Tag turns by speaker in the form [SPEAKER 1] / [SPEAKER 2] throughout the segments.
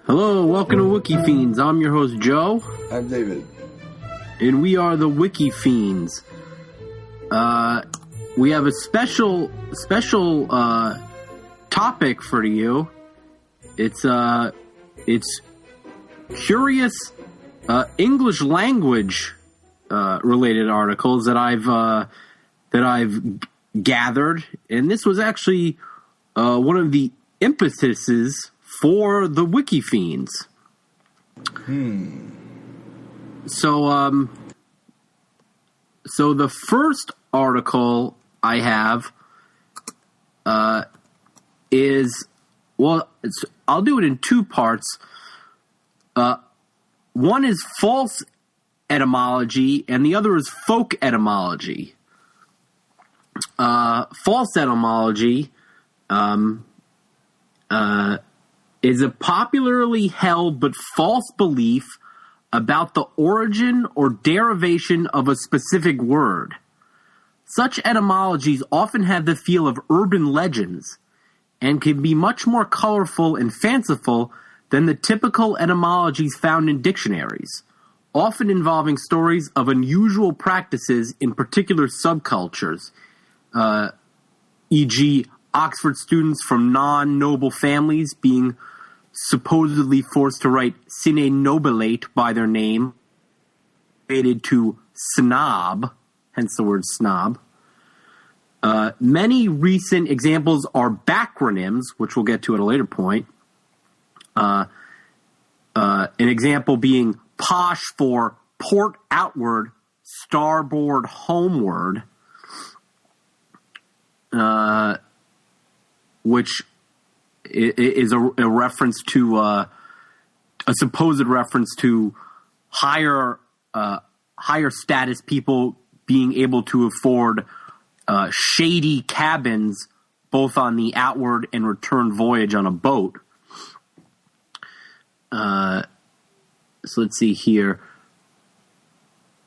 [SPEAKER 1] Hello, welcome to Wikifiends. I'm your host, Joe.
[SPEAKER 2] I'm David.
[SPEAKER 1] And we are the Wikifiends. We have a special topic for you. It's curious English language related articles that I've gathered, and this was actually one of the impetuses for the Wikifiends. So the first article I have is, well, I'll do it in two parts. One is false etymology, and the other is folk etymology. False etymology is a popularly held but false belief about the origin or derivation of a specific word. Such etymologies often have the feel of urban legends and can be much more colorful and fanciful than the typical etymologies found in dictionaries, often involving stories of unusual practices in particular subcultures, e.g., Oxford students from non-noble families being supposedly forced to write sine nobilate by their name, related to snob, hence the word snob. Many recent examples are backronyms, which we'll get to at a later point. An example being posh for port outward, starboard homeward, which is a reference to a supposed reference to higher status people being able to afford shady cabins both on the outward and return voyage on a boat. So let's see here.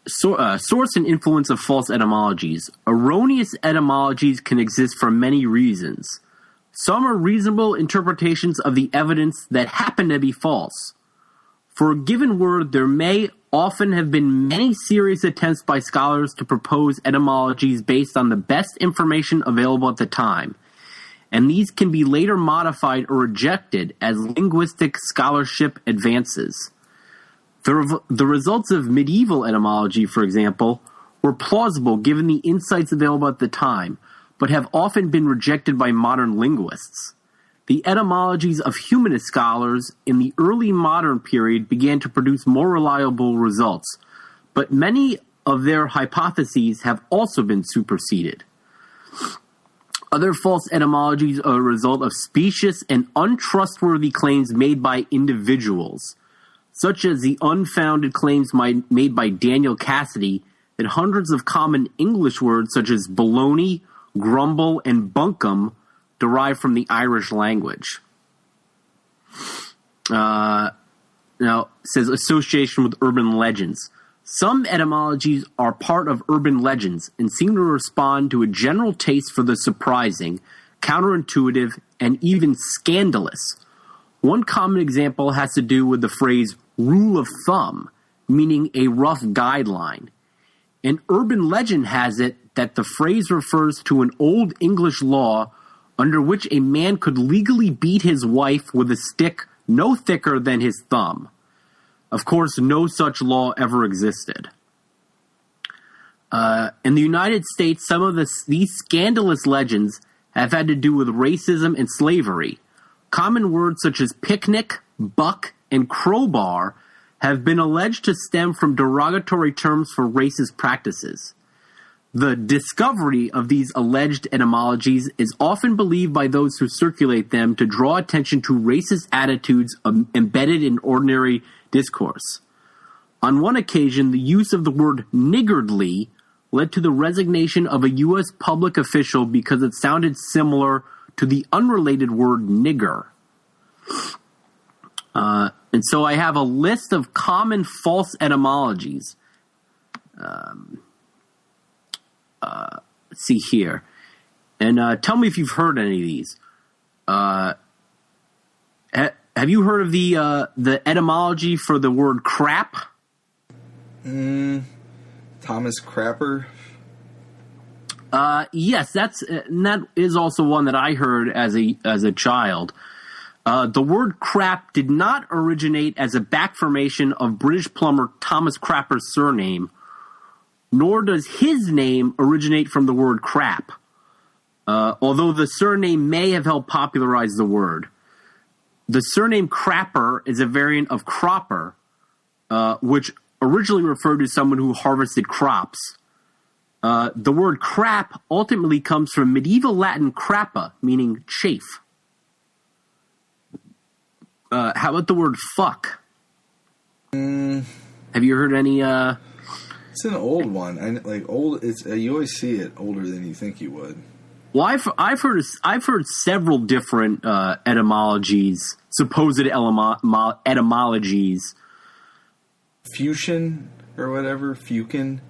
[SPEAKER 1] Source and influence of false etymologies. Erroneous etymologies can exist for many reasons. Some are reasonable interpretations of the evidence that happen to be false. For a given word, there may often have been many serious attempts by scholars to propose etymologies based on the best information available at the time, and these can be later modified or rejected as linguistic scholarship advances. The results of medieval etymology, for example, were plausible given the insights available at the time, but have often been rejected by modern linguists. The etymologies of humanist scholars in the early modern period began to produce more reliable results, but many of their hypotheses have also been superseded. Other false etymologies are a result of specious and untrustworthy claims made by individuals, such as the unfounded claims made by Daniel Cassidy that hundreds of common English words such as baloney, grumble, and bunkum derive from the Irish language. Now, it says association with urban legends. Some etymologies are part of urban legends and seem to respond to a general taste for the surprising, counterintuitive, and even scandalous. One common example has to do with the phrase rule of thumb, meaning a rough guideline. An urban legend has it that the phrase refers to an old English law under which a man could legally beat his wife with a stick no thicker than his thumb. Of course, no such law ever existed. In the United States, some of these scandalous legends have had to do with racism and slavery. Common words such as picnic, buck, and crowbar have been alleged to stem from derogatory terms for racist practices. The discovery of these alleged etymologies is often believed by those who circulate them to draw attention to racist attitudes embedded in ordinary discourse. On one occasion, the use of the word niggardly led to the resignation of a U.S. public official because it sounded similar to the unrelated word nigger. And so I have a list of common false etymologies. Let's see here. And tell me if you've heard any of these. Have Have you heard of the etymology for the word crap?
[SPEAKER 2] Thomas Crapper.
[SPEAKER 1] Yes, that is also one that I heard as a child. The word crap did not originate as a back formation of British plumber Thomas Crapper's surname, nor does his name originate from the word crap, although the surname may have helped popularize the word. The surname Crapper is a variant of Cropper, which originally referred to someone who harvested crops. The word crap ultimately comes from medieval Latin crappa, meaning chafe. How about the word fuck? Have you heard any?
[SPEAKER 2] It's an old one. Old. It's you always see it older than you think you would.
[SPEAKER 1] Well, I've heard several different etymologies, supposed etymologies.
[SPEAKER 2] Fusion or whatever, Fukin.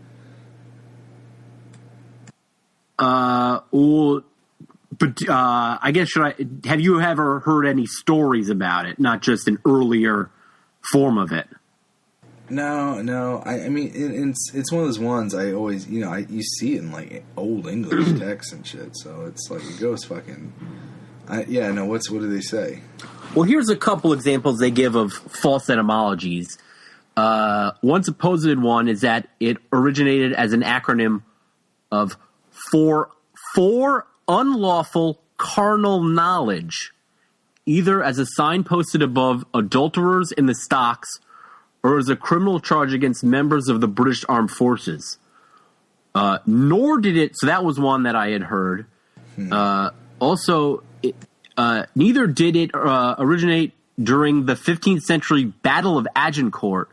[SPEAKER 1] I guess have you ever heard any stories about it? Not just an earlier form of it.
[SPEAKER 2] No. I mean, it's one of those ones I always, you see it in like old English texts and shit. So it's like it goes fucking. What do they say?
[SPEAKER 1] Well, here's a couple examples they give of false etymologies. One supposed one is that it originated as an acronym of for unlawful carnal knowledge, either as a sign posted above adulterers in the stocks or as a criminal charge against members of the British Armed Forces. Nor did it, so that was one that I had heard. Neither did it originate during the 15th century Battle of Agincourt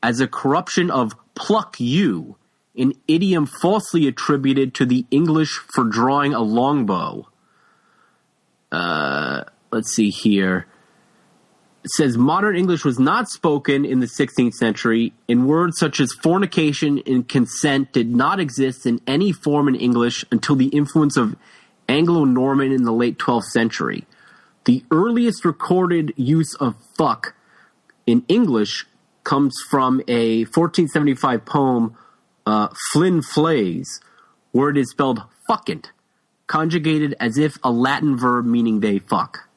[SPEAKER 1] as a corruption of pluck you, an idiom falsely attributed to the English for drawing a longbow. Let's see here. It says modern English was not spoken in the 16th century, and words such as fornication and consent did not exist in any form in English until the influence of Anglo-Norman in the late 12th century. The earliest recorded use of fuck in English comes from a 1475 poem, Flynn Flays, where it is spelled fuckint, conjugated as if a Latin verb meaning they fuck.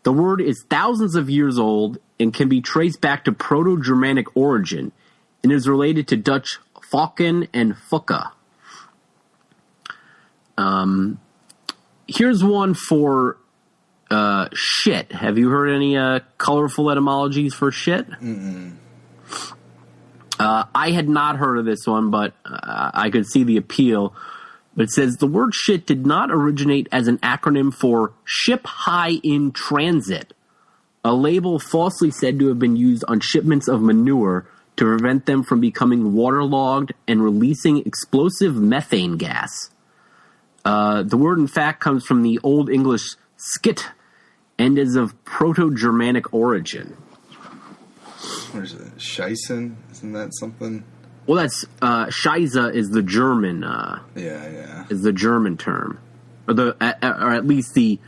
[SPEAKER 1] The word is thousands of years old and can be traced back to Proto-Germanic origin and is related to Dutch fokken and fucka. Here's one for shit. Have you heard any colorful etymologies for shit?
[SPEAKER 2] Mm-mm.
[SPEAKER 1] I had not heard of this one, but I could see the appeal. But it says the word shit did not originate as an acronym for ship high in transit, a label falsely said to have been used on shipments of manure to prevent them from becoming waterlogged and releasing explosive methane gas. The word, in fact, comes from the Old English skit and is of Proto-Germanic origin.
[SPEAKER 2] What is it? Scheissen? Isn't that something?
[SPEAKER 1] Well, that's Scheisse is the German. Is the German term, or at least the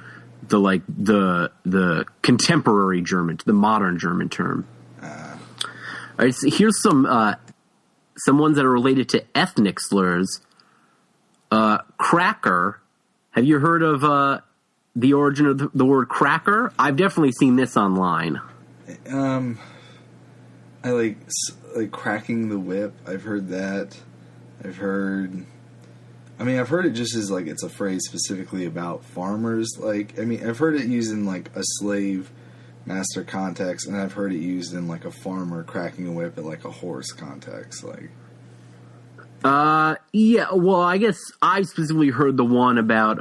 [SPEAKER 1] contemporary German, the modern German term. All right, so here's some ones that are related to ethnic slurs. Cracker. Have you heard of the origin of the word cracker? I've definitely seen this online.
[SPEAKER 2] I like cracking the whip. I've heard that. I've heard it just as like it's a phrase specifically about farmers. I've heard it used in like a slave master context, and I've heard it used in like a farmer cracking a whip at like a horse context.
[SPEAKER 1] Yeah. Well, I guess I specifically heard the one about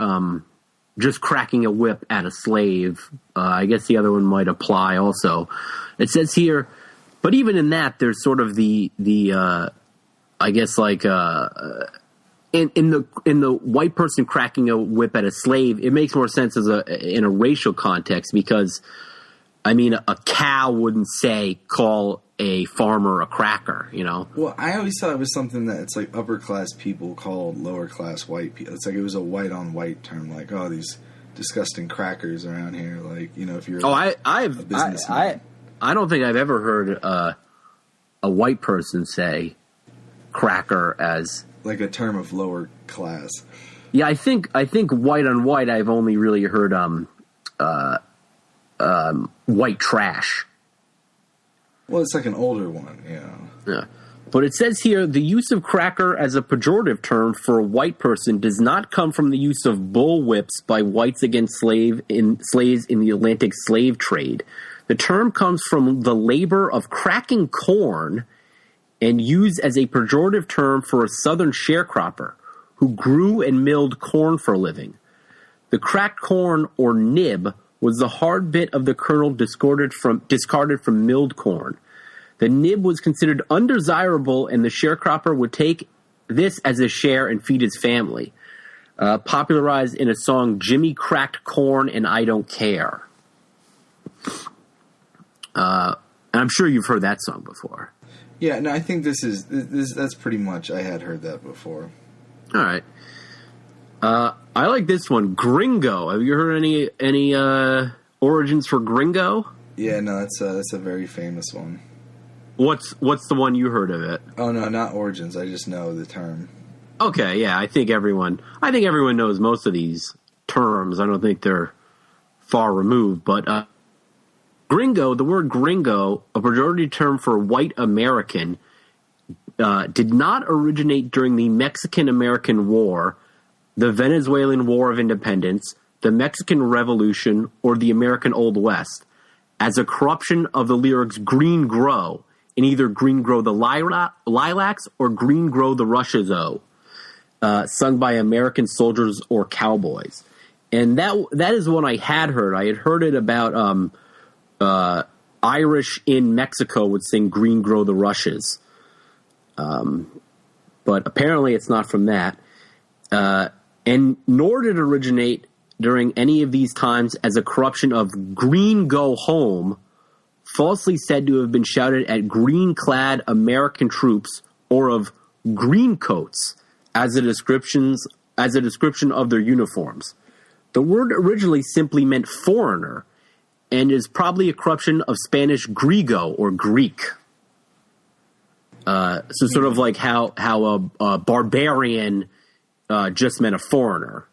[SPEAKER 1] just cracking a whip at a slave. I guess the other one might apply also. It says here. But even in that, there's sort of the I guess like in the white person cracking a whip at a slave, it makes more sense in a racial context because, I mean, a cow wouldn't call a farmer a cracker, you know?
[SPEAKER 2] Well, I always thought it was something that it's like upper class people called lower class white people. It's like it was a white on white term, like, oh, these disgusting crackers around here. Like, you know, if you're
[SPEAKER 1] I
[SPEAKER 2] businessman.
[SPEAKER 1] don't think I've ever heard a white person say cracker as
[SPEAKER 2] like a term of lower class.
[SPEAKER 1] Yeah, I think white on white. I've only really heard white trash.
[SPEAKER 2] Well, it's like an older one,
[SPEAKER 1] Yeah. But it says here, the use of cracker as a pejorative term for a white person does not come from the use of bullwhips by whites against slaves in the Atlantic slave trade. The term comes from the labor of cracking corn and used as a pejorative term for a southern sharecropper who grew and milled corn for a living. The cracked corn, or nib, was the hard bit of the kernel discarded from milled corn. The nib was considered undesirable, and the sharecropper would take this as a share and feed his family. Popularized in a song, Jimmy Cracked Corn and I Don't Care. And I'm sure you've heard that song before.
[SPEAKER 2] Yeah, no, I think that's pretty much, I had heard that before.
[SPEAKER 1] All right. I like this one, gringo. Have you heard any origins for gringo?
[SPEAKER 2] Yeah, no, that's a very famous one.
[SPEAKER 1] What's the one you heard of it?
[SPEAKER 2] Oh no, not origins. I just know the term.
[SPEAKER 1] Okay, yeah, I think everyone knows most of these terms. I don't think they're far removed, but gringo, the word gringo, a pejorative term for white American, did not originate during the Mexican-American War, the Venezuelan War of Independence, the Mexican Revolution, or the American Old West, as a corruption of the lyrics green grow, in either green grow the lilacs or green grow the rushes sung by American soldiers or cowboys. And that is one I had heard. I had heard it about Irish in Mexico would sing green grow the rushes. But apparently it's not from that. And nor did it originate during any of these times as a corruption of green go home, falsely said to have been shouted at green-clad American troops, or of greencoats as a description of their uniforms. The word originally simply meant foreigner, and is probably a corruption of Spanish griego or Greek. So sort of like how a barbarian just meant a foreigner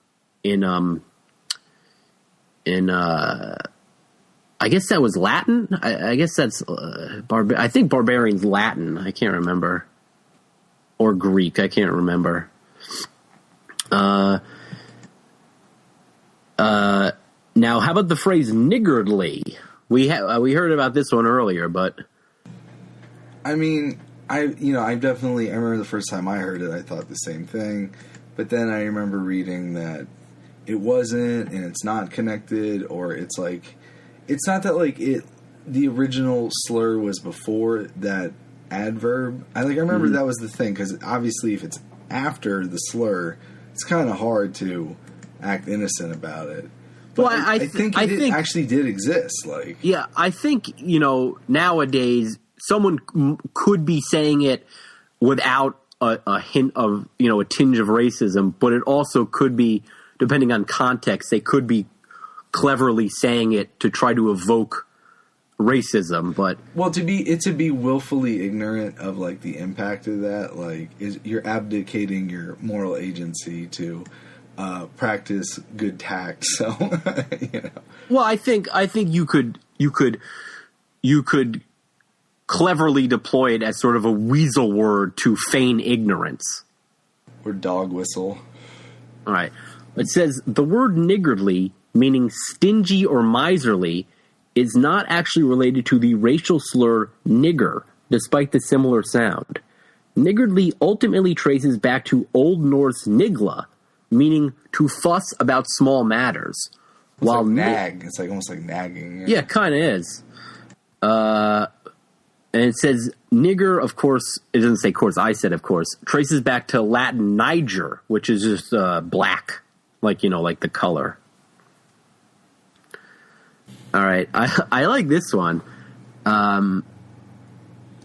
[SPEAKER 1] I guess that was Latin. I guess that's I think barbarian's Latin. I can't remember, or Greek. I can't remember. Now, how about the phrase niggardly? We heard about this one earlier, but
[SPEAKER 2] I mean, I remember the first time I heard it, I thought the same thing, but then I remember reading that it wasn't, and it's not connected, or it's like, it's not that like the original slur was before that adverb. I remember that was the thing, because obviously if it's after the slur, it's kind of hard to act innocent about it. But well, I think it actually did exist. Like,
[SPEAKER 1] yeah, I think, nowadays someone could be saying it without a hint of, a tinge of racism, but it also could be, depending on context, they could be cleverly saying it to try to evoke racism. But
[SPEAKER 2] to be willfully ignorant of like the impact of that, like, you're abdicating your moral agency to practice good tact. So
[SPEAKER 1] Well, I think you could cleverly deploy it as sort of a weasel word to feign ignorance.
[SPEAKER 2] Or dog whistle.
[SPEAKER 1] All right. It says the word niggardly, meaning stingy or miserly, is not actually related to the racial slur nigger, despite the similar sound. Niggardly ultimately traces back to Old Norse nigla, meaning to fuss about small matters.
[SPEAKER 2] It's while like nag. It's like almost like nagging.
[SPEAKER 1] Yeah, kind of is. And it says nigger, of course, it doesn't say course, I said of course, traces back to Latin niger, which is just black, like the color. All right, I like this one.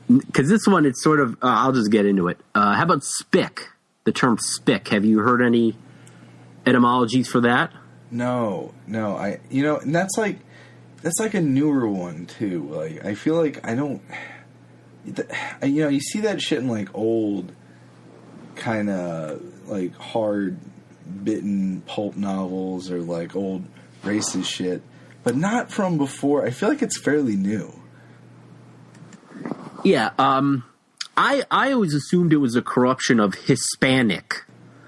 [SPEAKER 1] Because this one, it's sort of, I'll just get into it. How about spick? The term spick. Have you heard any etymologies for that?
[SPEAKER 2] No, and that's like a newer one too. Like, I feel like I don't, you see that shit in like old, kind of like hard bitten pulp novels or like old racist shit, but not from before. I feel like it's fairly new.
[SPEAKER 1] Yeah, I always assumed it was a corruption of Hispanic.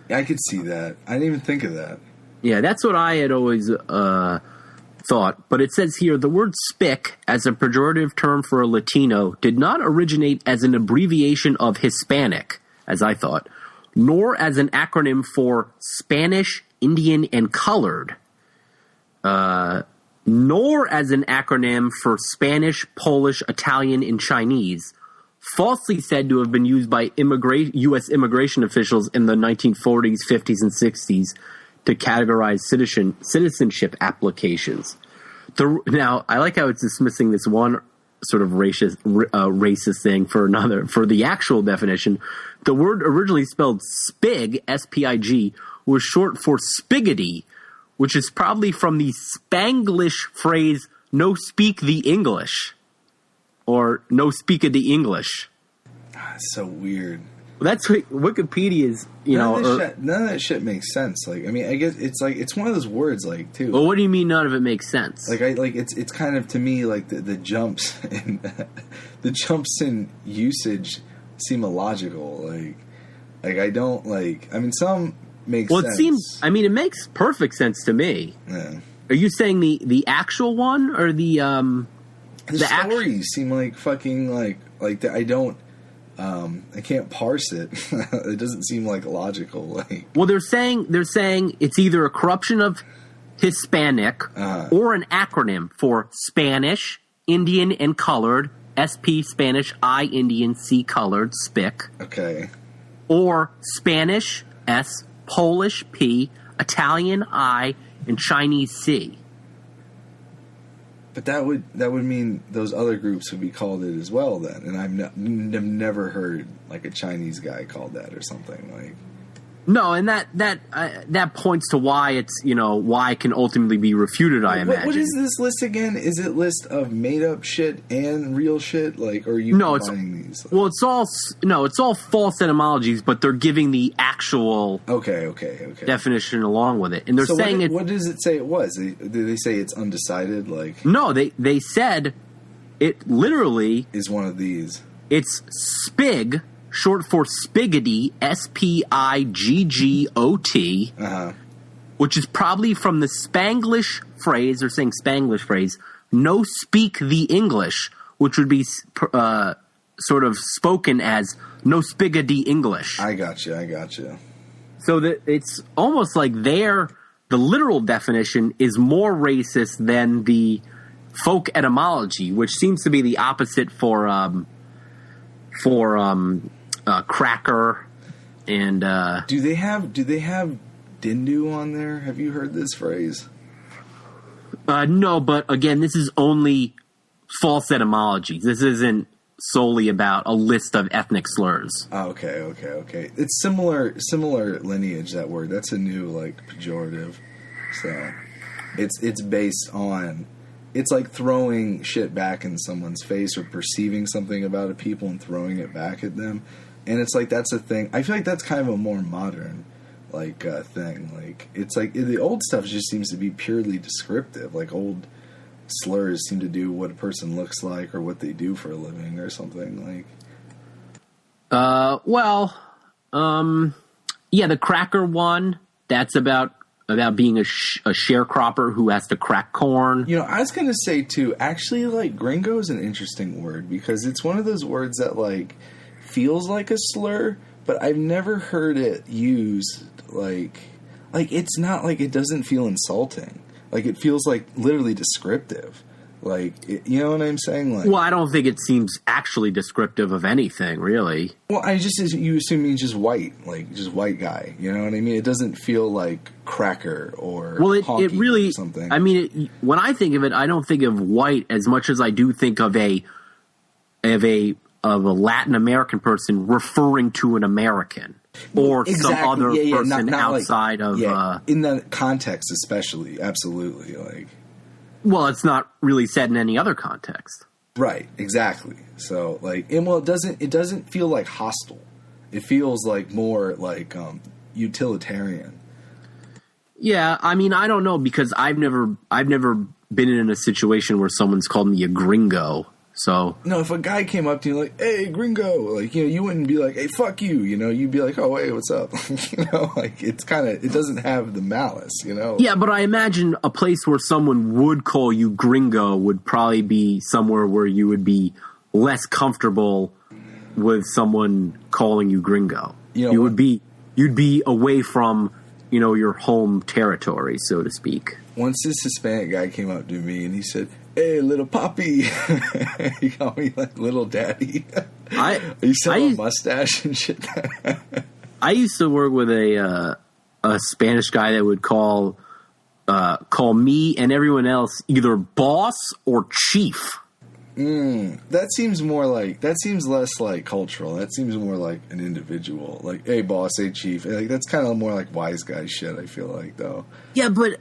[SPEAKER 2] I could see that. I didn't even think of that.
[SPEAKER 1] Yeah, that's what I had always thought. But it says here, the word spic, as a pejorative term for a Latino, did not originate as an abbreviation of Hispanic, as I thought, nor as an acronym for Spanish, Indian, and Colored, nor as an acronym for Spanish, Polish, Italian, and Chinese, falsely said to have been used by U.S. immigration officials in the 1940s, 50s, and 60s to categorize citizenship applications. Now, I like how it's dismissing this one sort of racist thing for another. For the actual definition, the word originally spelled spig, S-P-I-G, was short for spiggity, which is probably from the Spanglish phrase, no speak the English, or no speak of the English.
[SPEAKER 2] It's so weird.
[SPEAKER 1] Well, that's what Wikipedia's,
[SPEAKER 2] none of that shit makes sense. Like, I mean, I guess it's like, it's one of those words, like, too.
[SPEAKER 1] Well, what do you mean none of it makes sense?
[SPEAKER 2] Like, it's kind of, to me, like, the jumps in, the jumps in usage seem illogical. Like, I don't, like, I mean, some make sense.
[SPEAKER 1] Well, it makes perfect sense to me.
[SPEAKER 2] Yeah.
[SPEAKER 1] Are you saying the actual one, or the
[SPEAKER 2] stories seem like fucking, like, I don't, I can't parse it. It doesn't seem like logical. Like,
[SPEAKER 1] well, they're saying it's either a corruption of Hispanic or an acronym for Spanish, Indian, and Colored, SP Spanish, I Indian, C Colored, SPIC.
[SPEAKER 2] Okay.
[SPEAKER 1] Or Spanish, S, Polish, P, Italian, I, and Chinese, C.
[SPEAKER 2] But that would mean those other groups would be called it as well then, and I've never heard like a Chinese guy called that or something like.
[SPEAKER 1] No, and that points to why it's why it can ultimately be refuted. I imagine.
[SPEAKER 2] What is this list again? Is it list of made up shit and real shit? Like, or are you combining these?
[SPEAKER 1] Well, it's all false etymologies, but they're giving the actual
[SPEAKER 2] okay
[SPEAKER 1] definition along with it, and they're saying
[SPEAKER 2] what does it say it was? Did they say it's undecided? Like,
[SPEAKER 1] no, they said it literally
[SPEAKER 2] is one of these.
[SPEAKER 1] It's spig. Short for spiggity, S-P-I-G-G-O-T, which is probably from the Spanglish phrase, or saying Spanglish phrase, no speak the English, which would be sort of spoken as no spiggity English.
[SPEAKER 2] I got you.
[SPEAKER 1] So that it's almost like the literal definition is more racist than the folk etymology, which seems to be the opposite for cracker and
[SPEAKER 2] do they have dindu on there? Have you heard this phrase?
[SPEAKER 1] No, but again, this is only false etymologies. This isn't solely about a list of ethnic slurs.
[SPEAKER 2] Oh, okay. It's similar lineage, that word. That's a new like pejorative. So it's based on, it's like throwing shit back in someone's face or perceiving something about a people and throwing it back at them. And it's like, that's a thing. I feel like that's kind of a more modern, like, thing. Like, it's like, the old stuff just seems to be purely descriptive. Like, old slurs seem to do what a person looks like or what they do for a living or something. Like,
[SPEAKER 1] yeah, the cracker one, that's about being a sharecropper who has to crack corn.
[SPEAKER 2] I was going to say, too, actually, like, gringo is an interesting word because it's one of those words that, like, feels like a slur, but I've never heard it used like it's not like, it doesn't feel insulting. Like, it feels like literally descriptive. Like, you know what I'm saying? Like,
[SPEAKER 1] well, I don't think it seems actually descriptive of anything, really.
[SPEAKER 2] Well, you assume means just white, like just white guy. You know what I mean? It doesn't feel like cracker or
[SPEAKER 1] it really
[SPEAKER 2] or something.
[SPEAKER 1] I mean, when I think of it, I don't think of white as much as I do think of a Latin American person referring to an American. or
[SPEAKER 2] Exactly.
[SPEAKER 1] some other person
[SPEAKER 2] not
[SPEAKER 1] outside
[SPEAKER 2] like,
[SPEAKER 1] of...
[SPEAKER 2] in the context especially, absolutely. Like,
[SPEAKER 1] well, it's not really said in any other context.
[SPEAKER 2] right, exactly. So, like, and well, it doesn't feel like hostile. It feels like more like utilitarian.
[SPEAKER 1] Yeah, I mean, I don't know, because I've never been in a situation where someone's called me a gringo. So
[SPEAKER 2] no, if a guy came up to you like, "Hey, gringo," like, you know, you wouldn't be like, "Hey, fuck you," you know, you'd be like, "Oh, hey, what's up?" You know, like, it doesn't have the malice, you know.
[SPEAKER 1] Yeah, but I imagine a place where someone would call you gringo would probably be somewhere where you would be less comfortable with someone calling you gringo.
[SPEAKER 2] You know,
[SPEAKER 1] you'd be away from, you know, your home territory, so to speak.
[SPEAKER 2] Once this Hispanic guy came up to me and he said, "Hey, little poppy," he called me like little daddy. He still have a mustache and shit.
[SPEAKER 1] I used to work with a Spanish guy that would call me and everyone else either boss or chief.
[SPEAKER 2] That seems less like cultural. That seems more like an individual. Like, "Hey, boss, hey, chief." Like, that's kind of more like wise guy shit, I feel like, though.
[SPEAKER 1] Yeah, but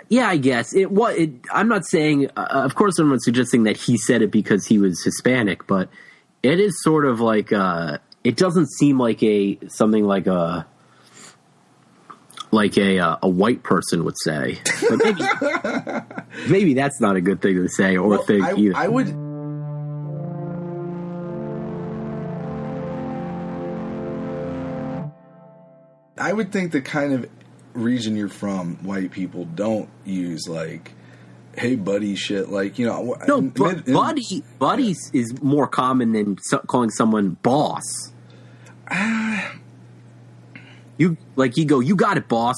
[SPEAKER 1] yeah, I guess I'm not saying. Of course, I'm not suggesting that he said it because he was Hispanic, but it is sort of like it doesn't seem like something like a white person would say. But maybe that's not a good thing to say or think either.
[SPEAKER 2] I would think the kind of region you're from, white people don't use like, "Hey, buddy," shit. Like, you know,
[SPEAKER 1] no, buddy is more common than calling someone boss. You go, "You got it, boss,"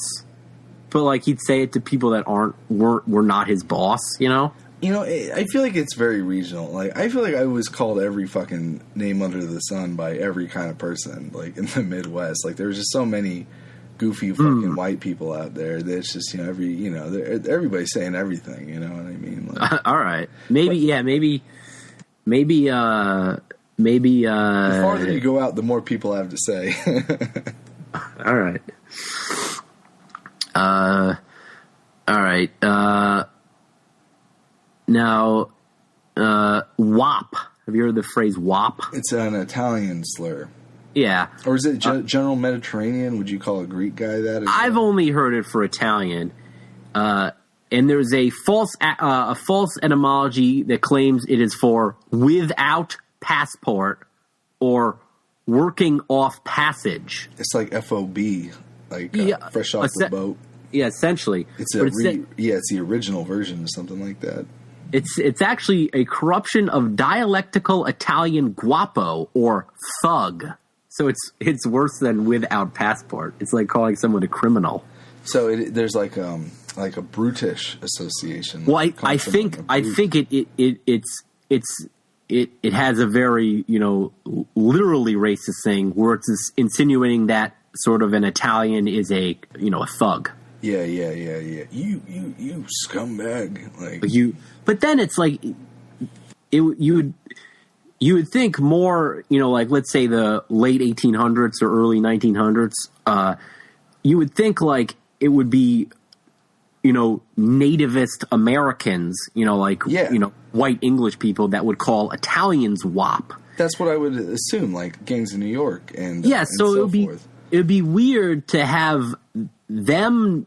[SPEAKER 1] but like he'd say it to people that were not his boss. You know.
[SPEAKER 2] You know, I feel like it's very regional. Like, I feel like I was called every fucking name under the sun by every kind of person, like, in the Midwest. Like, there's just so many goofy fucking white people out there that it's just, you know, everybody's saying everything, you know what I mean? Like,
[SPEAKER 1] all right. Maybe.
[SPEAKER 2] The farther you go out, the more people have to say.
[SPEAKER 1] All right. All right. Now, WAP. Have you heard the phrase WAP?
[SPEAKER 2] It's an Italian slur.
[SPEAKER 1] Yeah.
[SPEAKER 2] Or is it general Mediterranean? Would you call a Greek guy that?
[SPEAKER 1] I've only heard it for Italian. And there's a false etymology that claims it is for without passport or working off passage.
[SPEAKER 2] It's like FOB, like fresh off the boat.
[SPEAKER 1] Yeah, essentially.
[SPEAKER 2] It's it's the original version or something like that.
[SPEAKER 1] It's actually a corruption of dialectical Italian guapo or thug. So it's worse than without passport. It's like calling someone a criminal.
[SPEAKER 2] So there's like a brutish association.
[SPEAKER 1] Well, I think it has a very, you know, literally racist thing where it's insinuating that sort of an Italian is a thug.
[SPEAKER 2] Yeah. You scumbag. Like
[SPEAKER 1] but then it's like you would think more, you know, like let's say the late 1800s or early 1900s. You would think like it would be, you know, nativist Americans, you know, like you know, white English people that would call Italians WAP.
[SPEAKER 2] That's what I would assume, like gangs in New York and
[SPEAKER 1] so it would be weird to have them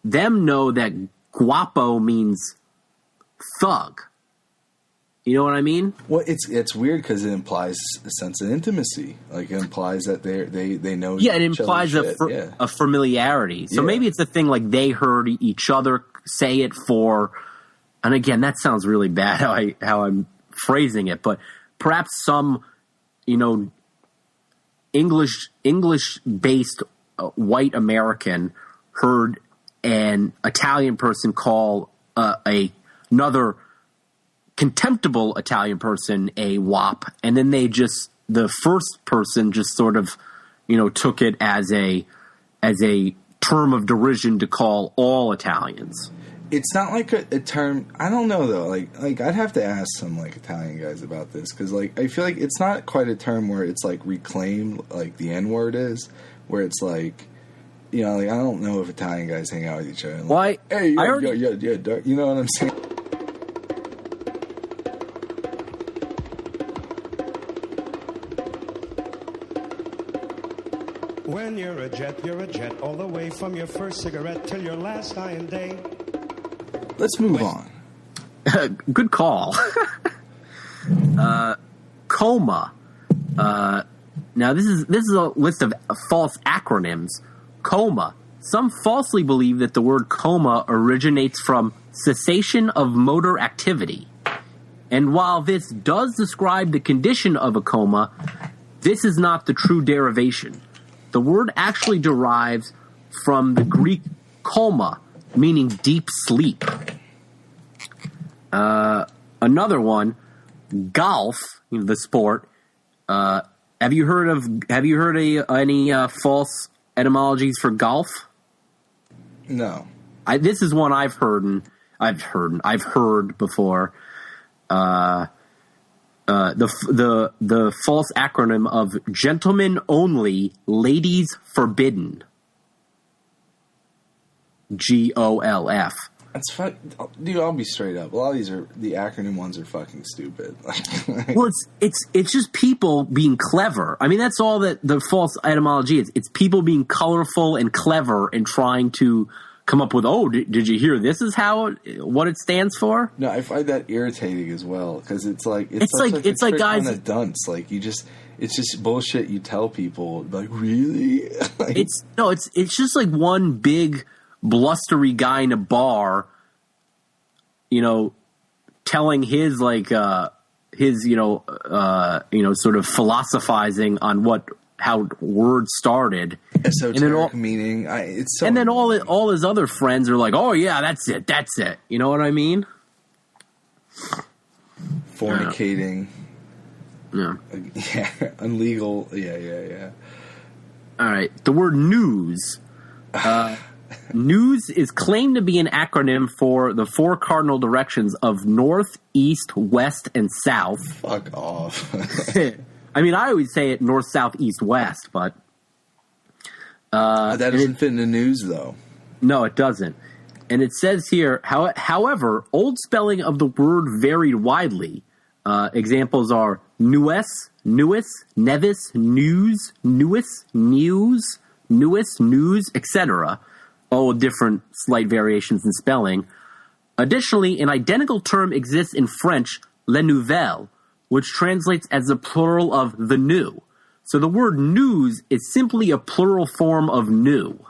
[SPEAKER 1] know that guapo means thug. You know what I mean?
[SPEAKER 2] Well, it's weird because it implies a sense of intimacy. Like, it implies that they know.
[SPEAKER 1] Yeah, it implies a familiarity. So maybe it's a thing like they heard each other say it for. And again, that sounds really bad how I'm phrasing it, but perhaps some, you know, English based white American heard an Italian person call another contemptible Italian person a WAP, and then the first person just sort of, you know, took it as a term of derision to call all Italians.
[SPEAKER 2] It's not like a term. I don't know though. Like I'd have to ask some like Italian guys about this because like I feel like it's not quite a term where it's like reclaimed like the N word is, where it's like, you know, like I don't know if Italian guys hang out with each other. And, like,
[SPEAKER 1] Why?
[SPEAKER 2] Hey, you know what I'm saying?
[SPEAKER 3] When you're a jet all the way from your first cigarette till your last dying day.
[SPEAKER 2] Let's move on.
[SPEAKER 1] Good call. Coma. Now this is a list of false acronyms. Coma. Some falsely believe that the word coma originates from cessation of motor activity. And while this does describe the condition of a coma, this is not the true derivation. The word actually derives from the Greek coma, meaning deep sleep. Another one, golf, the sport. Have you heard any false etymologies for golf?
[SPEAKER 2] No.
[SPEAKER 1] This is one I've heard before. The false acronym of gentlemen only, ladies forbidden. GOLF.
[SPEAKER 2] That's fun. Dude, I'll be straight up. A lot of the acronym ones are fucking stupid.
[SPEAKER 1] Well, it's just people being clever. I mean, that's all that the false etymology is. It's people being colorful and clever and trying to come up with, did you hear this is what it stands for?
[SPEAKER 2] No, I find that irritating as well because it's like
[SPEAKER 1] guys,
[SPEAKER 2] kind of dunce. Like it's just bullshit you tell people. Like, really? Like,
[SPEAKER 1] it's just like one big blustery guy in a bar, you know, telling his sort of philosophizing on how words started,
[SPEAKER 2] esoteric meaning. It's so
[SPEAKER 1] and then all his other friends are like, oh yeah, that's it. You know what I mean?
[SPEAKER 2] Fornicating.
[SPEAKER 1] Yeah.
[SPEAKER 2] Yeah. Illegal. Yeah.
[SPEAKER 1] All right. The word news. News is claimed to be an acronym for the four cardinal directions of north, east, west, and south.
[SPEAKER 2] Fuck off.
[SPEAKER 1] I mean, I always say it north, south, east, west, but
[SPEAKER 2] that doesn't fit in the news, though.
[SPEAKER 1] No, it doesn't. And it says here, however, old spelling of the word varied widely. Examples are newes, nevis, news, news, etc. All different slight variations in spelling. Additionally, an identical term exists in French, les nouvelles, which translates as the plural of the new. So the word news is simply a plural form of new.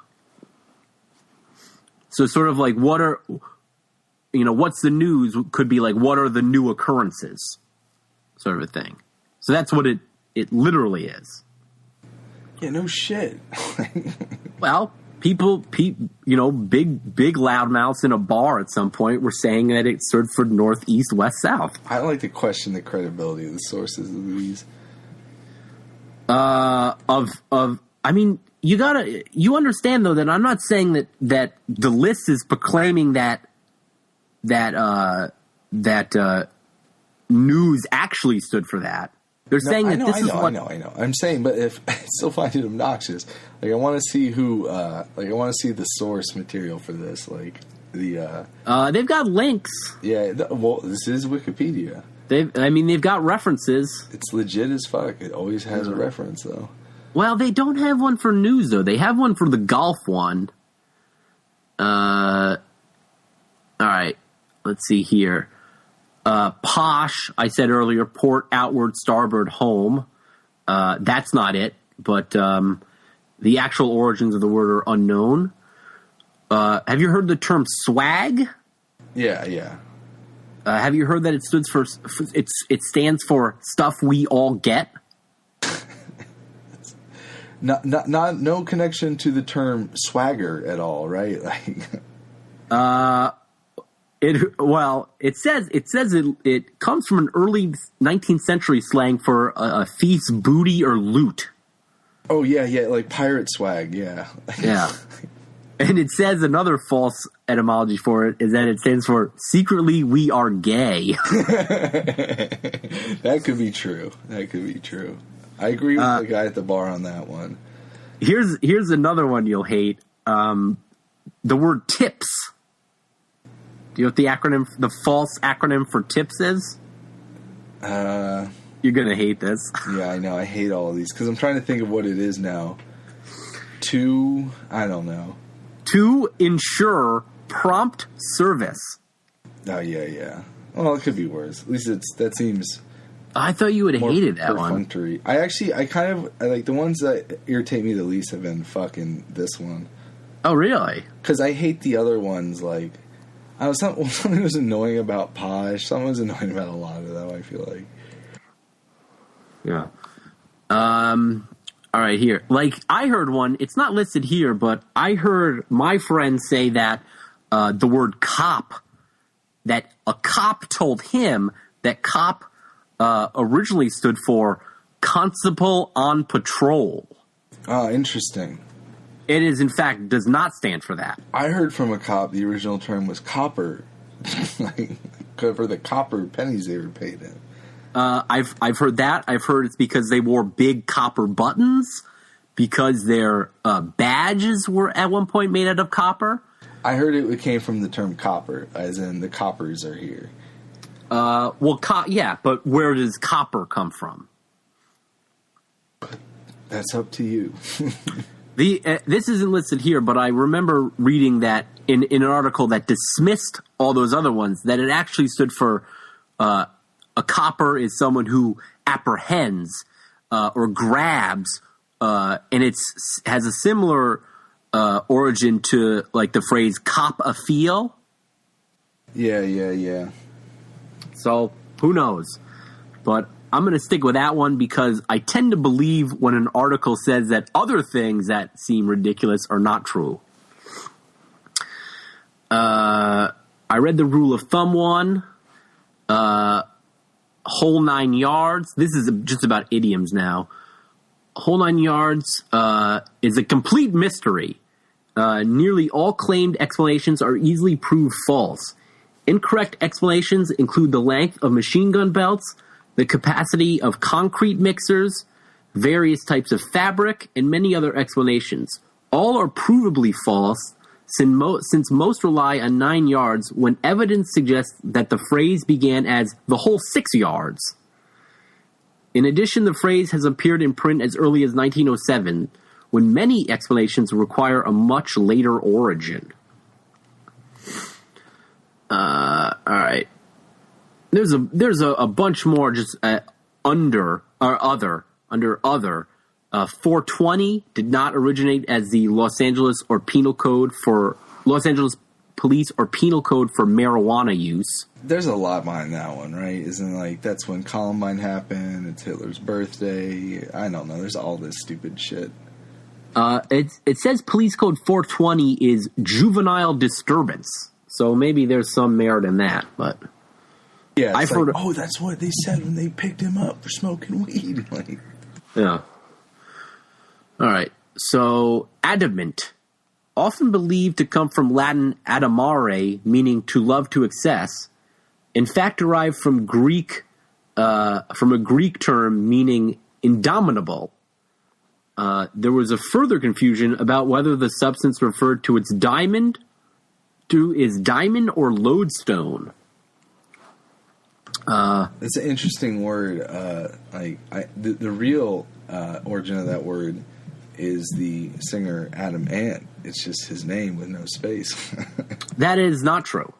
[SPEAKER 1] So sort of like what's the news could be like, what are the new occurrences? Sort of a thing. So that's what it literally is.
[SPEAKER 2] Yeah, no shit.
[SPEAKER 1] Well, people, big loudmouths in a bar at some point were saying that it stood for north, east, west, south.
[SPEAKER 2] I like to question the credibility of the sources of these.
[SPEAKER 1] You understand though that I'm not saying that the list is proclaiming that news actually stood for that. They're saying that this is what...
[SPEAKER 2] I know. I'm saying, but if I still find it obnoxious, like I want to see I want to see the source material for this, like the.
[SPEAKER 1] They've got links.
[SPEAKER 2] Yeah, this is Wikipedia.
[SPEAKER 1] They've got references.
[SPEAKER 2] It's legit as fuck. It always has a reference, though.
[SPEAKER 1] Well, they don't have one for news, though. They have one for the golf one. All right. Let's see here. Posh, I said earlier, port, outward, starboard, home. That's not it, but the actual origins of the word are unknown. Have you heard the term swag?
[SPEAKER 2] Yeah.
[SPEAKER 1] Have you heard that it stands for stuff we all get?
[SPEAKER 2] No connection to the term swagger at all, right?
[SPEAKER 1] It says it comes from an early 19th century slang for a thief's booty or loot.
[SPEAKER 2] Oh yeah, like pirate swag, yeah.
[SPEAKER 1] Yeah. And it says another false etymology for it is that it stands for secretly we are gay.
[SPEAKER 2] That could be true. I agree with the guy at the bar on that one.
[SPEAKER 1] Here's another one you'll hate. The word tips. Do you know what the false acronym for tips is? You're going to hate this.
[SPEAKER 2] Yeah, I know. I hate all of these because I'm trying to think of what it is now. I don't know.
[SPEAKER 1] To ensure prompt service.
[SPEAKER 2] Oh, yeah. Well, it could be worse. At least that seems...
[SPEAKER 1] I thought you would have hated that
[SPEAKER 2] perfunctory.
[SPEAKER 1] one.
[SPEAKER 2] I like the ones that irritate me the least have been fucking this one.
[SPEAKER 1] Oh, really?
[SPEAKER 2] Because I hate the other ones, like... something was annoying about Posh. Something was annoying about a lot of them, I feel like.
[SPEAKER 1] Yeah. All right, here. Like, I heard one. It's not listed here, but I heard my friend say that the word cop, that a cop told him that cop originally stood for constable on patrol.
[SPEAKER 2] Oh, interesting.
[SPEAKER 1] It is, in fact, does not stand for that.
[SPEAKER 2] I heard from a cop the original term was copper. Like, for the copper pennies they were paid in.
[SPEAKER 1] I've heard that. I've heard it's because they wore big copper buttons, because their badges were at one point made out of copper.
[SPEAKER 2] I heard it came from the term copper, as in the coppers are here.
[SPEAKER 1] Yeah, but where does copper come from?
[SPEAKER 2] That's up to you.
[SPEAKER 1] This isn't listed here, but I remember reading that in an article that dismissed all those other ones, that it actually stood for a copper is someone who apprehends or grabs, and has a similar origin to like the phrase "cop a feel."
[SPEAKER 2] Yeah.
[SPEAKER 1] So who knows? But I'm going to stick with that one because I tend to believe when an article says that other things that seem ridiculous are not true. I read the rule of thumb one. Whole 9 yards. This is just about idioms now. Whole 9 yards is a complete mystery. Nearly all claimed explanations are easily proved false. Incorrect explanations include the length of machine gun belts, the capacity of concrete mixers, various types of fabric, and many other explanations. All are provably false, since most rely on 9 yards when evidence suggests that the phrase began as the whole 6 yards. In addition, the phrase has appeared in print as early as 1907, when many explanations require a much later origin. All right. There's a bunch more just under other. 420 did not originate as the Los Angeles Police or Penal Code for marijuana use.
[SPEAKER 2] There's a lot behind that one, right? Isn't it like that's when Columbine happened? It's Hitler's birthday. I don't know. There's all this stupid shit.
[SPEAKER 1] It says Police Code 420 is juvenile disturbance, so maybe there's some merit in that. But
[SPEAKER 2] yeah, I've heard. Oh, that's what they said when they picked him up for smoking weed. Like,
[SPEAKER 1] yeah. All right. So adamant, often believed to come from Latin adamare, meaning to love to excess, in fact derived from Greek, from a Greek term meaning indomitable. There was a further confusion about whether the substance referred to is diamond or lodestone.
[SPEAKER 2] It's an interesting word. The real origin of that word is the singer Adam Ant. It's just his name with no space.
[SPEAKER 1] That is not true.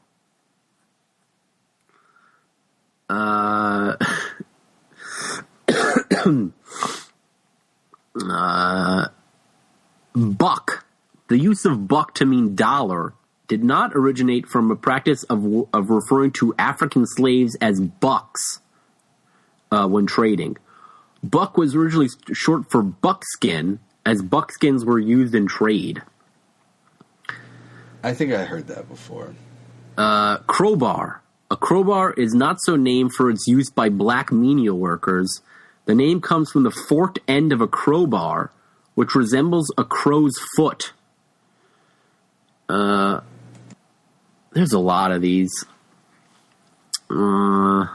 [SPEAKER 1] Buck. The use of buck to mean dollar did not originate from a practice of referring to African slaves as bucks when trading. Buck was originally short for buckskin, as buckskins were used in trade.
[SPEAKER 2] I think I heard that before.
[SPEAKER 1] Crowbar. A crowbar is not so named for its use by black menial workers. The name comes from the forked end of a crowbar, which resembles a crow's foot. There's a lot of these. All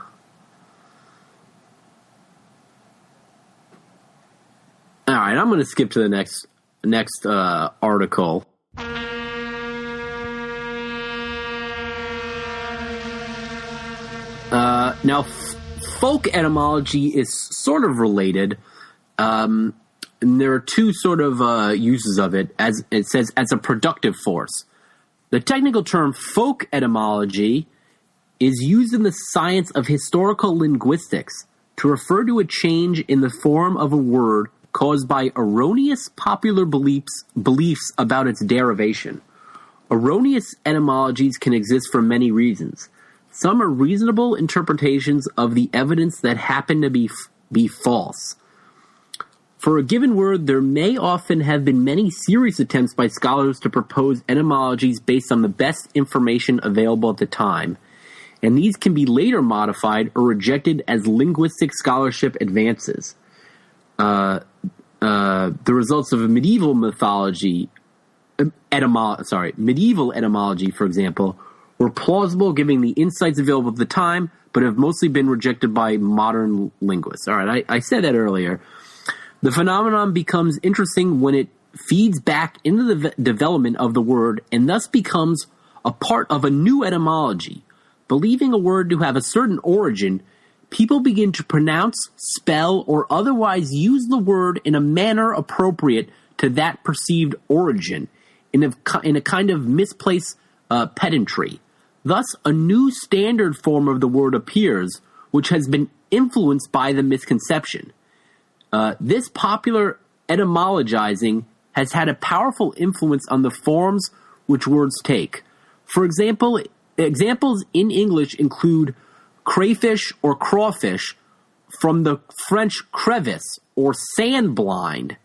[SPEAKER 1] right, I'm going to skip to the next article. Now, folk etymology is sort of related. And there are two sort of uses of it, as it says, as a productive force. The technical term folk etymology is used in the science of historical linguistics to refer to a change in the form of a word caused by erroneous popular beliefs about its derivation. Erroneous etymologies can exist for many reasons. Some are reasonable interpretations of the evidence that happen to be false. For a given word, there may often have been many serious attempts by scholars to propose etymologies based on the best information available at the time, and these can be later modified or rejected as linguistic scholarship advances. The results of a medieval etymology, for example, were plausible given the insights available at the time, but have mostly been rejected by modern linguists. All right, I said that earlier. The phenomenon becomes interesting when it feeds back into the development of the word and thus becomes a part of a new etymology. Believing a word to have a certain origin, people begin to pronounce, spell, or otherwise use the word in a manner appropriate to that perceived origin, in a kind of misplaced pedantry. Thus, a new standard form of the word appears, which has been influenced by the misconception. This popular etymologizing has had a powerful influence on the forms which words take. For example, examples in English include crayfish or crawfish from the French crevice or sandblind,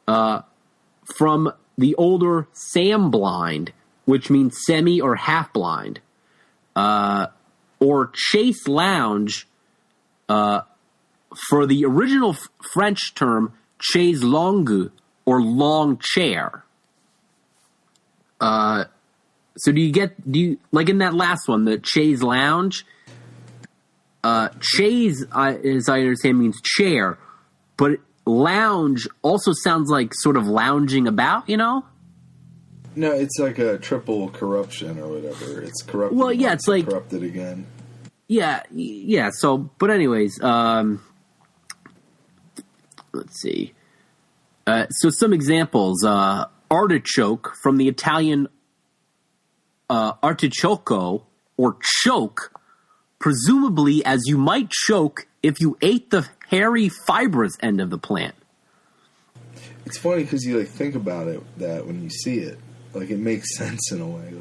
[SPEAKER 1] from the older samblind, which means semi or half blind, or chaise lounge, for the original French term chaise longue or long chair. So do you like in that last one, the chaise lounge? Chaise, as I understand, means chair, but lounge also sounds like sort of lounging about, you know?
[SPEAKER 2] No, it's like a triple corruption or whatever. It's corrupted.
[SPEAKER 1] Well, yeah, it's like
[SPEAKER 2] corrupted again.
[SPEAKER 1] Yeah. So, but anyways, let's see. So some examples: artichoke from the Italian artichoco or choke, presumably as you might choke if you ate the hairy, fibrous end of the plant.
[SPEAKER 2] It's funny because you think about it that when you see it, it makes sense in a way.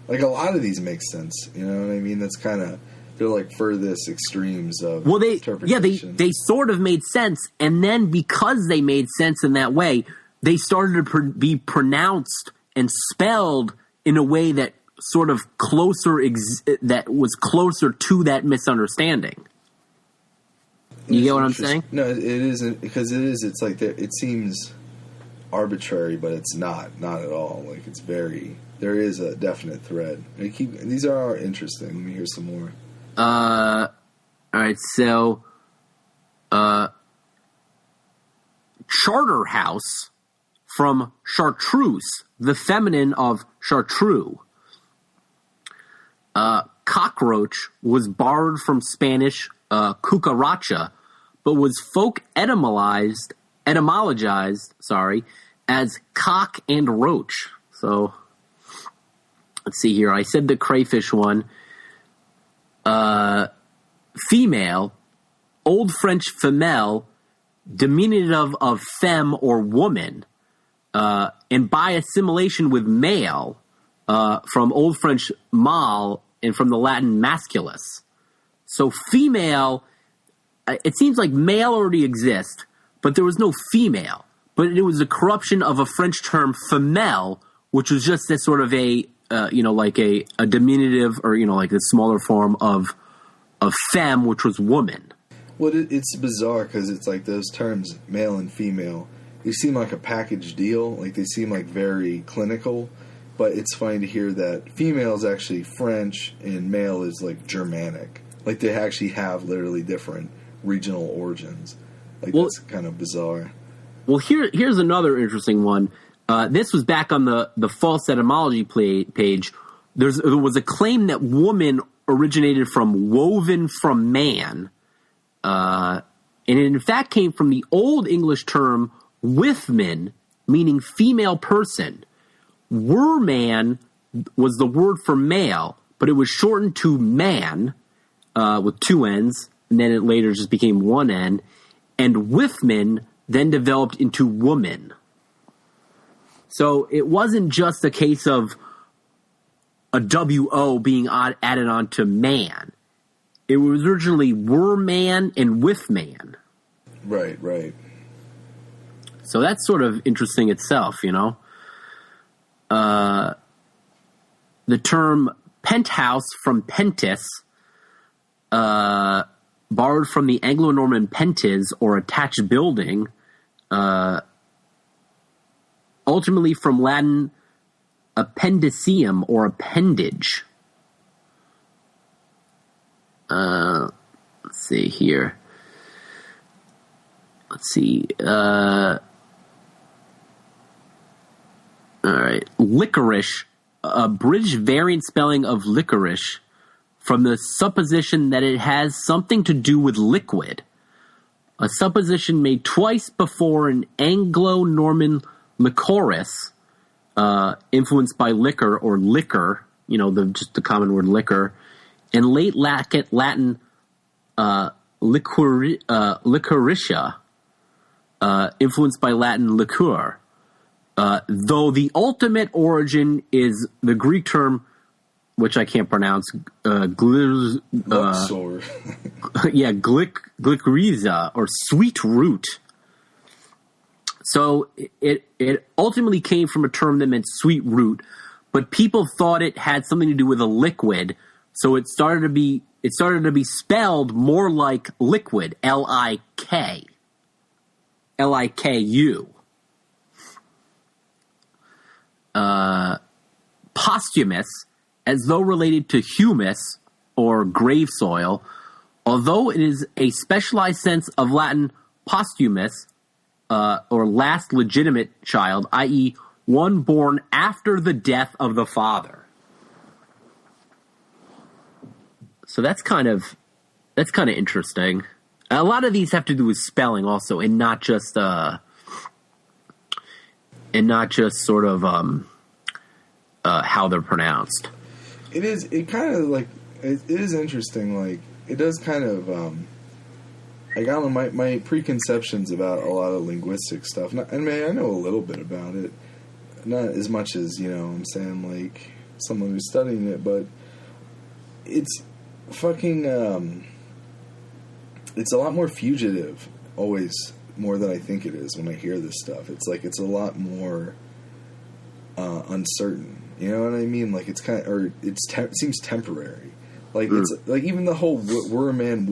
[SPEAKER 2] Like a lot of these make sense. You know what I mean? That's kind of they're furthest extremes of interpretation.
[SPEAKER 1] They sort of made sense, and then because they made sense in that way, they started to be pronounced and spelled in a way that sort of that was closer to that misunderstanding. You get what I'm saying?
[SPEAKER 2] No, it isn't, because it is. It's it seems arbitrary, but it's not at all. It's very. There is a definite thread. These are interesting. Let me hear some more.
[SPEAKER 1] All right. So, Charterhouse from chartreuse, the feminine of chartreux. Cockroach was borrowed from Spanish cucaracha, but was folk etymologized, as cock and roach. So, let's see here. I said the crayfish one. Female, Old French femelle, diminutive of femme or woman, and by assimilation with male, from Old French mâle and from the Latin masculus. So female, it seems like male already exists, but there was no female. But it was a corruption of a French term femelle, which was just this sort of a diminutive, or the smaller form of femme, which was woman.
[SPEAKER 2] Well, it's bizarre because it's those terms, male and female, they seem like a package deal. They seem very clinical, But it's funny to hear that female is actually French and male is like Germanic. Like they actually have literally different regional origins. Like that's kind of bizarre.
[SPEAKER 1] Well, here's another interesting one. This was back on the false etymology page. There was a claim that woman originated from woven from man, and it in fact came from the Old English term withman, meaning female person. Werman was the word for male, but it was shortened to man with two N's, and then it later just became one N. And withman then developed into woman. So it wasn't just a case of a W-O being added on to man. It was originally werman and withman.
[SPEAKER 2] Right, right.
[SPEAKER 1] So that's sort of interesting itself, you know. The term penthouse from pentis, borrowed from the Anglo-Norman pentis, or attached building, ultimately from Latin appendicium, or appendage. Let's see here. Let's see. All right. Licorice, a British variant spelling of licorice, from the supposition that it has something to do with liquid. A supposition made twice before in Anglo-Norman licorice, influenced by liquor or liquor, you know, just the common word liquor, and late Latin licoricia, influenced by Latin liqueur. Though the ultimate origin is the Greek term, which I can't pronounce, glyceriza, or sweet root. So it ultimately came from a term that meant sweet root, but people thought it had something to do with a liquid, so it started to be spelled more like liquid, L-I-K, L-I-K-U. Posthumous, as though related to humus, or grave soil, although it is a specialized sense of Latin posthumous, or last legitimate child, i.e. one born after the death of the father. So that's kind of interesting. A lot of these have to do with spelling also, and not just sort of how they're pronounced.
[SPEAKER 2] It is interesting. Like, it does kind of, I got my preconceptions about a lot of linguistic stuff. I know a little bit about it. Not as much as, you know, I'm saying, like, someone who's studying it, but it's fucking, it's a lot more fugitive, always, more than I think it is when I hear this stuff. It's like, it's a lot more uncertain. You know what I mean? Like, it's kind of, or it seems temporary. Like, it's like, even the whole woo-man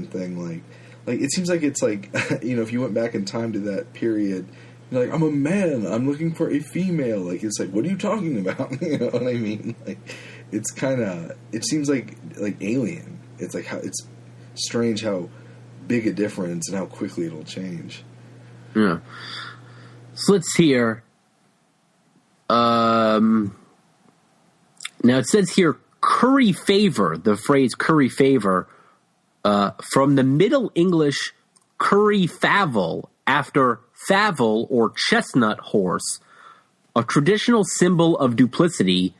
[SPEAKER 2] thing, like it seems like it's like, you know, if you went back in time to that period, you're like, I'm a man, I'm looking for a female. Like, it's like, what are you talking about? You know what I mean? Like, it's kind of, it seems like alien. It's like, how it's strange how big a difference and how quickly it'll change.
[SPEAKER 1] Yeah. So let's hear. Now it says here, curry favor, the phrase curry favor, from the Middle English curry favell, after favell or chestnut horse, a traditional symbol of duplicity,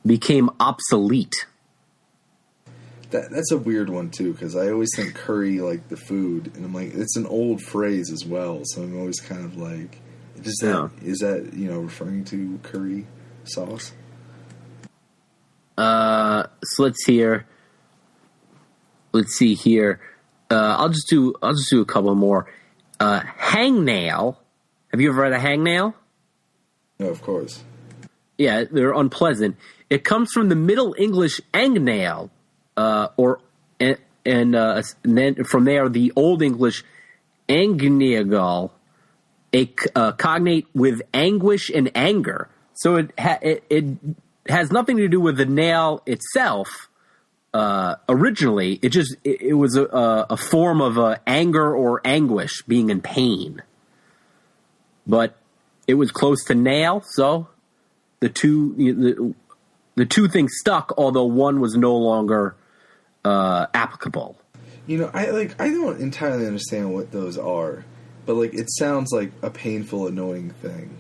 [SPEAKER 1] became obsolete.
[SPEAKER 2] That's a weird one too, because I always think curry like the food, and I'm like, it's an old phrase as well, so I'm always kind of like, is that you know, referring to curry sauce?
[SPEAKER 1] So let's hear. Let's see here. I'll just do a couple more. Hangnail. Have you ever had a hangnail?
[SPEAKER 2] No, of course.
[SPEAKER 1] Yeah, they're unpleasant. It comes from the Middle English angnail, and then from there the Old English angniagal, a cognate with anguish and anger, So it has nothing to do with the nail itself. Originally, it was a form of anger or anguish, being in pain. But it was close to nail, so the two things stuck. Although one was no longer applicable.
[SPEAKER 2] I don't entirely understand what those are, but it sounds like a painful, annoying thing.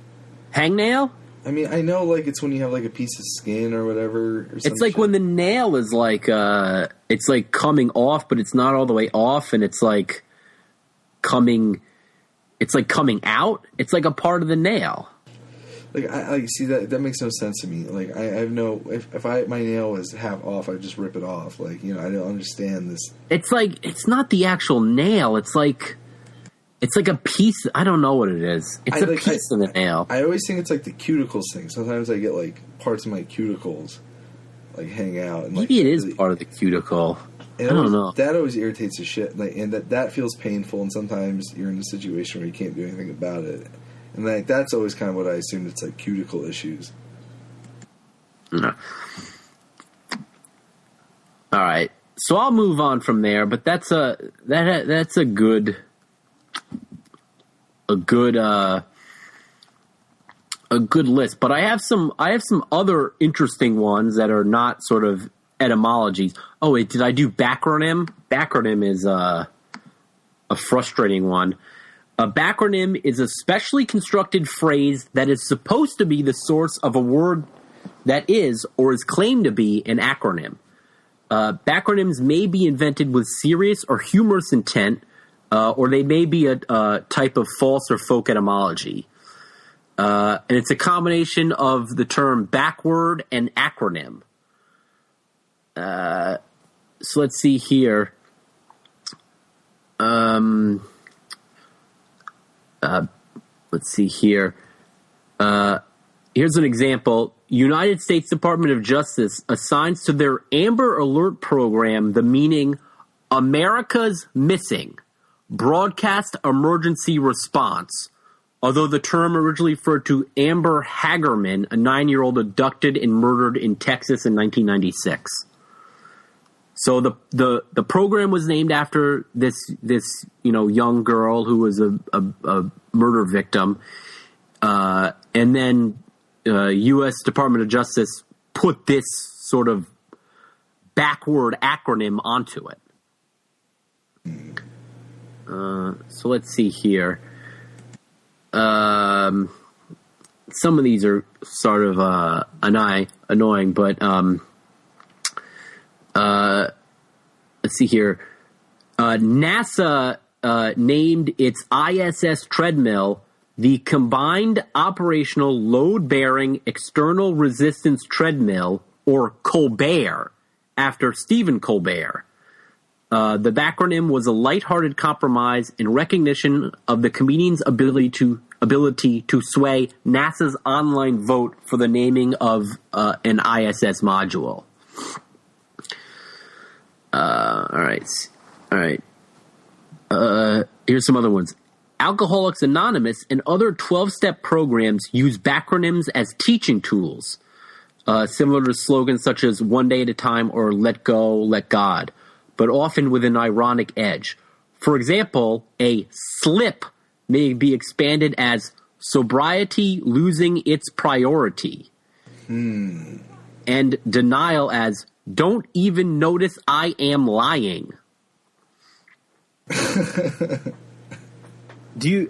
[SPEAKER 1] Hangnail?
[SPEAKER 2] I mean, I know it's when you have a piece of skin or whatever. Or
[SPEAKER 1] it's like shit. When the nail is it's coming off, but it's not all the way off, and it's coming out. It's like a part of the nail.
[SPEAKER 2] I see that makes no sense to me. I have no, if my nail was half off, I'd just rip it off. I don't understand this.
[SPEAKER 1] It's not the actual nail. It's like a piece. I don't know what it is. It's a piece of the nail.
[SPEAKER 2] I always think it's the cuticles thing. Sometimes I get parts of my cuticles hang out. And,
[SPEAKER 1] maybe it is part of the cuticle. I don't know.
[SPEAKER 2] That always irritates the shit. And that feels painful. And sometimes you're in a situation where you can't do anything about it. And that's always kind of what I assumed. It's cuticle issues.
[SPEAKER 1] No. All right. So I'll move on from there. But that's a good list, but I have some other interesting ones that are not sort of etymologies. Oh wait, did I do backronym? Backronym is a frustrating one. A backronym is a specially constructed phrase that is supposed to be the source of a word that is or is claimed to be an acronym. Backronyms may be invented with serious or humorous intent, or they may be a type of false or folk etymology. And it's a combination of the term backword and acronym. So let's see here. Let's see here. Here's an example. United States Department of Justice assigns to their Amber Alert program the meaning America's Missing. Broadcast emergency response, although the term originally referred to Amber Hagerman, a 9-year-old abducted and murdered in Texas in 1996. So the program was named after this young girl who was a murder victim, and then U.S. Department of Justice put this sort of backward acronym onto it. So let's see here. Some of these are sort of annoying, but let's see here. NASA named its ISS treadmill the Combined Operational Load-Bearing External Resistance Treadmill, or Colbert, after Stephen Colbert. The backronym was a lighthearted compromise in recognition of the comedian's ability to sway NASA's online vote for the naming of an ISS module. All right. Here's some other ones. Alcoholics Anonymous and other 12-step programs use backronyms as teaching tools, similar to slogans such as "One Day at a Time" or "Let Go, Let God," but often with an ironic edge. For example, a slip may be expanded as "sobriety losing its priority," and denial as "don't even notice I am lying."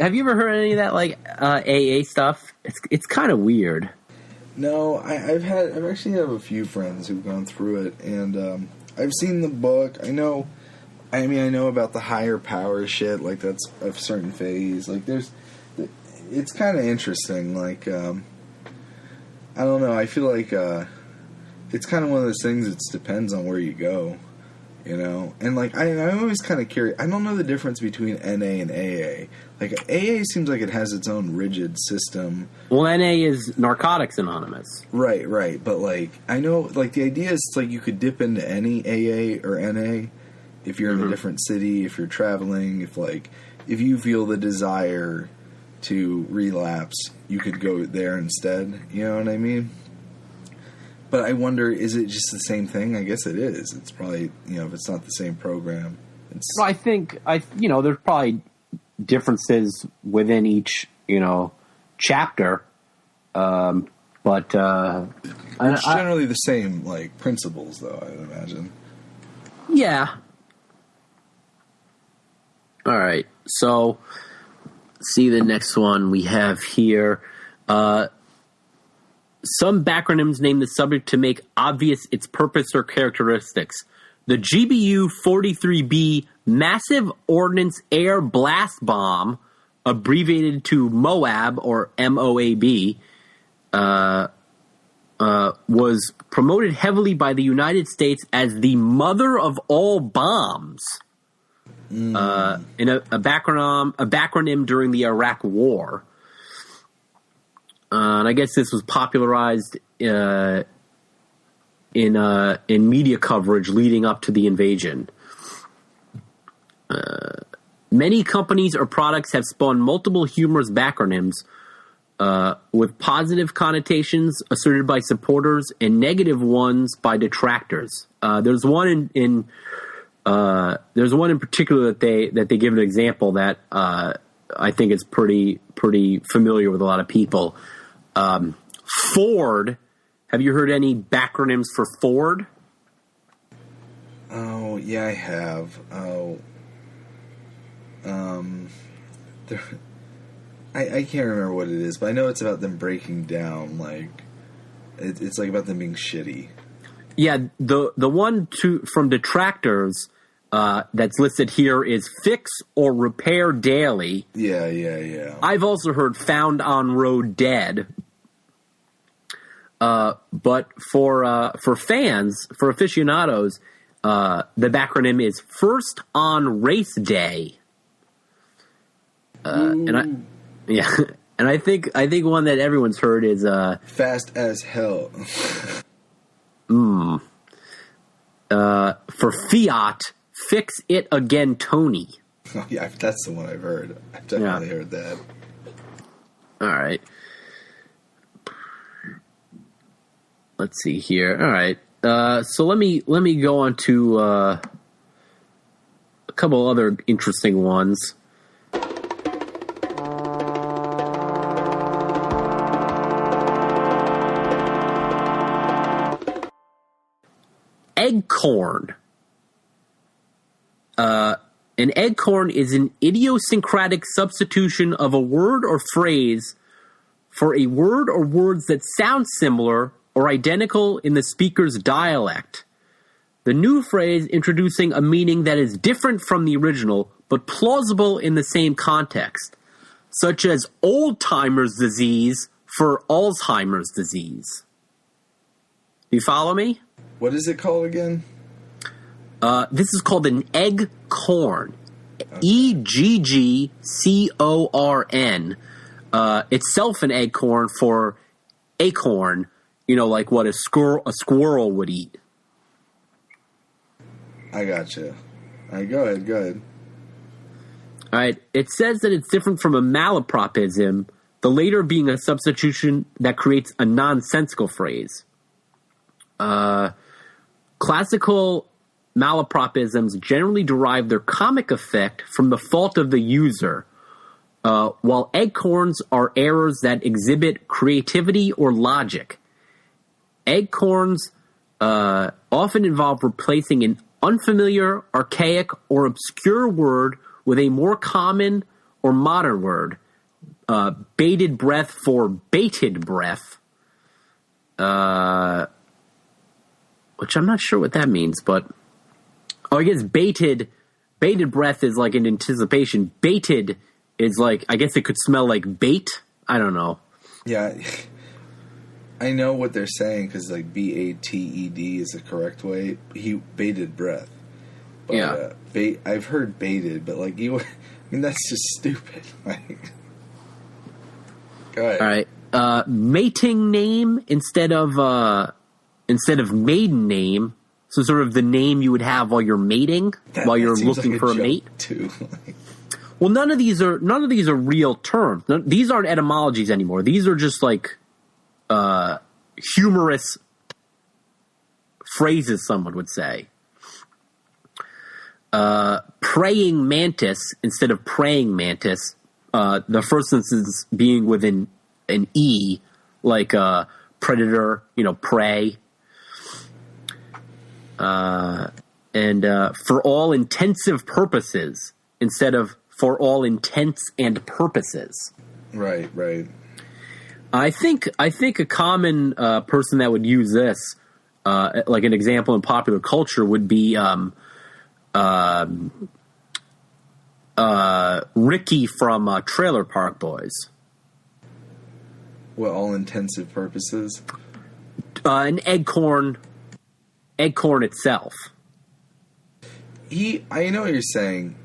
[SPEAKER 1] Have you ever heard any of that AA stuff? It's kind of weird.
[SPEAKER 2] No, I've actually have a few friends who've gone through it, and I've seen the book. I know about the higher power shit. That's a certain phase. It's kind of interesting. I don't know. I feel like it's kind of one of those things. It depends on where you go, and I'm always kind of curious. I don't know the difference between NA and AA. AA seems like it has its own rigid system.
[SPEAKER 1] Well, NA is Narcotics Anonymous.
[SPEAKER 2] Right. But I know the idea is you could dip into any AA or NA if you're in a different city, if you're traveling, if you feel the desire to relapse, you could go there instead. You know what I mean? But I wonder, is it just the same thing? I guess it is. It's probably, if it's not the same program.
[SPEAKER 1] Well, I think, there's probably differences within each, chapter. But
[SPEAKER 2] it's generally the same, like, principles, though, I'd imagine.
[SPEAKER 1] Yeah. All right. So, see the next one we have here. Some backronyms name the subject to make obvious its purpose or characteristics. The GBU 43B Massive Ordnance Air Blast Bomb, abbreviated to MOAB or MOAB, was promoted heavily by the United States as the mother of all bombs in a backronym during the Iraq War. And I guess this was popularized in media coverage leading up to the invasion. Many companies or products have spawned multiple humorous backronyms with positive connotations asserted by supporters and negative ones by detractors. There's one in particular that they give an example that I think is pretty familiar with a lot of people. Ford. Have you heard any backronyms for Ford?
[SPEAKER 2] Oh, yeah, I have. I can't remember what it is, but I know it's about them breaking down. Like, it's like about them being shitty.
[SPEAKER 1] Yeah, the one from detractors that's listed here is fix or repair daily.
[SPEAKER 2] Yeah.
[SPEAKER 1] I've also heard found on road dead. But for fans, for aficionados, the backronym is first on race day. And I think one that everyone's heard is
[SPEAKER 2] fast as hell.
[SPEAKER 1] For Fiat, fix it again, Tony.
[SPEAKER 2] Oh, yeah, that's the one I've heard. I've definitely heard that.
[SPEAKER 1] All right. Let's see here. All right. So let me go on to a couple other interesting ones. Eggcorn. An eggcorn is an idiosyncratic substitution of a word or phrase for a word or words that sound similar or identical in the speaker's dialect. The new phrase introducing a meaning that is different from the original, but plausible in the same context, such as old-timer's disease for Alzheimer's disease. Do you follow me?
[SPEAKER 2] What is it called again?
[SPEAKER 1] This is called an eggcorn. Eggcorn. Itself an eggcorn for acorn. Like what a squirrel would eat.
[SPEAKER 2] I gotcha. All right, go ahead.
[SPEAKER 1] All right. It says that it's different from a malapropism, the later being a substitution that creates a nonsensical phrase. Classical malapropisms generally derive their comic effect from the fault of the user, while eggcorns are errors that exhibit creativity or logic. Eggcorns often involve replacing an unfamiliar, archaic, or obscure word with a more common or modern word. Bated breath for bated breath, which I'm not sure what that means, but I guess bated breath is like an anticipation. Bated is like, I guess it could smell like bait. I don't know.
[SPEAKER 2] Yeah. I know what they're saying because like BATED is the correct way. He bated breath. But,
[SPEAKER 1] yeah.
[SPEAKER 2] I've heard baited, but like that's just stupid. Like, go ahead.
[SPEAKER 1] All right. Mating name instead of maiden name. So sort of the name you would have while you're mating, while you're looking for a mate.
[SPEAKER 2] Too.
[SPEAKER 1] Well, none of these are real terms. These aren't etymologies anymore. These are just like humorous phrases, someone would say. Praying mantis instead of praying mantis. The first instance being with an E, like predator, prey. And for all intensive purposes instead of for all intents and purposes.
[SPEAKER 2] Right.
[SPEAKER 1] I think a common person that would use this, like an example in popular culture, would be Ricky from Trailer Park Boys.
[SPEAKER 2] What, all intensive purposes?
[SPEAKER 1] An Eggcorn itself.
[SPEAKER 2] I know what you're saying.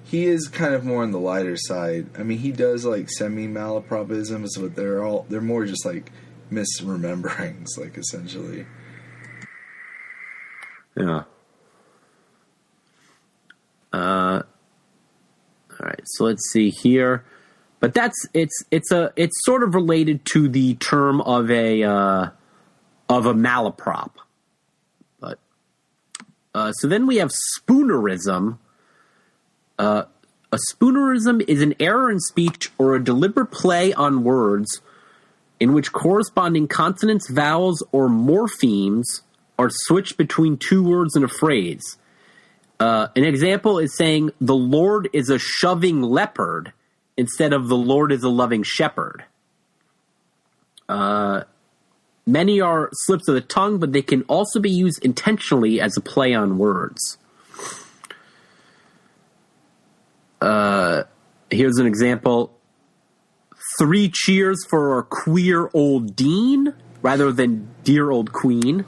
[SPEAKER 2] He is kind of more on the lighter side. I mean, he does like semi-malapropisms, but they're more just like misrememberings, like essentially.
[SPEAKER 1] Yeah. All right. So let's see here, but it's sort of related to the term of a malaprop. But so then we have spoonerism. A spoonerism is an error in speech or a deliberate play on words in which corresponding consonants, vowels, or morphemes are switched between two words in a phrase. An example is saying, "The Lord is a shoving leopard," instead of "The Lord is a loving shepherd." Many are slips of the tongue, but they can also be used intentionally as a play on words. Here's an example. 3 cheers for our queer old dean, rather than dear old queen.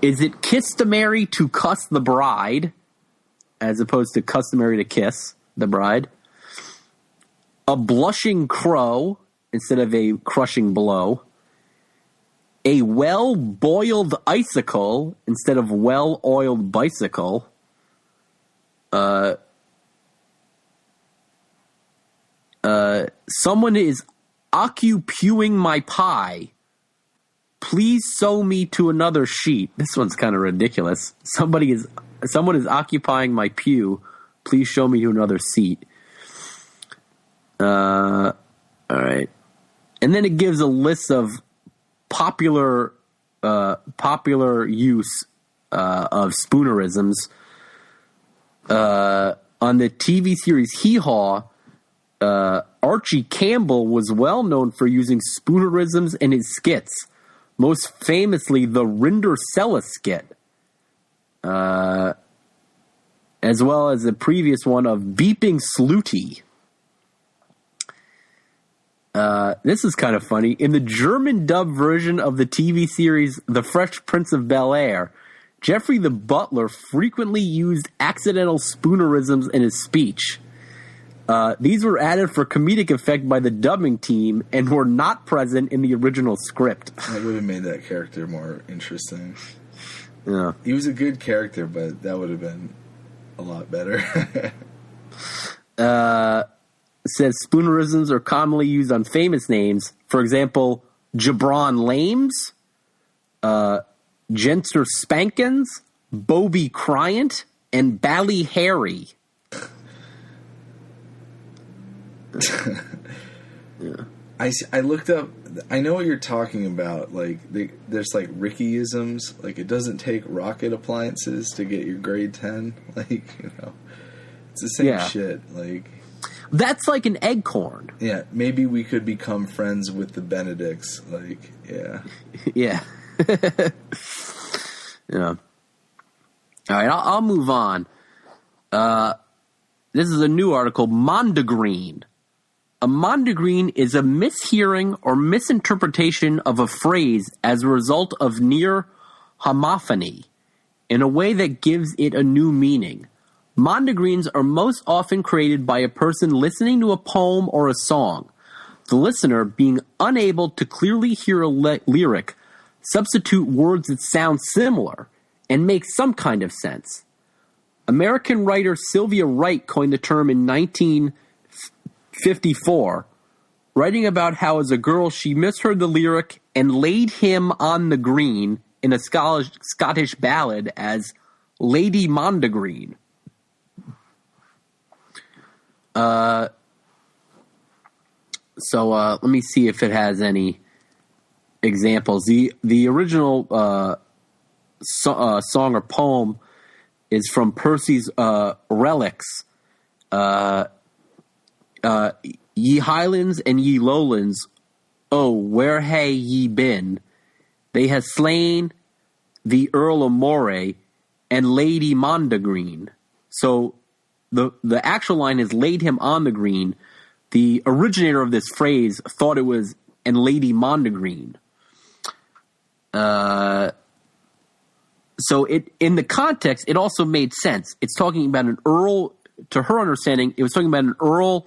[SPEAKER 1] Is it customary to cuss the bride, as opposed to customary to kiss the bride? A blushing crow, instead of a crushing blow. A well-boiled icicle, instead of well-oiled bicycle. Someone is occupying my pie. Please sew me to another sheet. This one's kind of ridiculous. Someone is occupying my pew. Please show me to another seat. All right. And then it gives a list of popular use of spoonerisms. On the TV series Hee Haw, Archie Campbell was well known for using spoonerisms in his skits, most famously the Rindercella skit, as well as the previous one of Beeping Slooty. This is kind of funny. In the German dub version of the TV series The Fresh Prince of Bel-Air, Jeffrey the Butler frequently used accidental spoonerisms in his speech. These were added for comedic effect by the dubbing team and were not present in the original script.
[SPEAKER 2] That would have made that character more interesting.
[SPEAKER 1] Yeah.
[SPEAKER 2] He was a good character, but that would have been a lot better.
[SPEAKER 1] It says spoonerisms are commonly used on famous names. For example, Jabron Lames, Jenster Spankins, Bobby Cryant, and Bally Harry. Yeah.
[SPEAKER 2] I looked up. I know what you're talking about. Like there's like Rickyisms. Like it doesn't take rocket appliances to get your grade 10. Like it's the same shit. Like
[SPEAKER 1] that's like an Eggcorn.
[SPEAKER 2] Yeah, maybe we could become friends with the Benedicts. Like yeah.
[SPEAKER 1] Yeah. Yeah. All right, I'll move on. This is a new article. Mondegreen. A mondegreen is a mishearing or misinterpretation of a phrase as a result of near homophony in a way that gives it a new meaning. Mondegreens are most often created by a person listening to a poem or a song. The listener, being unable to clearly hear a lyric, substitute words that sound similar and make some kind of sense. American writer Sylvia Wright coined the term in 1954, writing about how as a girl she misheard the lyric and laid him on the green in a Scottish ballad as Lady Mondegreen. So let me see if it has any examples. The original song or poem is from Percy's Relics. Ye highlands and ye lowlands, oh, where hae ye been? They have slain the Earl of Moray and Lady Mondegreen. So the actual line is laid him on the green. The originator of this phrase thought it was and Lady Mondegreen. So it in the context, it also made sense. It's talking about an earl. To her understanding, it was talking about an earl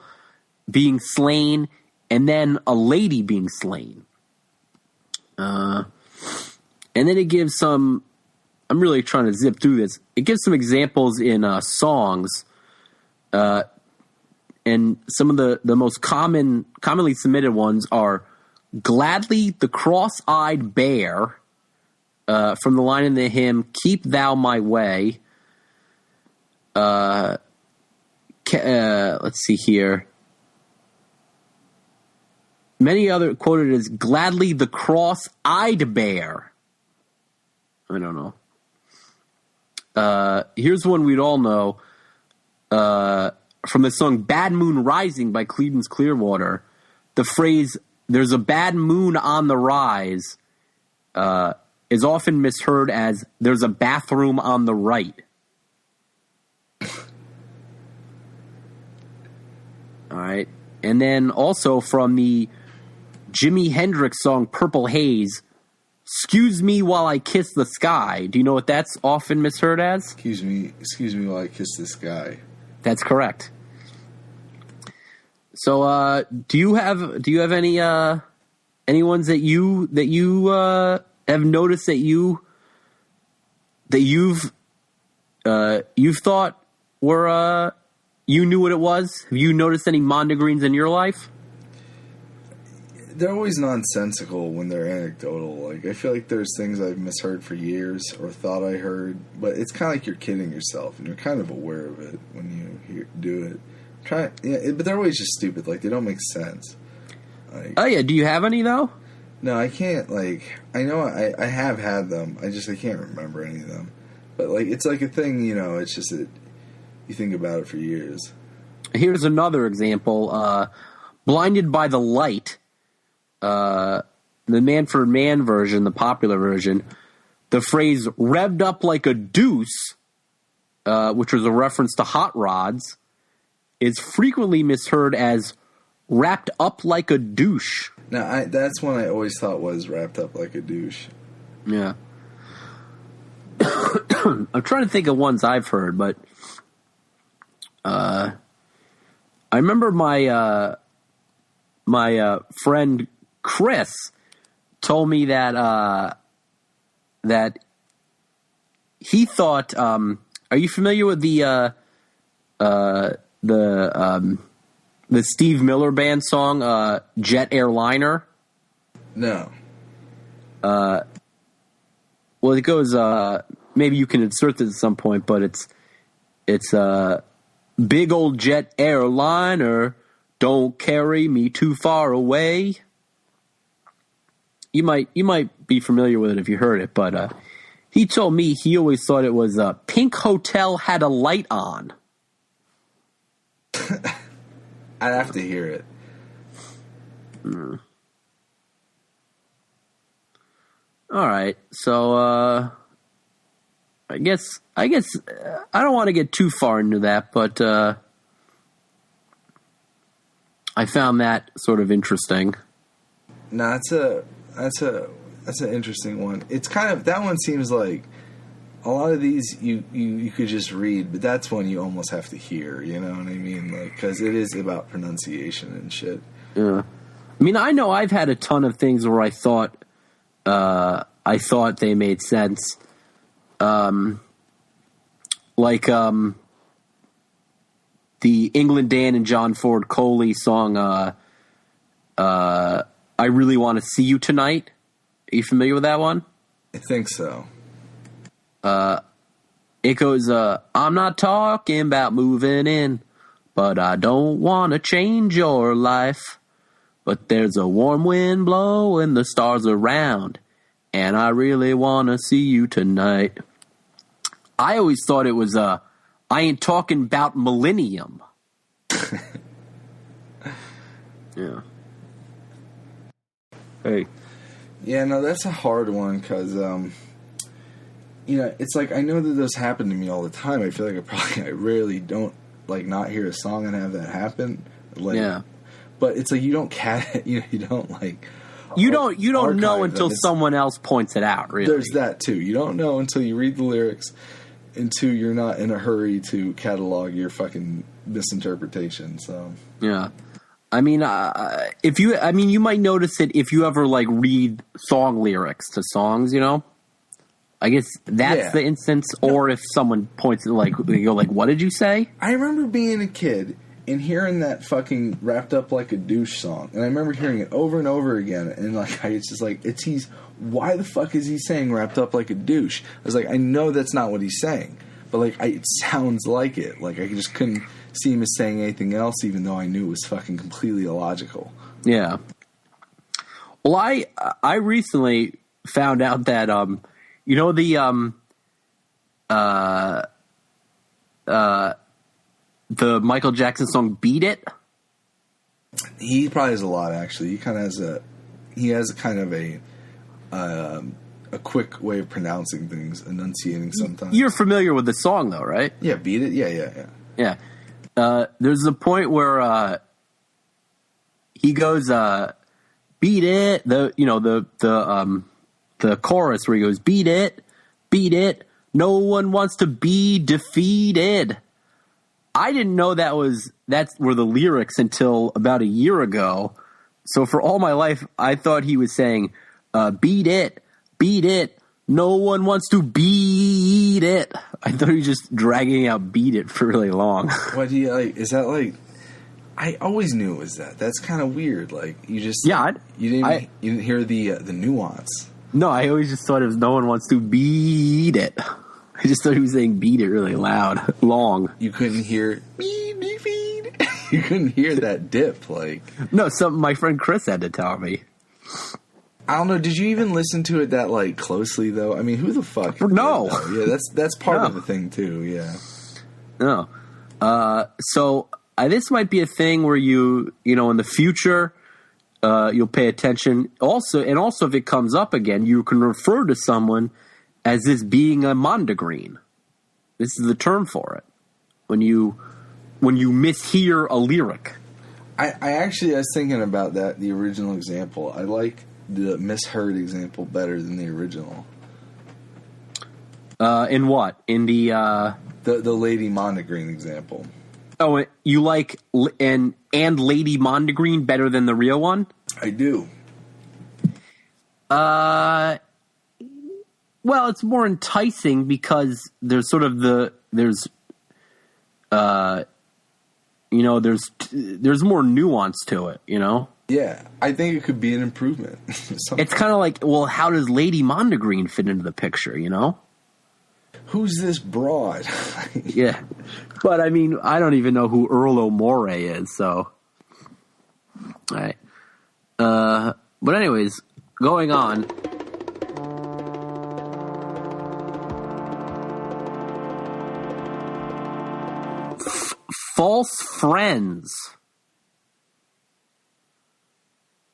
[SPEAKER 1] being slain and then a lady being slain. And then it gives some. I'm really trying to zip through this. It gives some examples in songs. And some of the most commonly submitted ones are "Gladly the Cross-Eyed Bear," from the line in the hymn, "Keep Thou My Way." Let's see here. Many other quoted as "Gladly the Cross-Eyed Bear." I don't know. Here's one we'd all know. From the song "Bad Moon Rising" by Creedence Clearwater, the phrase "there's a bad moon on the rise" is often misheard as "there's a bathroom on the right." All right. And then also from the Jimi Hendrix song "Purple Haze," "Excuse me while I kiss the sky." Do you know what that's often misheard as?
[SPEAKER 2] Excuse me while I kiss this guy.
[SPEAKER 1] That's correct. So, do you have any ones that you have noticed that you've thought were you knew what it was? Have you noticed any Mondegreens in your life?
[SPEAKER 2] They're always nonsensical when they're anecdotal. Like, I feel like there's things I've misheard for years or thought I heard, but it's kind of like you're kidding yourself, and you're kind of aware of it when you do it. But they're always just stupid. Like, they don't make sense. Like,
[SPEAKER 1] oh yeah, do you have any though?
[SPEAKER 2] No, I can't. Like, I know I have had them. I can't remember any of them. But like, it's like a thing. It's just that you think about it for years.
[SPEAKER 1] Here's another example. "Blinded by the Light." The Manford Mann version, the popular version, the phrase "revved up like a deuce," which was a reference to hot rods, is frequently misheard as "wrapped up like a douche."
[SPEAKER 2] Now, that's one I always thought was "wrapped up like a douche."
[SPEAKER 1] Yeah. I'm trying to think of ones I've heard, but I remember my friend Chris told me that he thought. Are you familiar with the Steve Miller Band song "Jet Airliner"?
[SPEAKER 2] No.
[SPEAKER 1] Well, it goes. Maybe you can insert this at some point, but it's big old jet airliner. Don't carry me too far away. You might be familiar with it if you heard it, but he told me he always thought it was Pink Hotel Had a Light On.
[SPEAKER 2] I'd have to hear it.
[SPEAKER 1] All right, so I guess I don't want to get too far into that, but I found that sort of interesting.
[SPEAKER 2] No, that's an interesting one. It's kind of, that one seems like a lot of these you could just read, but that's one you almost have to hear. You know what I mean? Like, because it is about pronunciation and shit.
[SPEAKER 1] Yeah, I mean, I know I've had a ton of things where I thought they made sense. Like Like the England Dan and John Ford Coley song, I Really Want to See You Tonight. Are you familiar with that one?
[SPEAKER 2] I think so.
[SPEAKER 1] It goes, I'm not talking about moving in, but I don't want to change your life. But there's a warm wind blowing the stars around, and I really want to see you tonight. I always thought it was, I ain't talking about millennium. Yeah. Hey.
[SPEAKER 2] Yeah, no, that's a hard one because, it's like I know that those happen to me all the time. I feel like I rarely don't like not hear a song and have that happen. Like,
[SPEAKER 1] yeah.
[SPEAKER 2] But it's like you don't you don't like
[SPEAKER 1] you don't know until someone else points it out. Really,
[SPEAKER 2] there's that too. You don't know until you read the lyrics. And two, you're not in a hurry to catalog your fucking misinterpretation. So
[SPEAKER 1] yeah. I mean, you might notice it if you ever like read song lyrics to songs, I guess that's the instance. Or if someone points it, like, they go like, what did you say?
[SPEAKER 2] I remember being a kid and hearing that fucking Wrapped Up Like a Douche song. And I remember hearing it over and over again. And like, it's just like, why the fuck is he saying wrapped up like a douche? I was like, I know that's not what he's saying. But like, it sounds like it. Like, I just couldn't see him as saying anything else, even though I knew it was fucking completely illogical.
[SPEAKER 1] Yeah. Well, I recently found out that the Michael Jackson song "Beat It."
[SPEAKER 2] He probably has a lot, actually. He has kind of a quick way of pronouncing things, enunciating sometimes.
[SPEAKER 1] You're familiar with the song, though, right?
[SPEAKER 2] Yeah, "Beat It." Yeah.
[SPEAKER 1] There's a point where he goes, "Beat it." The chorus where he goes, "Beat it, beat it. No one wants to be defeated." I didn't know that's were the lyrics until about a year ago. So for all my life, I thought he was saying, "Beat it, beat it. No one wants to beat it." I thought he was just dragging out "beat it" for really long.
[SPEAKER 2] What do you like? Is that like? I always knew it was that. That's kind of weird. Like you just you didn't hear the nuance.
[SPEAKER 1] No, I always just thought it was "no one wants to beat it." I just thought he was saying "beat it" really loud, long.
[SPEAKER 2] You couldn't hear beat. You couldn't hear that dip, like.
[SPEAKER 1] No, my friend Chris had to tell me.
[SPEAKER 2] I don't know. Did you even listen to it that like closely though? I mean, who the fuck?
[SPEAKER 1] No.
[SPEAKER 2] Yeah, that's part of the thing too. Yeah.
[SPEAKER 1] No. So this might be a thing where you in the future, you'll pay attention. Also, if it comes up again, you can refer to someone as this being a Mondegreen. This is the term for it. When you mishear a lyric.
[SPEAKER 2] I actually was thinking about that, the original example. I like the misheard example better than the original.
[SPEAKER 1] In what? In the
[SPEAKER 2] Lady Mondegreen example.
[SPEAKER 1] Oh, you like and Lady Mondegreen better than the real one?
[SPEAKER 2] I do.
[SPEAKER 1] Well, it's more enticing because there's sort of there's more nuance to it,
[SPEAKER 2] Yeah, I think it could be an improvement.
[SPEAKER 1] It's kind of like, well, how does Lady Mondegreen fit into the picture,
[SPEAKER 2] Who's this broad?
[SPEAKER 1] Yeah. But, I mean, I don't even know who Earl O'More is, so. All right. But anyways, going on. False friends.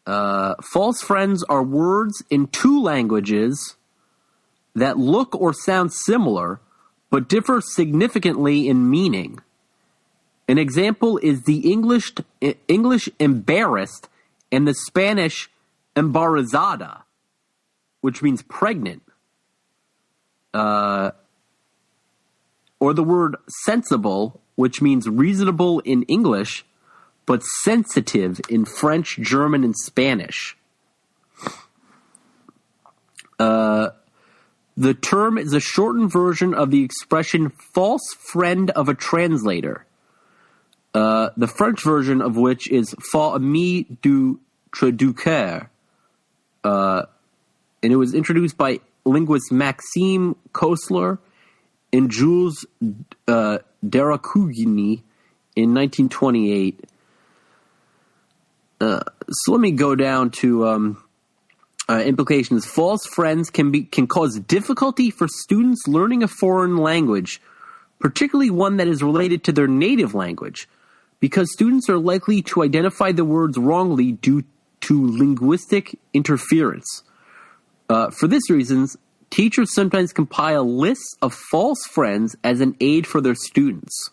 [SPEAKER 1] False friends are words in two languages that look or sound similar, but differ significantly in meaning. An example is the English embarrassed and the Spanish embarazada, which means pregnant. Or the word sensible, which means reasonable in English, but sensitive in French, German, and Spanish. The term is a shortened version of the expression false friend of a translator, the French version of which is faux ami du traducteur, and it was introduced by linguists Maxime Kosler and Jules Deracugny in 1928. So let me go down to implications. False friends can cause difficulty for students learning a foreign language, particularly one that is related to their native language, because students are likely to identify the words wrongly due to linguistic interference. For this reason, teachers sometimes compile lists of false friends as an aid for their students.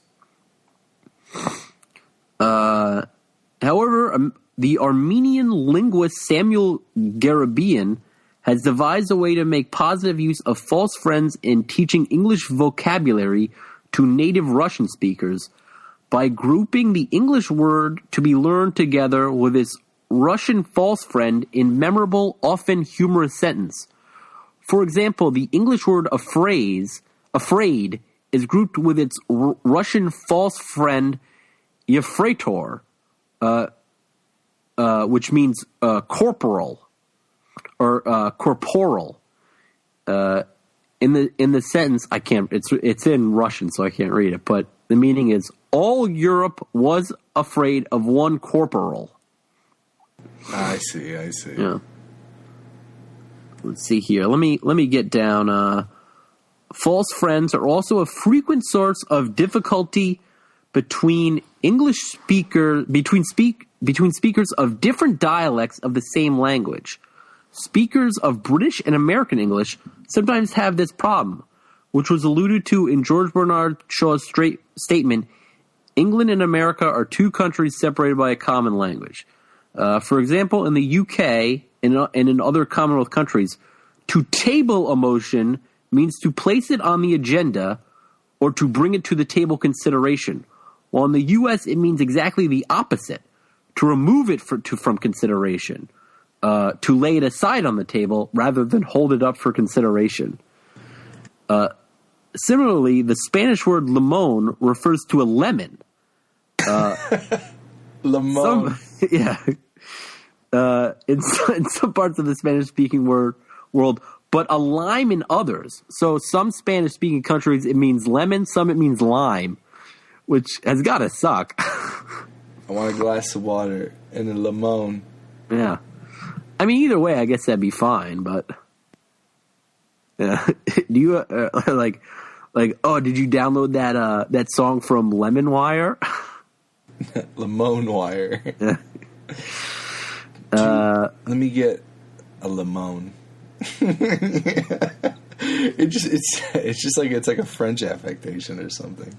[SPEAKER 1] However, the Armenian linguist Samuel Garabian has devised a way to make positive use of false friends in teaching English vocabulary to native Russian speakers by grouping the English word to be learned together with its Russian false friend in memorable, often humorous sentence. For example, the English word afraid, is grouped with its Russian false friend Yefreitor, which means corporal or corporal. In the sentence, I can't. It's in Russian, so I can't read it. But the meaning is all Europe was afraid of one corporal.
[SPEAKER 2] I see.
[SPEAKER 1] Yeah. Let's see here. Let me get down. False friends are also a frequent source of difficulty between speakers of different dialects of the same language. Speakers of British and American English sometimes have this problem, which was alluded to in George Bernard Shaw's statement, England and America are two countries separated by a common language. For example, in the UK and in other Commonwealth countries, to table a motion means to place it on the agenda or to bring it to the table consideration, while in the U.S. it means exactly the opposite, to remove it from consideration, to lay it aside on the table rather than hold it up for consideration. Similarly, the Spanish word limon refers to a lemon.
[SPEAKER 2] Limon.
[SPEAKER 1] In some parts of the Spanish-speaking world, but a lime in others. So some Spanish-speaking countries, it means lemon, some it means lime, which has got to suck.
[SPEAKER 2] I want a glass of water and a limon.
[SPEAKER 1] Yeah. I mean, either way, I guess that'd be fine, but... do you, oh, did you download that song from Lemon Wire?
[SPEAKER 2] Lemon Wire. Let me get a lemon. It's just like it's like a French affectation or something.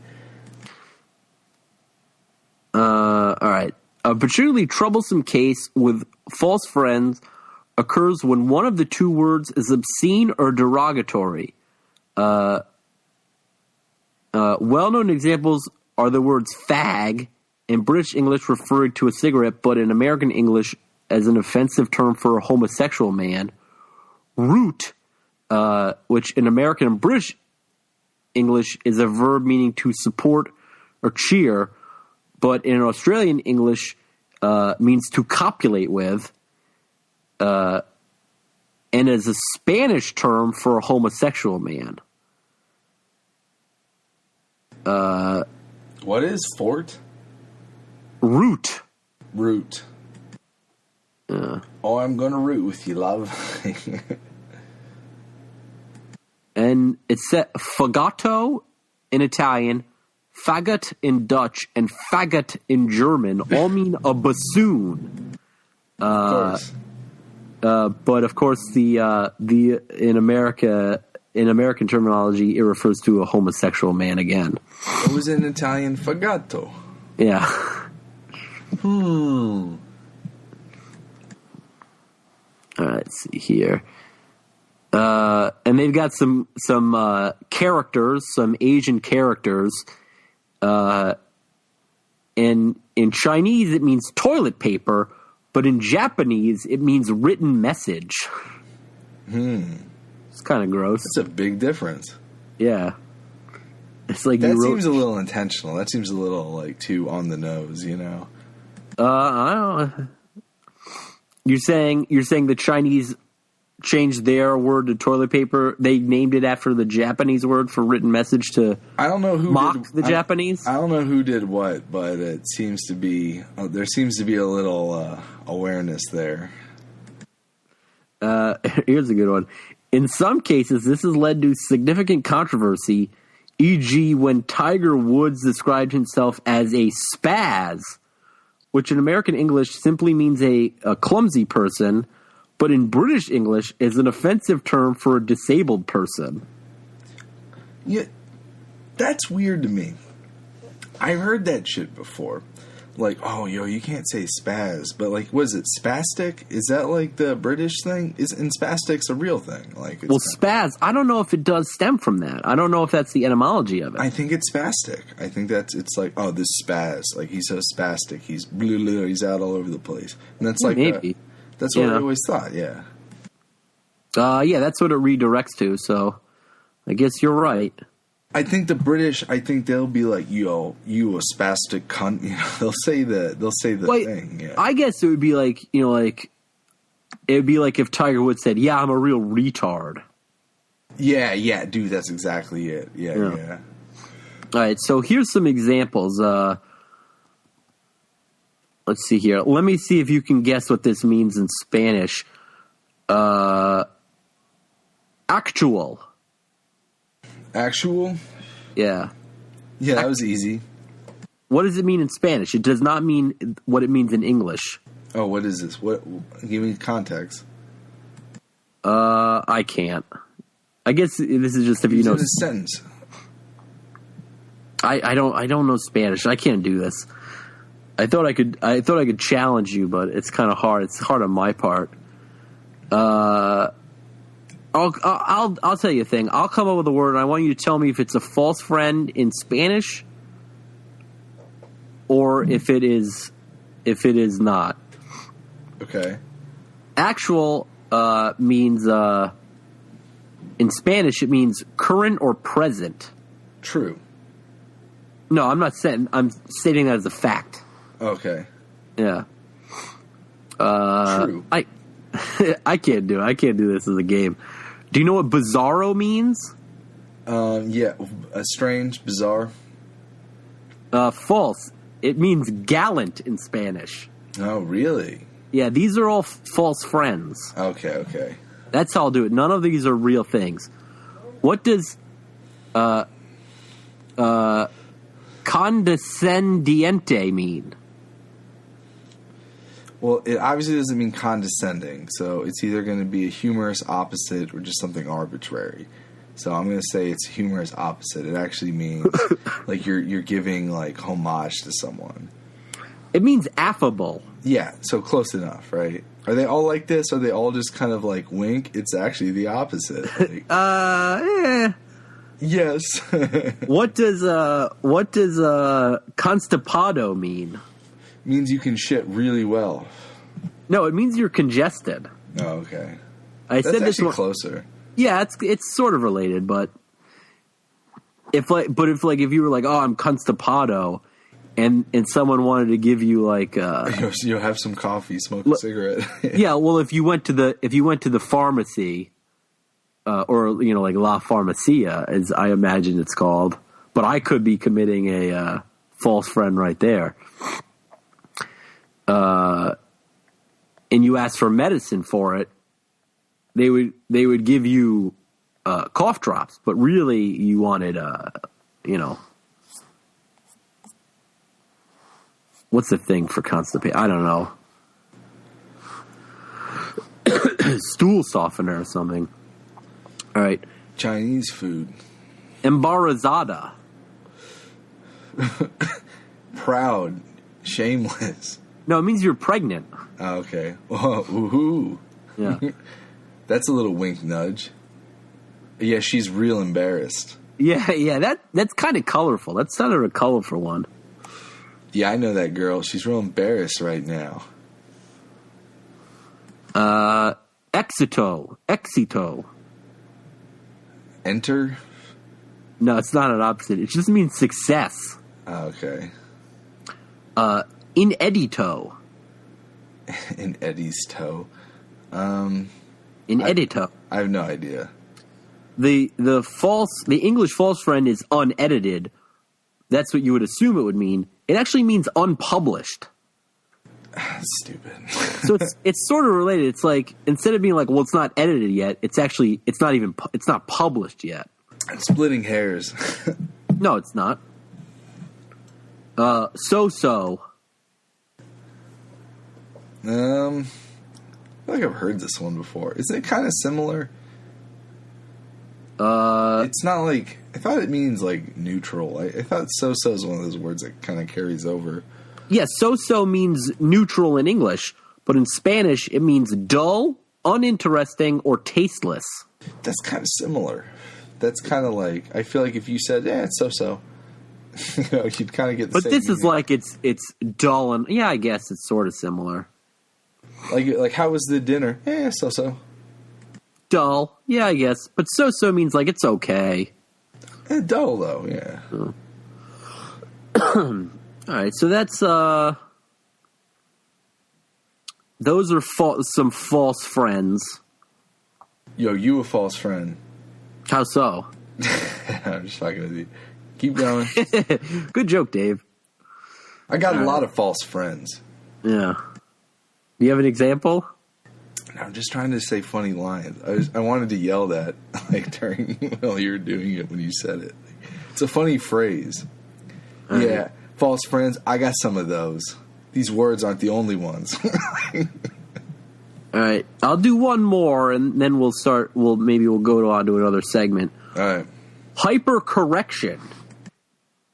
[SPEAKER 1] All right. A particularly troublesome case with false friends occurs when one of the two words is obscene or derogatory. Well-known examples are the words fag in British English referring to a cigarette, but in American English as an offensive term for a homosexual man. Root, which in American and British English is a verb meaning to support or cheer, but in Australian English means to copulate with, and is a Spanish term for a homosexual man.
[SPEAKER 2] What is fort?
[SPEAKER 1] Root.
[SPEAKER 2] Oh, I'm gonna root with you, love.
[SPEAKER 1] And it's fagotto in Italian, faggot in Dutch, and faggot in German all mean a bassoon.
[SPEAKER 2] Of course.
[SPEAKER 1] But of course, the in American terminology, it refers to a homosexual man again.
[SPEAKER 2] It was in Italian fagotto.
[SPEAKER 1] Yeah. All right, let's see here. And they've got some characters, some Asian characters. And in Chinese, it means toilet paper, but in Japanese, it means written message. It's kind of gross.
[SPEAKER 2] It's a big difference.
[SPEAKER 1] Yeah. It's like
[SPEAKER 2] that seems a little intentional. That seems a little like too on the nose, you know.
[SPEAKER 1] I don't know. You're saying the Chinese changed their word to toilet paper. They named it after the Japanese word for written message to
[SPEAKER 2] I don't know who
[SPEAKER 1] mock the Japanese.
[SPEAKER 2] I don't know who did what, but it seems to be there seems to be a little awareness there.
[SPEAKER 1] Here's a good one. In some cases, this has led to significant controversy, e.g. when Tiger Woods described himself as a spaz, which in American English simply means a clumsy person, but in British English is an offensive term for a disabled person.
[SPEAKER 2] Yeah, that's weird to me. I've heard that shit before. Like, oh, yo, you can't say spaz, but like, what is it, spastic? Is that like the British thing? And spastic's a real thing. Like,
[SPEAKER 1] spaz, I don't know if it does stem from that. I don't know if that's the etymology of it.
[SPEAKER 2] I think it's spastic. I think it's like, oh, this spaz, like he's so spastic, he's out all over the place, and that's like
[SPEAKER 1] maybe.
[SPEAKER 2] That's what I always thought. Yeah.
[SPEAKER 1] Yeah, that's what it redirects to. So, I guess you're right.
[SPEAKER 2] I think the British. I think they'll be like, "Yo, you a spastic cunt." You know, they'll say the thing. Yeah.
[SPEAKER 1] I guess it would be like, it would be like if Tiger Woods said, "Yeah, I'm a real retard."
[SPEAKER 2] Yeah, dude, that's exactly it. Yeah.
[SPEAKER 1] All right, so here's some examples. Let's see here. Let me see if you can guess what this means in Spanish. Actual.
[SPEAKER 2] Actual?
[SPEAKER 1] Yeah.
[SPEAKER 2] Yeah, that was easy.
[SPEAKER 1] What does it mean in Spanish? It does not mean what it means in English.
[SPEAKER 2] Oh, what is this? What? Give me context.
[SPEAKER 1] I can't. I guess this is just if you know.
[SPEAKER 2] In a sentence.
[SPEAKER 1] I don't know Spanish. I can't do this. I thought I could challenge you, but it's kind of hard. It's hard on my part. I'll tell you a thing. I'll come up with a word, and I want you to tell me if it's a false friend in Spanish, or if it is not.
[SPEAKER 2] Okay. Actual
[SPEAKER 1] means in Spanish it means current or present.
[SPEAKER 2] True.
[SPEAKER 1] No, I'm not saying. I'm stating that as a fact.
[SPEAKER 2] Okay.
[SPEAKER 1] Yeah.
[SPEAKER 2] True.
[SPEAKER 1] I can't do it. I can't do this as a game. Do you know what bizarro means?
[SPEAKER 2] Yeah, strange, bizarre.
[SPEAKER 1] False. It means gallant in Spanish.
[SPEAKER 2] Oh, really?
[SPEAKER 1] Yeah, these are all false friends.
[SPEAKER 2] Okay.
[SPEAKER 1] That's how I'll do it. None of these are real things. What does condescendiente mean?
[SPEAKER 2] Well, it obviously doesn't mean condescending, so it's either going to be a humorous opposite or just something arbitrary. So I'm going to say it's humorous opposite. It actually means like you're giving like homage to someone.
[SPEAKER 1] It means affable.
[SPEAKER 2] Yeah, so close enough, right? Are they all like this? Are they all just kind of like wink? It's actually the opposite. Like, Yes.
[SPEAKER 1] What does constipado mean?
[SPEAKER 2] It means you can shit really well.
[SPEAKER 1] No, it means you're congested.
[SPEAKER 2] Oh, okay.
[SPEAKER 1] That's
[SPEAKER 2] said this
[SPEAKER 1] actually
[SPEAKER 2] one closer.
[SPEAKER 1] Yeah, it's sort of related, but if you were like, oh, I'm constipado, and someone wanted to give you like
[SPEAKER 2] you'll have some coffee, smoke a cigarette.
[SPEAKER 1] Yeah, well, if you went to the pharmacy, or like La Farmacia, as I imagine it's called, but I could be committing a false friend right there. And you ask for medicine for it, they would give you cough drops, but really you wanted what's the thing for constipation? I don't know. Stool softener or something. All right.
[SPEAKER 2] Chinese food.
[SPEAKER 1] Embarazada.
[SPEAKER 2] Proud. Shameless.
[SPEAKER 1] No, it means you're pregnant.
[SPEAKER 2] Oh, okay. Oh, woohoo.
[SPEAKER 1] Yeah.
[SPEAKER 2] That's a little wink nudge. Yeah, she's real embarrassed.
[SPEAKER 1] Yeah, that's kind of colorful. That's kind of a colorful one.
[SPEAKER 2] Yeah, I know that girl. She's real embarrassed right now.
[SPEAKER 1] Exito.
[SPEAKER 2] Enter?
[SPEAKER 1] No, it's not an opposite. It just means success.
[SPEAKER 2] Oh, okay.
[SPEAKER 1] Inedito.
[SPEAKER 2] In Eddie's toe.
[SPEAKER 1] Inedito.
[SPEAKER 2] I have no idea.
[SPEAKER 1] The English false friend is unedited. That's what you would assume it would mean. It actually means unpublished.
[SPEAKER 2] Stupid.
[SPEAKER 1] So it's sort of related. It's like, instead of being like, well, it's not edited yet, it's not published yet.
[SPEAKER 2] I'm splitting hairs.
[SPEAKER 1] No, it's not. So.
[SPEAKER 2] I feel like I've heard this one before. Isn't it kind of similar? It's not like, I thought it means like neutral. I thought so-so is one of those words that kind of carries over.
[SPEAKER 1] Yes, so-so means neutral in English, but in Spanish it means dull, uninteresting, or tasteless.
[SPEAKER 2] That's kind of similar. That's kind of like, I feel like if you said, it's so-so, you'd kind of get the
[SPEAKER 1] but
[SPEAKER 2] same
[SPEAKER 1] this
[SPEAKER 2] meaning.
[SPEAKER 1] Is like it's dull and, yeah, I guess it's sort of similar.
[SPEAKER 2] Like how was the dinner? So-so.
[SPEAKER 1] Dull, yeah, I guess. But so-so means like it's okay.
[SPEAKER 2] Dull, though, yeah.
[SPEAKER 1] All right, so that's those are some false friends.
[SPEAKER 2] Yo, you a false friend.
[SPEAKER 1] How so?
[SPEAKER 2] I'm just fucking with you. Keep going.
[SPEAKER 1] Good joke, Dave.
[SPEAKER 2] I got a lot of false friends.
[SPEAKER 1] Yeah. Do you have an example?
[SPEAKER 2] I'm just trying to say funny lines. I wanted to yell that during while you were doing it when you said it. It's a funny phrase. Yeah, false friends. I got some of those. These words aren't the only ones.
[SPEAKER 1] All right, I'll do one more, and then we'll start. Maybe we'll go on to another segment.
[SPEAKER 2] All right.
[SPEAKER 1] Hypercorrection.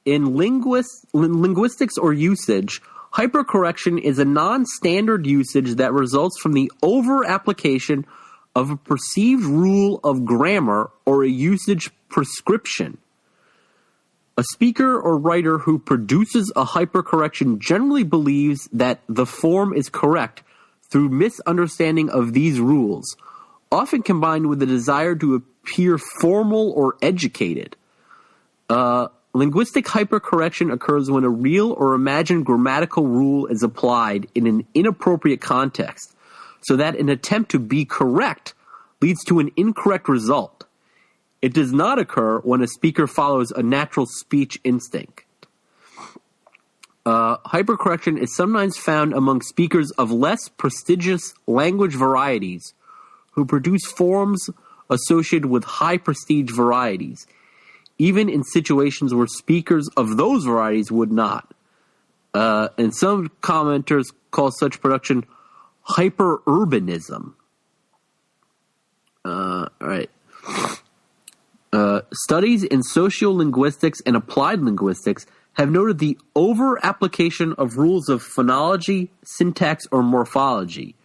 [SPEAKER 1] In linguistics or usage, hypercorrection is a non-standard usage that results from the over-application of a perceived rule of grammar or a usage prescription. A speaker or writer who produces a hypercorrection generally believes that the form is correct through misunderstanding of these rules, often combined with a desire to appear formal or educated. Linguistic hypercorrection occurs when a real or imagined grammatical rule is applied in an inappropriate context, so that an attempt to be correct leads to an incorrect result. It does not occur when a speaker follows a natural speech instinct. Hypercorrection is sometimes found among speakers of less prestigious language varieties who produce forms associated with high prestige varieties, even in situations where speakers of those varieties would not. And some commenters call such production hyperurbanism. All right. Studies in sociolinguistics and applied linguistics have noted the over-application of rules of phonology, syntax, or morphology,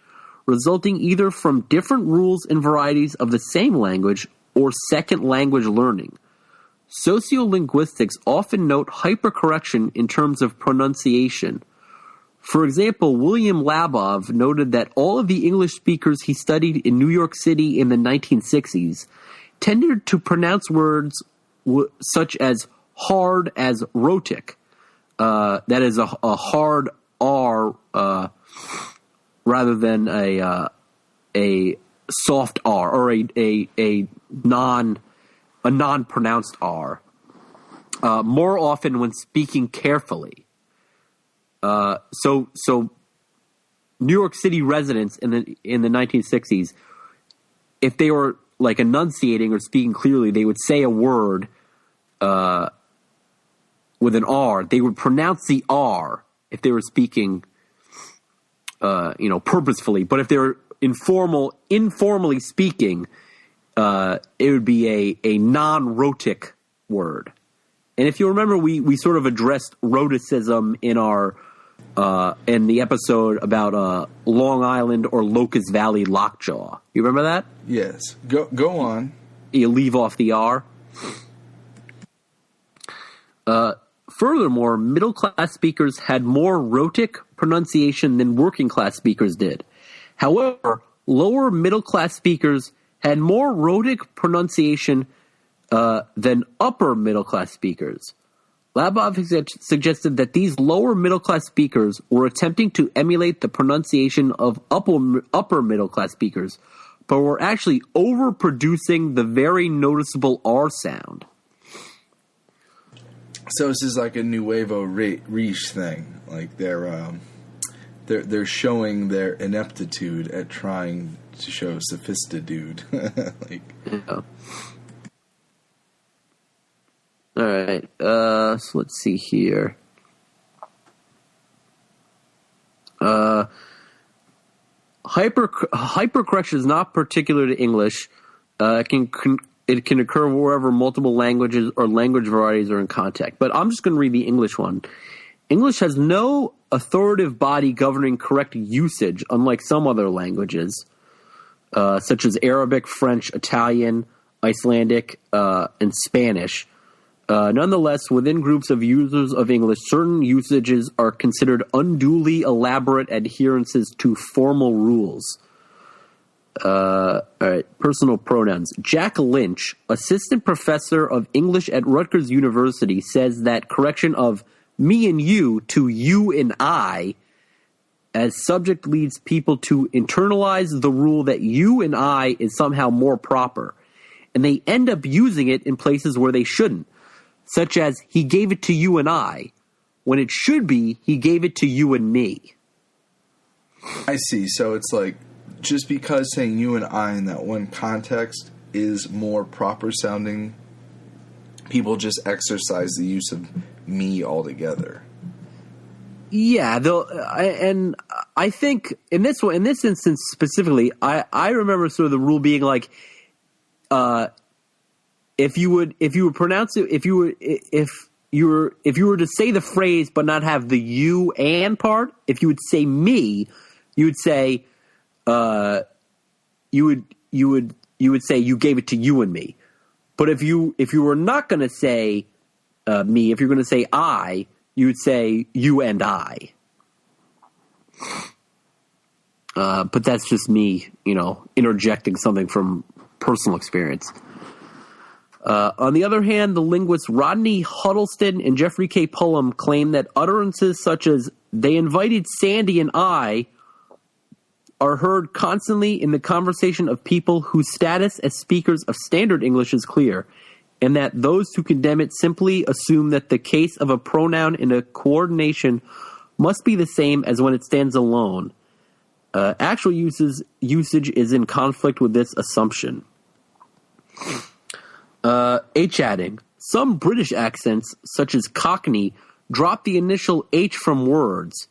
[SPEAKER 1] resulting either from different rules and varieties of the same language or second language learning. Sociolinguistics often note hypercorrection in terms of pronunciation. For example, William Labov noted that all of the English speakers he studied in New York City in the 1960s tended to pronounce words such as hard as rhotic. That is a hard R rather than a soft R or a non-pronounced R. More often when speaking carefully. So New York City residents in the 1960s, if they were like enunciating or speaking clearly, they would say a word with an R. They would pronounce the R if they were speaking, purposefully. But if they were informally speaking, it would be a non-rhotic word. And if you remember, we sort of addressed rhoticism in the episode about Long Island or Locust Valley lockjaw. You remember that?
[SPEAKER 2] Yes. Go on.
[SPEAKER 1] You leave off the R. Furthermore, middle-class speakers had more rhotic pronunciation than working-class speakers did. However, lower middle-class speakers had more rhotic pronunciation than upper middle class speakers. Labov suggested that these lower middle class speakers were attempting to emulate the pronunciation of upper middle class speakers, but were actually overproducing the very noticeable R sound.
[SPEAKER 2] So this is like a nuevo riche thing. Like they're showing their ineptitude at trying to show sophistitude. Like,
[SPEAKER 1] yeah. All right. So let's see here. Hypercorrection is not particular to English. It can occur wherever multiple languages or language varieties are in contact. But I'm just going to read the English one. English has no authoritative body governing correct usage, unlike some other languages, such as Arabic, French, Italian, Icelandic, and Spanish. Nonetheless, within groups of users of English, certain usages are considered unduly elaborate adherences to formal rules. All right, personal pronouns. Jack Lynch, assistant professor of English at Rutgers University, says that correction of me and you to you and I as subject leads people to internalize the rule that you and I is somehow more proper, and they end up using it in places where they shouldn't. Such as, he gave it to you and I, when it should be, he gave it to you and me.
[SPEAKER 2] I see. So it's like, just because saying you and I in that one context is more proper sounding, people just exercise the use of me altogether.
[SPEAKER 1] Yeah, and I think in this instance specifically, I remember sort of the rule being like, if you were to say the phrase but not have the you and part, if you would say me, you would say you would say you gave it to you and me. But if you were not going to say me, if you're going to say I, you would say you and I. But that's just me, interjecting something from personal experience. On the other hand, the linguists Rodney Huddleston and Jeffrey K. Pullum claim that utterances such as "they invited Sandy and I" are heard constantly in the conversation of people whose status as speakers of standard English is clear, and that those who condemn it simply assume that the case of a pronoun in a coordination must be the same as when it stands alone. Actual usage is in conflict with this assumption. H-adding. Some British accents, such as Cockney, drop the initial H from words.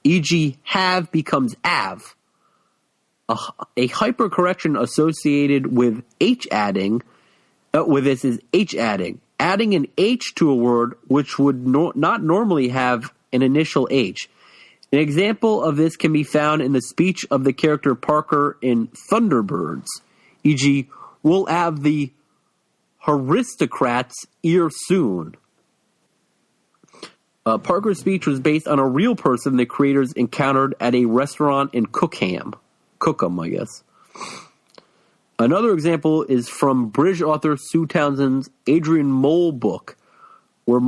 [SPEAKER 1] E.g., have becomes av. A hypercorrection associated with H-adding, with this is H-adding. Adding an H to a word which would not normally have an initial H. An example of this can be found in the speech of the character Parker in Thunderbirds. E.g., we'll have the aristocrats here soon. Parker's speech was based on a real person the creators encountered at a restaurant in Cookham, I guess. Another example is from British author Sue Townsend's Adrian Mole book, where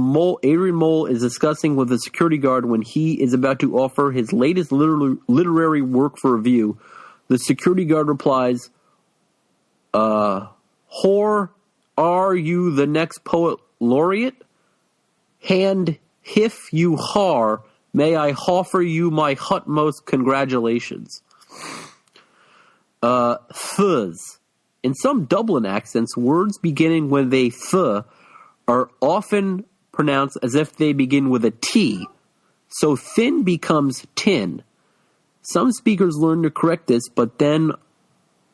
[SPEAKER 1] Adrian Mole is discussing with a security guard when he is about to offer his latest literary work for review. The security guard replies, "Whore, are you the next poet laureate? And if you are, may I offer you my utmost congratulations." Fuzz. In some Dublin accents, words beginning with a th are often pronounced as if they begin with a T, so thin becomes tin. Some speakers learn to correct this, but then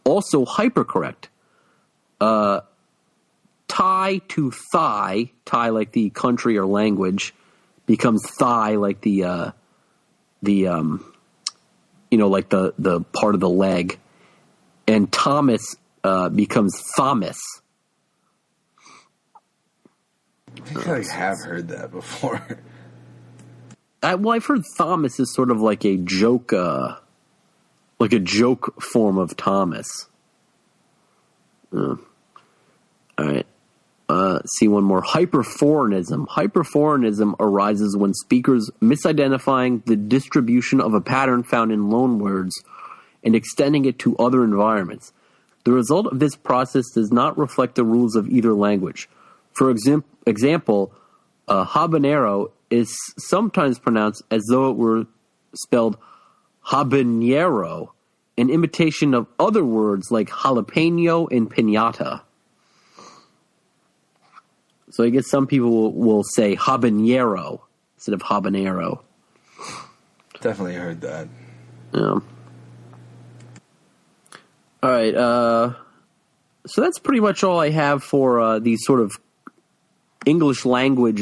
[SPEAKER 1] also hypercorrect. Tie to thigh, tie like the country or language, becomes thigh like the part of the leg, and Thomas becomes Thomas.
[SPEAKER 2] I think I have heard that before.
[SPEAKER 1] I've heard Thomas is sort of like a joke form of Thomas. All All right. See one more. Hyperforeignism. Hyperforeignism arises when speakers misidentifying the distribution of a pattern found in loanwords and extending it to other environments. The result of this process does not reflect the rules of either language. For example, habanero is sometimes pronounced as though it were spelled habanero, an imitation of other words like jalapeno and piñata. So I guess some people will say habanero instead of habanero.
[SPEAKER 2] Definitely heard that.
[SPEAKER 1] Yeah. All right. So that's pretty much all I have for these sort of English language,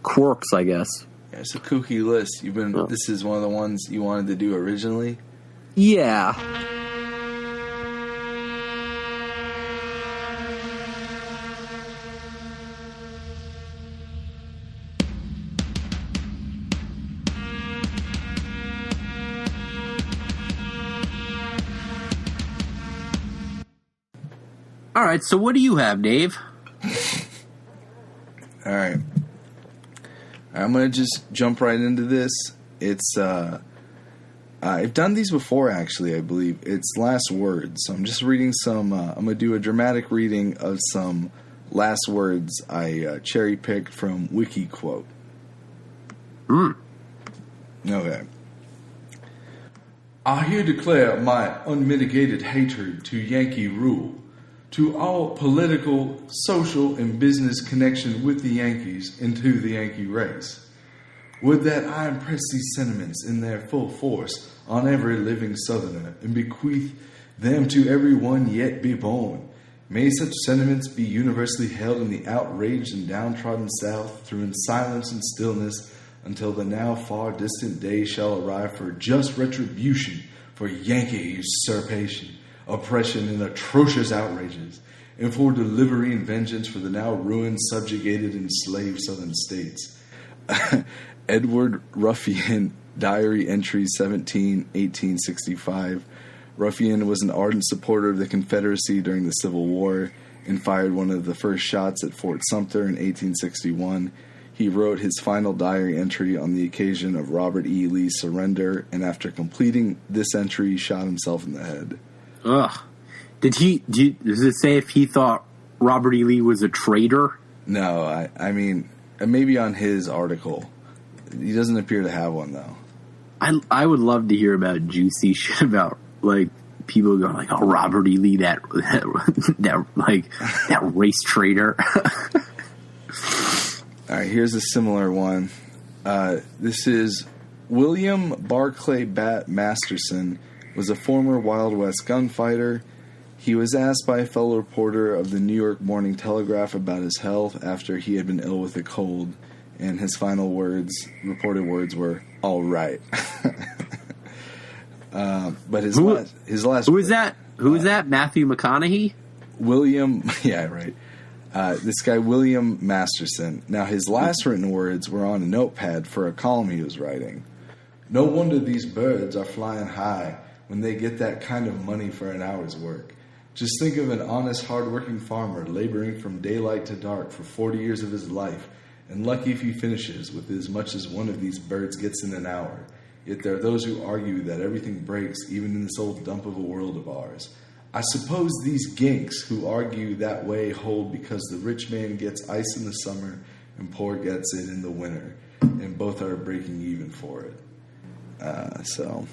[SPEAKER 1] quirks, I guess.
[SPEAKER 2] Yeah, it's a kooky list. This is one of the ones you wanted to do originally?
[SPEAKER 1] Yeah. All right, so what do you have, Dave?
[SPEAKER 2] All right. I'm going to just jump right into this. It's, I've done these before, actually, I believe. It's last words. So I'm just reading some, I'm going to do a dramatic reading of some last words I cherry-picked from Wikiquote. Okay. I here declare my unmitigated hatred to Yankee rule, to all political, social, and business connection with the Yankees and to the Yankee race. Would that I impress these sentiments in their full force on every living Southerner and bequeath them to every one yet be born. May such sentiments be universally held in the outraged and downtrodden South through in silence and stillness until the now far distant day shall arrive for just retribution for Yankee usurpation, oppression, and atrocious outrages, and for delivery and vengeance for the now ruined, subjugated, and enslaved Southern states. Edward Ruffian, Diary Entry 17, 1865. Ruffian was an ardent supporter of the Confederacy during the Civil War and fired one of the first shots at Fort Sumter in 1861. He wrote his final diary entry on the occasion of Robert E. Lee's surrender, and after completing this entry, he shot himself in the head.
[SPEAKER 1] Ugh. Does it say if he thought Robert E. Lee was a traitor?
[SPEAKER 2] No, I mean, maybe on his article. He doesn't appear to have one, though.
[SPEAKER 1] I would love to hear about juicy shit about, like, people going like, oh, Robert E. Lee, that race traitor.
[SPEAKER 2] All right, here's a similar one. This is William Barclay Bat Masterson was a former Wild West gunfighter. He was asked by a fellow reporter of the New York Morning Telegraph about his health after he had been ill with a cold, and his final reported words were, all right. But his last
[SPEAKER 1] Who is that? Who is that? Matthew McConaughey?
[SPEAKER 2] William, yeah, right. This guy, William Masterson. Now, his last written words were on a notepad for a column he was writing. No wonder these birds are flying high when they get that kind of money for an hour's work. Just think of an honest, hard-working farmer laboring from daylight to dark for 40 years of his life, and lucky if he finishes with as much as one of these birds gets in an hour. Yet there are those who argue that everything breaks even in this old dump of a world of ours. I suppose these ginks who argue that way hold because the rich man gets ice in the summer and poor gets it in the winter, and both are breaking even for it. So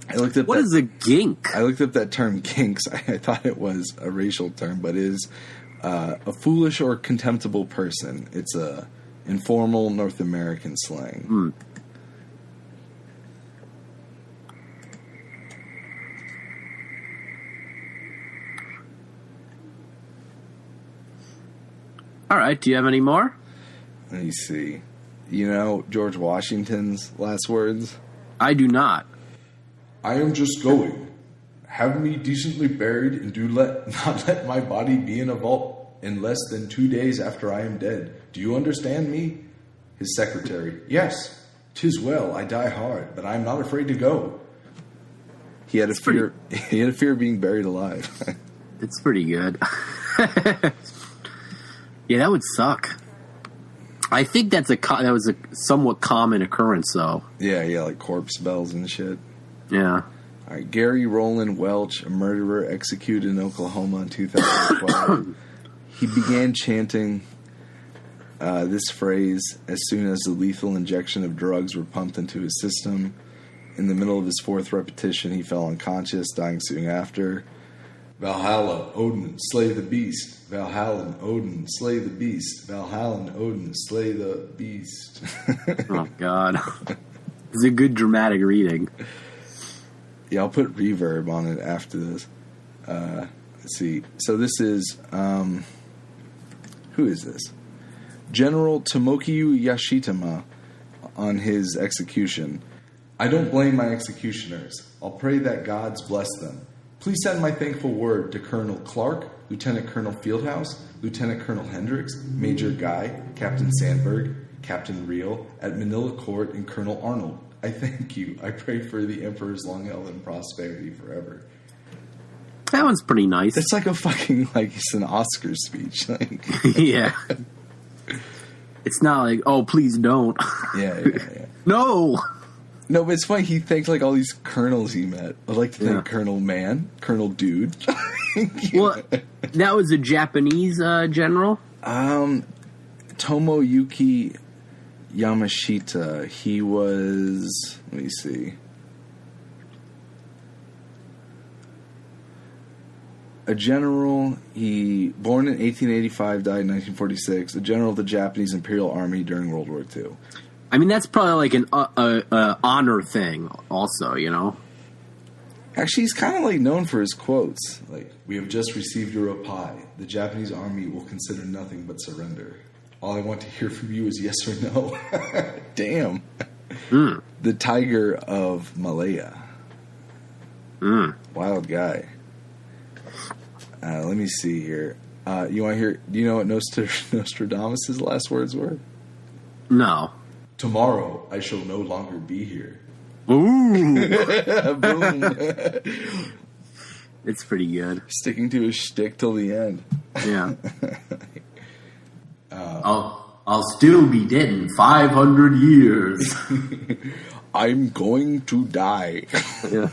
[SPEAKER 2] I looked up.
[SPEAKER 1] What is a gink?
[SPEAKER 2] I looked up that term ginks. I thought it was a racial term, but it is a foolish or contemptible person. It's a informal North American slang.
[SPEAKER 1] All right. Do you have any more?
[SPEAKER 2] Let me see. You know George Washington's last words?
[SPEAKER 1] I do not.
[SPEAKER 2] I am just going. Have me decently buried, and not let my body be in a vault in less than 2 days after I am dead. Do you understand me? His secretary. Yes, 'tis well, I die hard, but I am not afraid to go. He had a fear. He had a fear of being buried alive.
[SPEAKER 1] It's pretty good. Yeah, that would suck. I think that was a somewhat common occurrence, though.
[SPEAKER 2] Yeah, like corpse bells and shit.
[SPEAKER 1] Yeah.
[SPEAKER 2] All right, Gary Roland Welch, a murderer executed in Oklahoma in 2012. He began chanting this phrase as soon as the lethal injection of drugs were pumped into his system. In the middle of his fourth repetition, he fell unconscious, dying soon after. Valhalla, Odin, slay the beast. Valhalla, Odin, slay the beast. Valhalla, Odin, slay the beast.
[SPEAKER 1] Oh, God. It's a good dramatic reading.
[SPEAKER 2] Yeah, I'll put reverb on it after this. Let's see. So this is... who is this? General Tomokiyu Yashitama on his execution. I don't blame my executioners. I'll pray that gods bless them. Please send my thankful word to Colonel Clark, Lieutenant Colonel Fieldhouse, Lieutenant Colonel Hendricks, Major Guy, Captain Sandberg, Captain Reel, at Manila Court, and Colonel Arnold. I thank you. I pray for the Emperor's long health and prosperity forever.
[SPEAKER 1] That one's pretty nice.
[SPEAKER 2] It's like a fucking, like, it's an Oscar speech. Like,
[SPEAKER 1] yeah. It's not like, oh, please don't.
[SPEAKER 2] Yeah.
[SPEAKER 1] No!
[SPEAKER 2] No, but it's funny. He thanked, like, all these colonels he met. I'd like to thank Colonel Man, Colonel Dude.
[SPEAKER 1] Well, that was a Japanese general?
[SPEAKER 2] Tomoyuki Yamashita. He was... Let me see. A general. He born in 1885, died in 1946. A general of the Japanese Imperial Army during World War II.
[SPEAKER 1] I mean, that's probably like an honor thing also, you know?
[SPEAKER 2] Actually, he's kind of like known for his quotes. Like, we have just received your reply. The Japanese army will consider nothing but surrender. All I want to hear from you is yes or no. Damn.
[SPEAKER 1] Mm.
[SPEAKER 2] The Tiger of Malaya. Wild guy. Let me see here. You want to hear... Do you know what Nostradamus' last words were?
[SPEAKER 1] No.
[SPEAKER 2] Tomorrow, I shall no longer be here.
[SPEAKER 1] Ooh.
[SPEAKER 2] Boom.
[SPEAKER 1] It's pretty good.
[SPEAKER 2] Sticking to his shtick till the end.
[SPEAKER 1] Yeah. I'll still be dead in 500 years.
[SPEAKER 2] I'm going to die.
[SPEAKER 1] Yeah.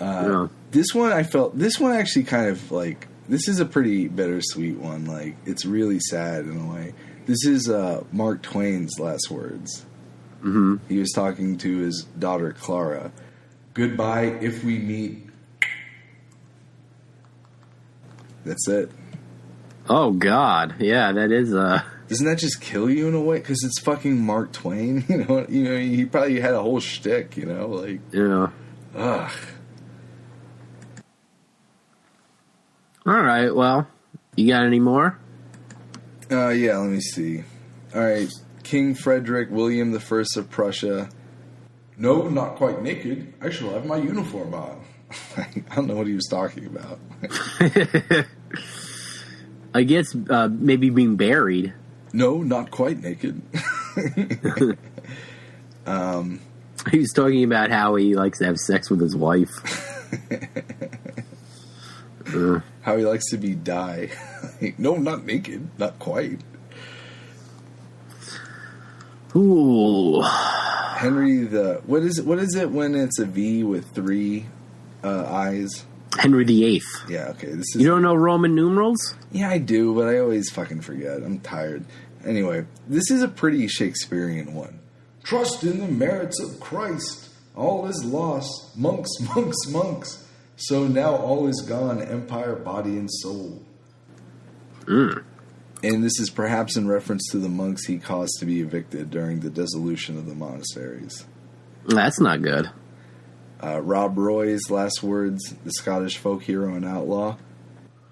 [SPEAKER 1] Yeah.
[SPEAKER 2] This one actually kind of like, this is a pretty bittersweet one. Like, it's really sad in a way. This is Mark Twain's last words. Mm-hmm. He was talking to his daughter Clara. Goodbye if we meet. That's it.
[SPEAKER 1] Oh, God. Yeah, that is...
[SPEAKER 2] Doesn't that just kill you in a way? Because it's fucking Mark Twain. You know, he probably had a whole shtick, you know? Like,
[SPEAKER 1] yeah.
[SPEAKER 2] Ugh.
[SPEAKER 1] All right, well, you got any more?
[SPEAKER 2] Yeah, let me see. All right, King Frederick William I of Prussia. No, not quite naked. I shall have my uniform on. I don't know what he was talking about.
[SPEAKER 1] I guess maybe being buried.
[SPEAKER 2] No, not quite naked.
[SPEAKER 1] He was talking about how he likes to have sex with his wife.
[SPEAKER 2] How he likes to be die. No, not naked. Not quite.
[SPEAKER 1] Ooh.
[SPEAKER 2] Henry what is it when it's a V with 3 eyes?
[SPEAKER 1] Henry VIII.
[SPEAKER 2] Yeah, okay. This is.
[SPEAKER 1] You don't know Roman numerals?
[SPEAKER 2] Yeah, I do, but I always fucking forget. I'm tired. Anyway, this is a pretty Shakespearean one. Trust in the merits of Christ. All is lost. Monks, monks, monks. So now all is gone, empire, body, and soul. And this is perhaps in reference to the monks he caused to be evicted during the dissolution of the monasteries.
[SPEAKER 1] That's not good.
[SPEAKER 2] Rob Roy's last words, the Scottish folk hero and outlaw.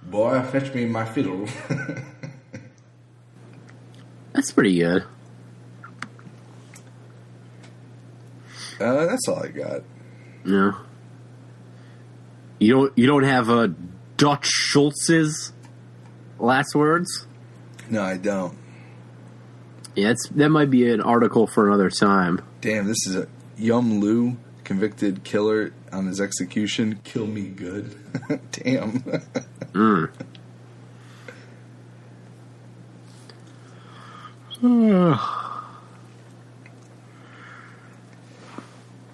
[SPEAKER 2] Boy, fetch me my fiddle.
[SPEAKER 1] That's pretty good.
[SPEAKER 2] That's all I got.
[SPEAKER 1] Yeah. You don't have Dutch Schultz's last words?
[SPEAKER 2] No, I don't.
[SPEAKER 1] Yeah, that might be an article for another time.
[SPEAKER 2] Damn, this is a Yum Lu convicted killer on his execution. Kill me good. Damn.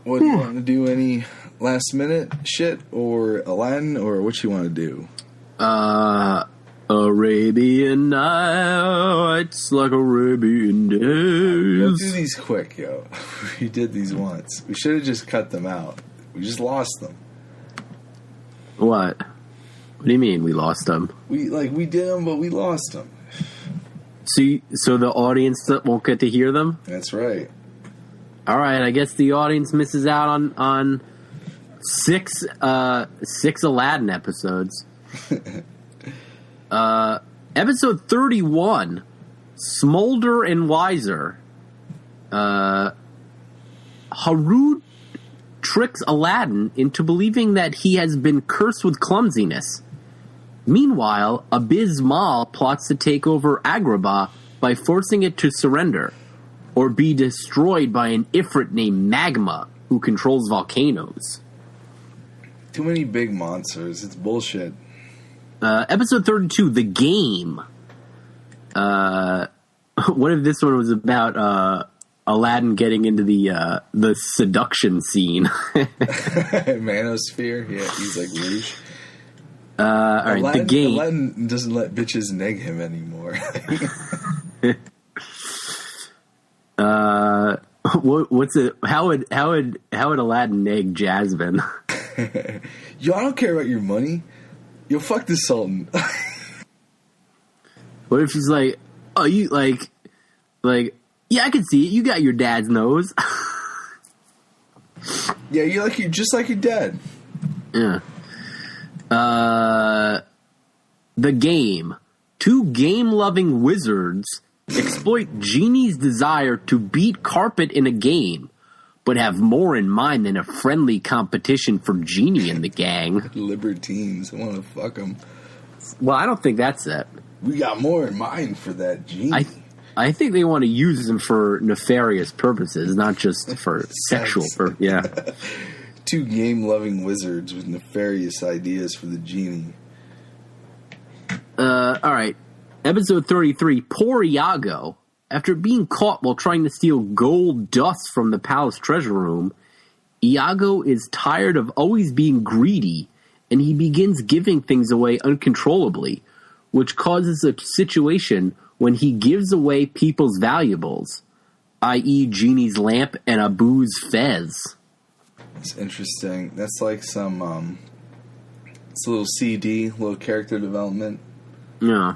[SPEAKER 2] What do you want to do? Any last minute shit or Aladdin, or what you want to do?
[SPEAKER 1] Arabian Nights, like Arabian days.
[SPEAKER 2] Let's do these quick, yo. We did these once. We should have just cut them out. We just lost them.
[SPEAKER 1] What? What do you mean we lost them?
[SPEAKER 2] We did them, but we lost them.
[SPEAKER 1] So the audience won't get to hear them?
[SPEAKER 2] That's right.
[SPEAKER 1] All right, I guess the audience misses out on six Aladdin episodes. Episode 31, Smolder and Wiser. Harud tricks Aladdin into believing that he has been cursed with clumsiness. Meanwhile, Abismal plots to take over Agrabah by forcing it to surrender, or be destroyed by an Ifrit named Magma, who controls volcanoes.
[SPEAKER 2] Too many big monsters. It's bullshit.
[SPEAKER 1] Episode 32, The Game. What if this one was about Aladdin getting into the seduction scene?
[SPEAKER 2] Manosphere? Yeah, he's like Rouge.
[SPEAKER 1] All right, The Game.
[SPEAKER 2] Aladdin doesn't let bitches neg him anymore.
[SPEAKER 1] What's it? How would Aladdin neg Jasmine?
[SPEAKER 2] Yo, I don't care about your money. Yo, fuck the Sultan.
[SPEAKER 1] What if she's like, oh, you like, yeah, I can see it. You got your dad's nose.
[SPEAKER 2] Yeah, you're just like your dad.
[SPEAKER 1] Yeah. The Game. Two game-loving wizards exploit Genie's desire to beat Carpet in a game, but have more in mind than a friendly competition for Genie and the gang.
[SPEAKER 2] Libertines. I want to fuck them.
[SPEAKER 1] Well, I don't think that's it.
[SPEAKER 2] We got more in mind for that Genie.
[SPEAKER 1] I think they want to use him for nefarious purposes, not just for sexual purposes. Yeah.
[SPEAKER 2] Two game-loving wizards with nefarious ideas for the Genie.
[SPEAKER 1] All right. Episode 33, Poor Iago. After being caught while trying to steal gold dust from the palace treasure room, Iago is tired of always being greedy, and he begins giving things away uncontrollably, which causes a situation when he gives away people's valuables, i.e. Genie's lamp and Abu's fez.
[SPEAKER 2] It's interesting. That's like some, it's a little CD, little character development.
[SPEAKER 1] Yeah.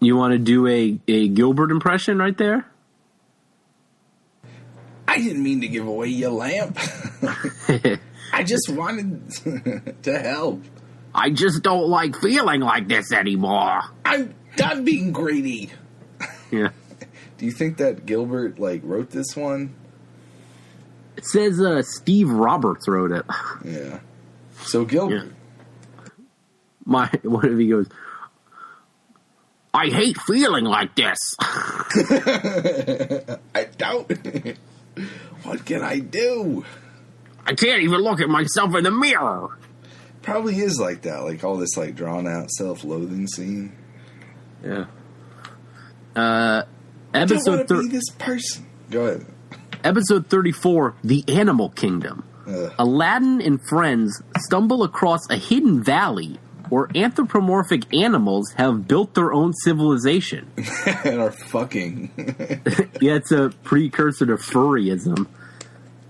[SPEAKER 1] You want to do a Gilbert impression right there?
[SPEAKER 2] I didn't mean to give away your lamp. I just wanted to help.
[SPEAKER 1] I just don't like feeling like this anymore.
[SPEAKER 2] I'm done being greedy.
[SPEAKER 1] Yeah.
[SPEAKER 2] Do you think that Gilbert, wrote this one?
[SPEAKER 1] It says Steve Roberts wrote it.
[SPEAKER 2] Yeah. So Gilbert.
[SPEAKER 1] Yeah. What if he goes, I hate feeling like this.
[SPEAKER 2] I don't. What can I do?
[SPEAKER 1] I can't even look at myself in the mirror.
[SPEAKER 2] Probably is like that, all this drawn out self-loathing scene.
[SPEAKER 1] Yeah.
[SPEAKER 2] I don't want to be this person. Go ahead.
[SPEAKER 1] Episode 34, The Animal Kingdom. Aladdin and friends stumble across a hidden valley where anthropomorphic animals have built their own civilization.
[SPEAKER 2] And are fucking.
[SPEAKER 1] Yeah, it's a precursor to furryism.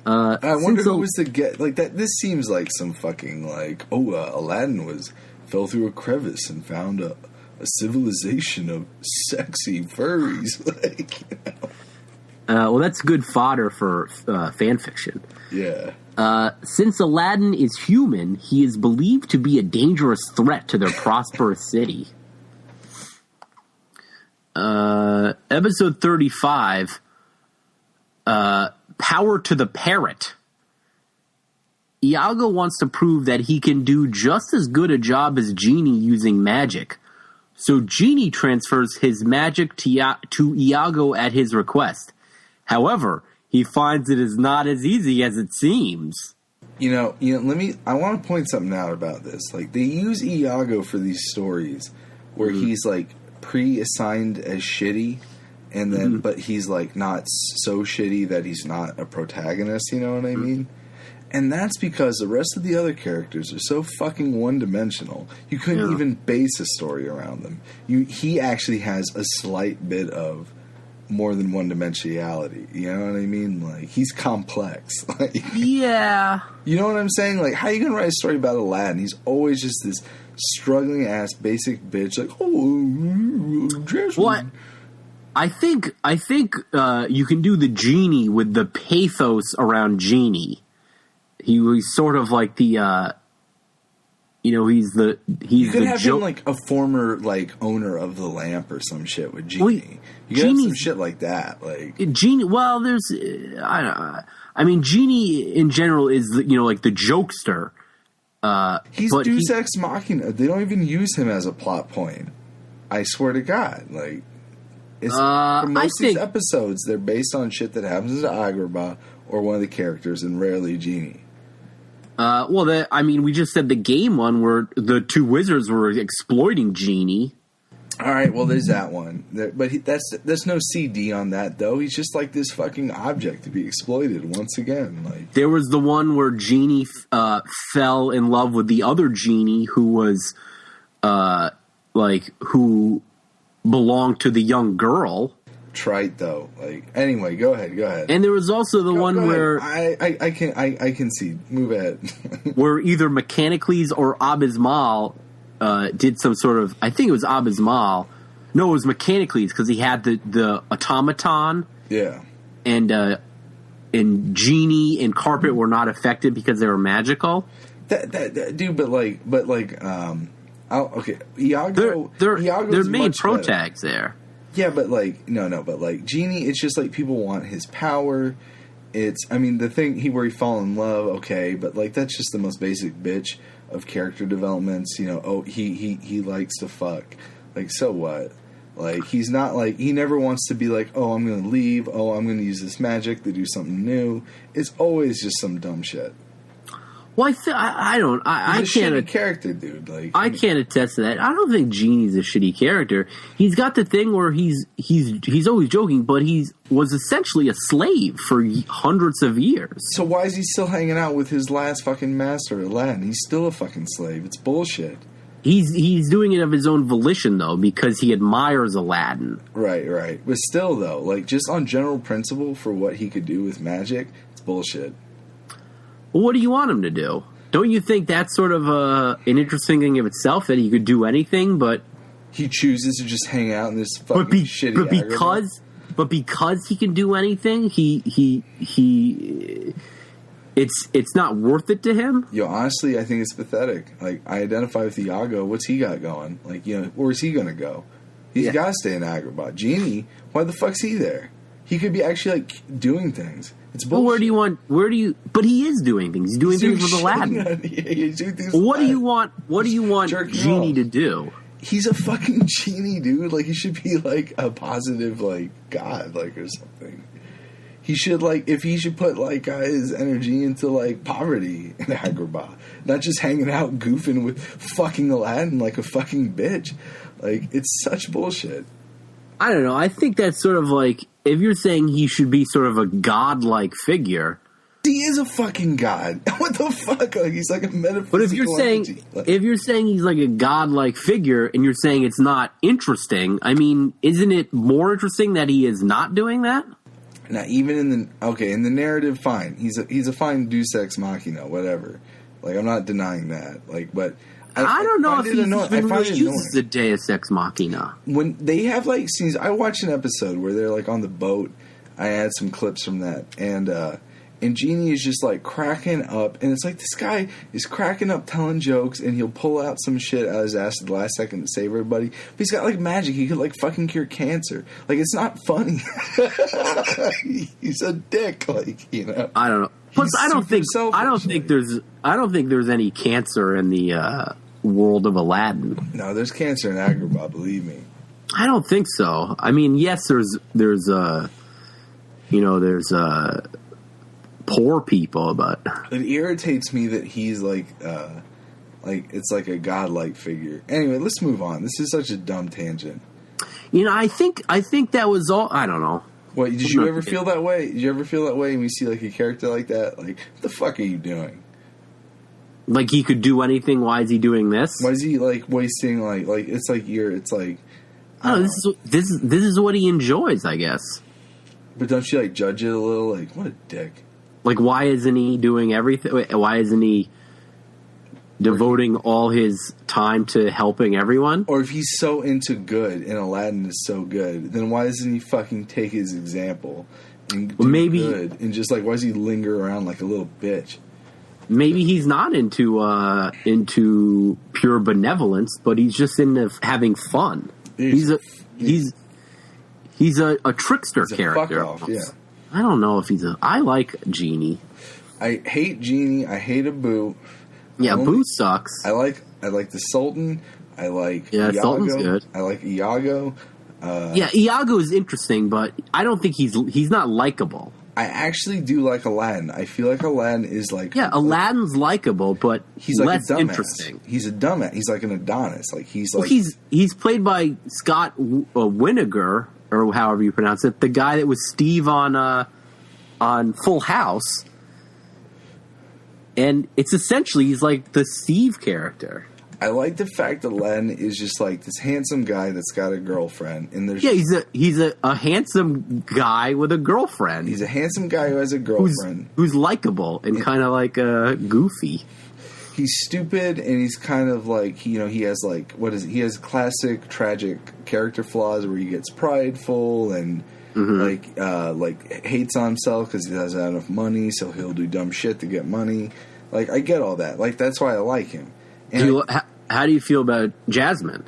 [SPEAKER 2] I wonder who was to get that. This seems like some fucking Aladdin fell through a crevice and found a civilization of sexy furries.
[SPEAKER 1] Well, that's good fodder for fan fiction.
[SPEAKER 2] Yeah.
[SPEAKER 1] Since Aladdin is human, he is believed to be a dangerous threat to their prosperous city. Episode 35, Power to the Parrot. Iago wants to prove that he can do just as good a job as Genie using magic. So Genie transfers his magic to Iago at his request. However, he finds it is not as easy as it seems.
[SPEAKER 2] I want to point something out about this. Like, they use Iago for these stories where he's, like, pre-assigned as shitty, and then, but he's, like, not so shitty that he's not a protagonist, you know what I mean? And that's because the rest of the other characters are so fucking one-dimensional. You couldn't even base a story around them. He actually has a slight bit of more than one-dimensionality. You know what I mean? Like, he's complex. Like,
[SPEAKER 1] yeah.
[SPEAKER 2] You know what I'm saying? Like, how are you going to write a story about Aladdin? He's always just this struggling-ass basic bitch. Like,
[SPEAKER 1] well, I think you can do the genie with the pathos around Genie. He's sort of like the, he's
[SPEAKER 2] you could
[SPEAKER 1] the
[SPEAKER 2] have him like a former like owner of the lamp or some shit with Genie.
[SPEAKER 1] Well,
[SPEAKER 2] you could have some shit like that, like
[SPEAKER 1] Genie. Well, there's, Genie in general is like the jokester.
[SPEAKER 2] He's Deus Ex Machina. They don't even use him as a plot point. I swear to God, like it's for most of these episodes, they're based on shit that happens to Agrabah or one of the characters, and rarely Genie.
[SPEAKER 1] We just said the game one where the two wizards were exploiting Genie.
[SPEAKER 2] All right, well, there's that one. There's no CD on that, though. He's just like this fucking object to be exploited once again. Like,
[SPEAKER 1] there was the one where Genie fell in love with the other Genie who was, who belonged to the young girl.
[SPEAKER 2] Trite though. Like, anyway, go ahead.
[SPEAKER 1] And there was also the one where
[SPEAKER 2] I can see. Move ahead.
[SPEAKER 1] where either Mechanicles or Abismal did some sort of. I think it was Abismal. No, it was Mechanicles because he had the automaton.
[SPEAKER 2] Yeah.
[SPEAKER 1] And Genie and Carpet were not affected because they were magical.
[SPEAKER 2] Dude, okay. Iago.
[SPEAKER 1] They're main protags there.
[SPEAKER 2] Yeah, but Genie, it's just like people want his power. It's, the thing where he fall in love, okay, but like that's just the most basic bitch of character developments. He likes to fuck. Like, so what? Like, he's not like, he never wants to be like, oh, I'm going to leave. Oh, I'm going to use this magic to do something new. It's always just some dumb shit.
[SPEAKER 1] Well, I can't.
[SPEAKER 2] A character, dude. Like,
[SPEAKER 1] I can't attest to that. I don't think Genie's a shitty character. He's got the thing where he's always joking, but he was essentially a slave for hundreds of years.
[SPEAKER 2] So why is he still hanging out with his last fucking master, Aladdin? He's still a fucking slave. It's bullshit.
[SPEAKER 1] He's doing it of his own volition, though, because he admires Aladdin.
[SPEAKER 2] Right. But still, though, like, just on general principle for what he could do with magic, it's bullshit.
[SPEAKER 1] Well, what do you want him to do? Don't you think that's sort of an interesting thing of itself, that he could do anything, but
[SPEAKER 2] he chooses to just hang out in this fucking shitty
[SPEAKER 1] but because he can do anything, it's not worth it to him?
[SPEAKER 2] Yo, honestly, I think it's pathetic. Like, I identify with Iago. What's he got going? Like, where's he gonna go? He's got to stay in Agrabah. Genie, why the fuck's he there? He could be actually like doing things. It's bullshit.
[SPEAKER 1] But he is doing things. He's doing things with Aladdin.
[SPEAKER 2] He's doing things
[SPEAKER 1] what do you want Genie to do?
[SPEAKER 2] He's a fucking genie, dude. Like, he should be like a positive, like, god, like, or something. He should, like, if he should put, like, his energy into, like, poverty in Agrabah. Not just hanging out goofing with fucking Aladdin like a fucking bitch. Like, it's such bullshit.
[SPEAKER 1] I don't know. I think that's sort of like, if you're saying he should be sort of a godlike figure.
[SPEAKER 2] He is a fucking god. What the fuck? Like, he's like a metaphysical
[SPEAKER 1] But if you're saying he's like a godlike figure and you're saying it's not interesting, isn't it more interesting that he is not doing that?
[SPEAKER 2] Now, even in the narrative, fine. He's a fine Deus Ex Machina, whatever. Like, I'm not denying that. Like, but
[SPEAKER 1] I don't know if he's even really uses the Deus Ex Machina.
[SPEAKER 2] When they have, like, scenes, I watched an episode where they're, like, on the boat. I had some clips from that, and Genie is just, like, cracking up, and it's like, this guy is cracking up telling jokes, and he'll pull out some shit out of his ass at the last second to save everybody. But he's got, like, magic. He could, like, fucking cure cancer. Like, it's not funny. He's a dick, like,
[SPEAKER 1] I don't know. Plus, I don't think there's any cancer in the world of Aladdin.
[SPEAKER 2] No, there's cancer in Agrabah, believe me.
[SPEAKER 1] I don't think so. Yes, there's there's poor people, but
[SPEAKER 2] it irritates me that he's like it's like a godlike figure. Anyway, let's move on. This is such a dumb tangent.
[SPEAKER 1] I think that was all. I don't know.
[SPEAKER 2] What, did you ever feel that way? Did you ever feel that way when you see like a character like that? Like, what the fuck are you doing?
[SPEAKER 1] Like, he could do anything. Why is he doing this?
[SPEAKER 2] Why is he like wasting like it's like
[SPEAKER 1] Oh, this is what he enjoys, I guess.
[SPEAKER 2] But don't you like judge it a little? Like, what a dick.
[SPEAKER 1] Like, why isn't he doing everything? Why isn't he devoting all his time to helping everyone?
[SPEAKER 2] Or if he's so into good and Aladdin is so good, then why doesn't he fucking take his example and do good? And just like, why does he linger around like a little bitch?
[SPEAKER 1] Maybe he's not into pure benevolence, but he's just into having fun. He's a trickster character.
[SPEAKER 2] Fuck off, yeah.
[SPEAKER 1] I don't know if I like Genie.
[SPEAKER 2] I hate Genie. I hate Abu.
[SPEAKER 1] Yeah, Boo sucks.
[SPEAKER 2] I like the Sultan. I like
[SPEAKER 1] Iago. Sultan's good.
[SPEAKER 2] I like Iago.
[SPEAKER 1] Iago is interesting, but I don't think he's not likable.
[SPEAKER 2] I actually do like Aladdin. I feel like Aladdin is like...
[SPEAKER 1] Yeah, Aladdin's likable, but
[SPEAKER 2] he's like
[SPEAKER 1] less
[SPEAKER 2] a dumbass.
[SPEAKER 1] interesting.
[SPEAKER 2] He's a dumbass. He's like an Adonis. Like he's like...
[SPEAKER 1] Well, he's played by Scott Winiger, or however you pronounce it, the guy that was Steve on Full House. And it's essentially, he's like the Steve character.
[SPEAKER 2] I like the fact that Aladdin is just like this handsome guy that's got a girlfriend, and there's
[SPEAKER 1] he's a handsome guy with a girlfriend.
[SPEAKER 2] He's a handsome guy who has a girlfriend
[SPEAKER 1] who's likable and kind of like goofy.
[SPEAKER 2] He's stupid, and he's kind of like he has like he has classic tragic character flaws where he gets prideful and like hates on himself because he doesn't have enough money, so he'll do dumb shit to get money. Like, I get all that. Like, that's why I like him. And
[SPEAKER 1] how do you feel about Jasmine?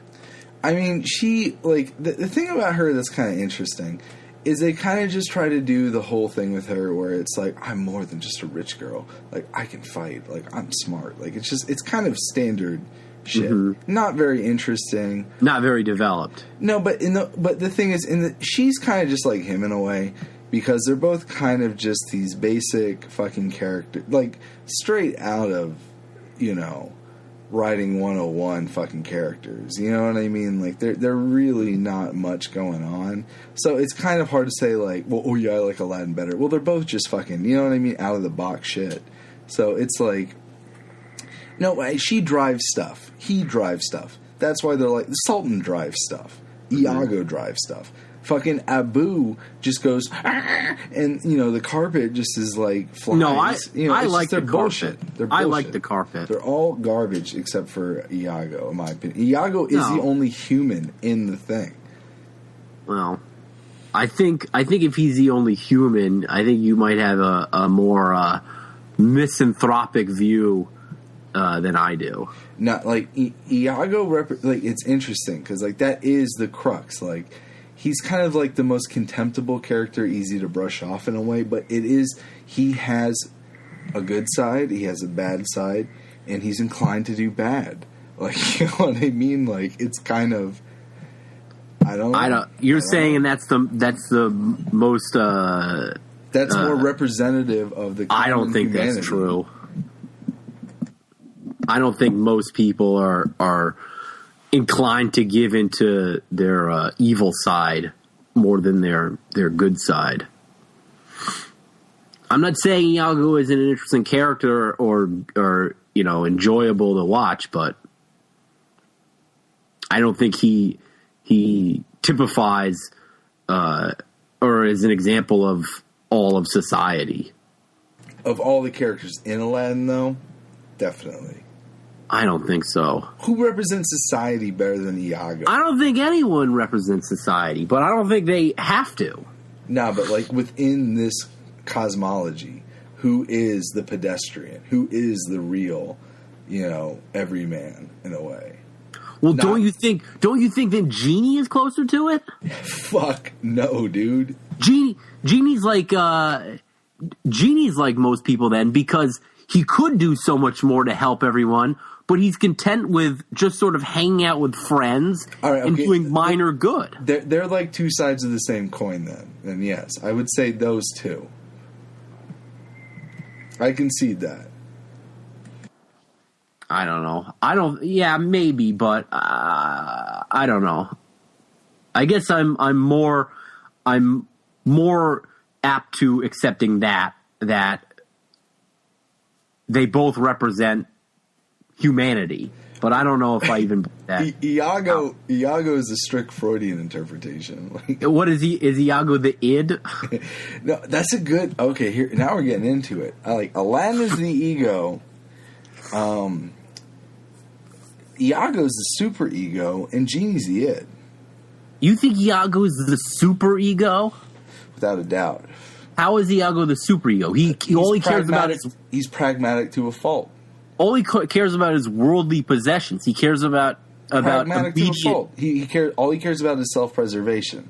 [SPEAKER 2] I mean, she, like, the thing about her that's kind of interesting is they kind of just try to do the whole thing with her where it's like, I'm more than just a rich girl. Like, I can fight. Like, I'm smart. Like, it's kind of standard shit. Mm-hmm. Not very interesting.
[SPEAKER 1] Not very developed.
[SPEAKER 2] No, but the thing is, she's kind of just like him in a way. Because they're both kind of just these basic fucking characters. Like, straight out of, Writing 101 fucking characters. You know what I mean? Like, they're really not much going on. So it's kind of hard to say, like, well, oh yeah, I like Aladdin better. Well, they're both just fucking, you know what I mean? Out of the box shit. So it's like, no, she drives stuff. He drives stuff. That's why they're like, the Sultan drives stuff. Iago drives stuff. Fucking Abu just goes, and the carpet just is like flies.
[SPEAKER 1] No, I like the
[SPEAKER 2] bullshit.
[SPEAKER 1] Carpet.
[SPEAKER 2] They're bullshit.
[SPEAKER 1] I like the carpet.
[SPEAKER 2] They're all garbage except for Iago, in my opinion. Iago is the only human in the thing.
[SPEAKER 1] Well, I think if he's the only human, I think you might have a more misanthropic view than I do.
[SPEAKER 2] Not like Iago. Like, it's interesting because like that is the crux. Like, he's kind of like the most contemptible character, easy to brush off in a way, but he has a good side, he has a bad side, and he's inclined to do bad. Like, you know what I mean? Like, it's kind of, I don't know.
[SPEAKER 1] You're saying that's the most,
[SPEAKER 2] that's more representative of the
[SPEAKER 1] I don't think
[SPEAKER 2] humanity.
[SPEAKER 1] That's true. I don't think most people are inclined to give into their evil side more than their good side. I'm not saying Iago isn't an interesting character or enjoyable to watch, but I don't think he typifies or is an example of all of society.
[SPEAKER 2] Of all the characters in Aladdin, though, definitely.
[SPEAKER 1] I don't think so.
[SPEAKER 2] Who represents society better than Iago?
[SPEAKER 1] I don't think anyone represents society, but I don't think they have to.
[SPEAKER 2] No, but like within this cosmology, who is the pedestrian? Who is the real, everyman in a way?
[SPEAKER 1] Well, don't you think that Genie is closer to it?
[SPEAKER 2] Fuck no, dude.
[SPEAKER 1] Genie's like most people then, because he could do so much more to help everyone, but he's content with just sort of hanging out with friends and doing minor good.
[SPEAKER 2] They're like two sides of the same coin then. And yes, I would say those two. I concede that.
[SPEAKER 1] I don't know. Yeah, maybe, but I don't know. I guess I'm more apt to accepting that they both represent humanity, but I don't know if I even believe that.
[SPEAKER 2] Iago is a strict Freudian interpretation.
[SPEAKER 1] What is he? Is Iago the id?
[SPEAKER 2] No, that's a good. Okay, here now we're getting into it. I like Aladdin is the ego. Iago's the super ego, and Genie's the id.
[SPEAKER 1] You think Iago is the super ego?
[SPEAKER 2] Without a doubt.
[SPEAKER 1] How is Iago the super ego? He only cares about his.
[SPEAKER 2] He's pragmatic to a fault.
[SPEAKER 1] All he cares about is worldly possessions. He cares about
[SPEAKER 2] pragmatic
[SPEAKER 1] immediate.
[SPEAKER 2] To a fault. He cares. All he cares about is self-preservation.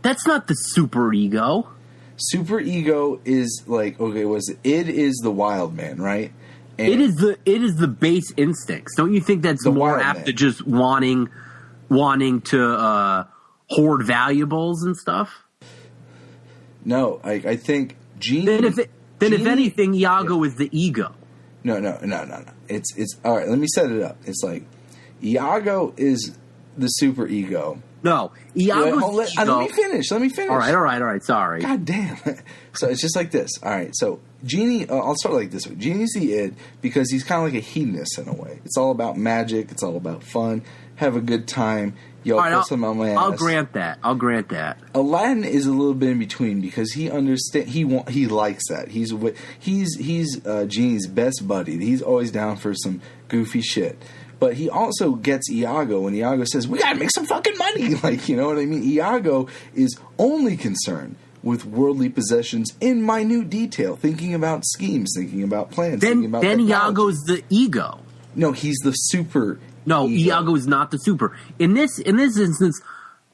[SPEAKER 1] That's not the super ego.
[SPEAKER 2] Super ego is like id is the wild man, right? And
[SPEAKER 1] it is the base instincts. Don't you think that's more apt to just wanting to hoard valuables and stuff?
[SPEAKER 2] No, I think Genie.
[SPEAKER 1] Then if anything, Iago is the ego.
[SPEAKER 2] No. It's all right. Let me set it up. It's like Iago is the super ego.
[SPEAKER 1] No, Iago's ego.
[SPEAKER 2] Let me finish.
[SPEAKER 1] All right. Sorry.
[SPEAKER 2] God damn. So it's just like this. All right. So Genie, I'll start like this way. Genie's the id because he's kind of like a hedonist in a way. It's all about magic. It's all about fun. Have a good time. Yo, put some on my ass.
[SPEAKER 1] I'll grant that.
[SPEAKER 2] Aladdin is a little bit in between because he understands. He likes that. He's Genie's best buddy. He's always down for some goofy shit. But he also gets Iago when Iago says, "We gotta make some fucking money." Like, you know what I mean? Iago is only concerned with worldly possessions in minute detail, thinking about schemes, thinking about plans, thinking about technology.
[SPEAKER 1] Iago's the ego.
[SPEAKER 2] No, he's the super.
[SPEAKER 1] No,
[SPEAKER 2] ego.
[SPEAKER 1] Iago is not the super. In this instance,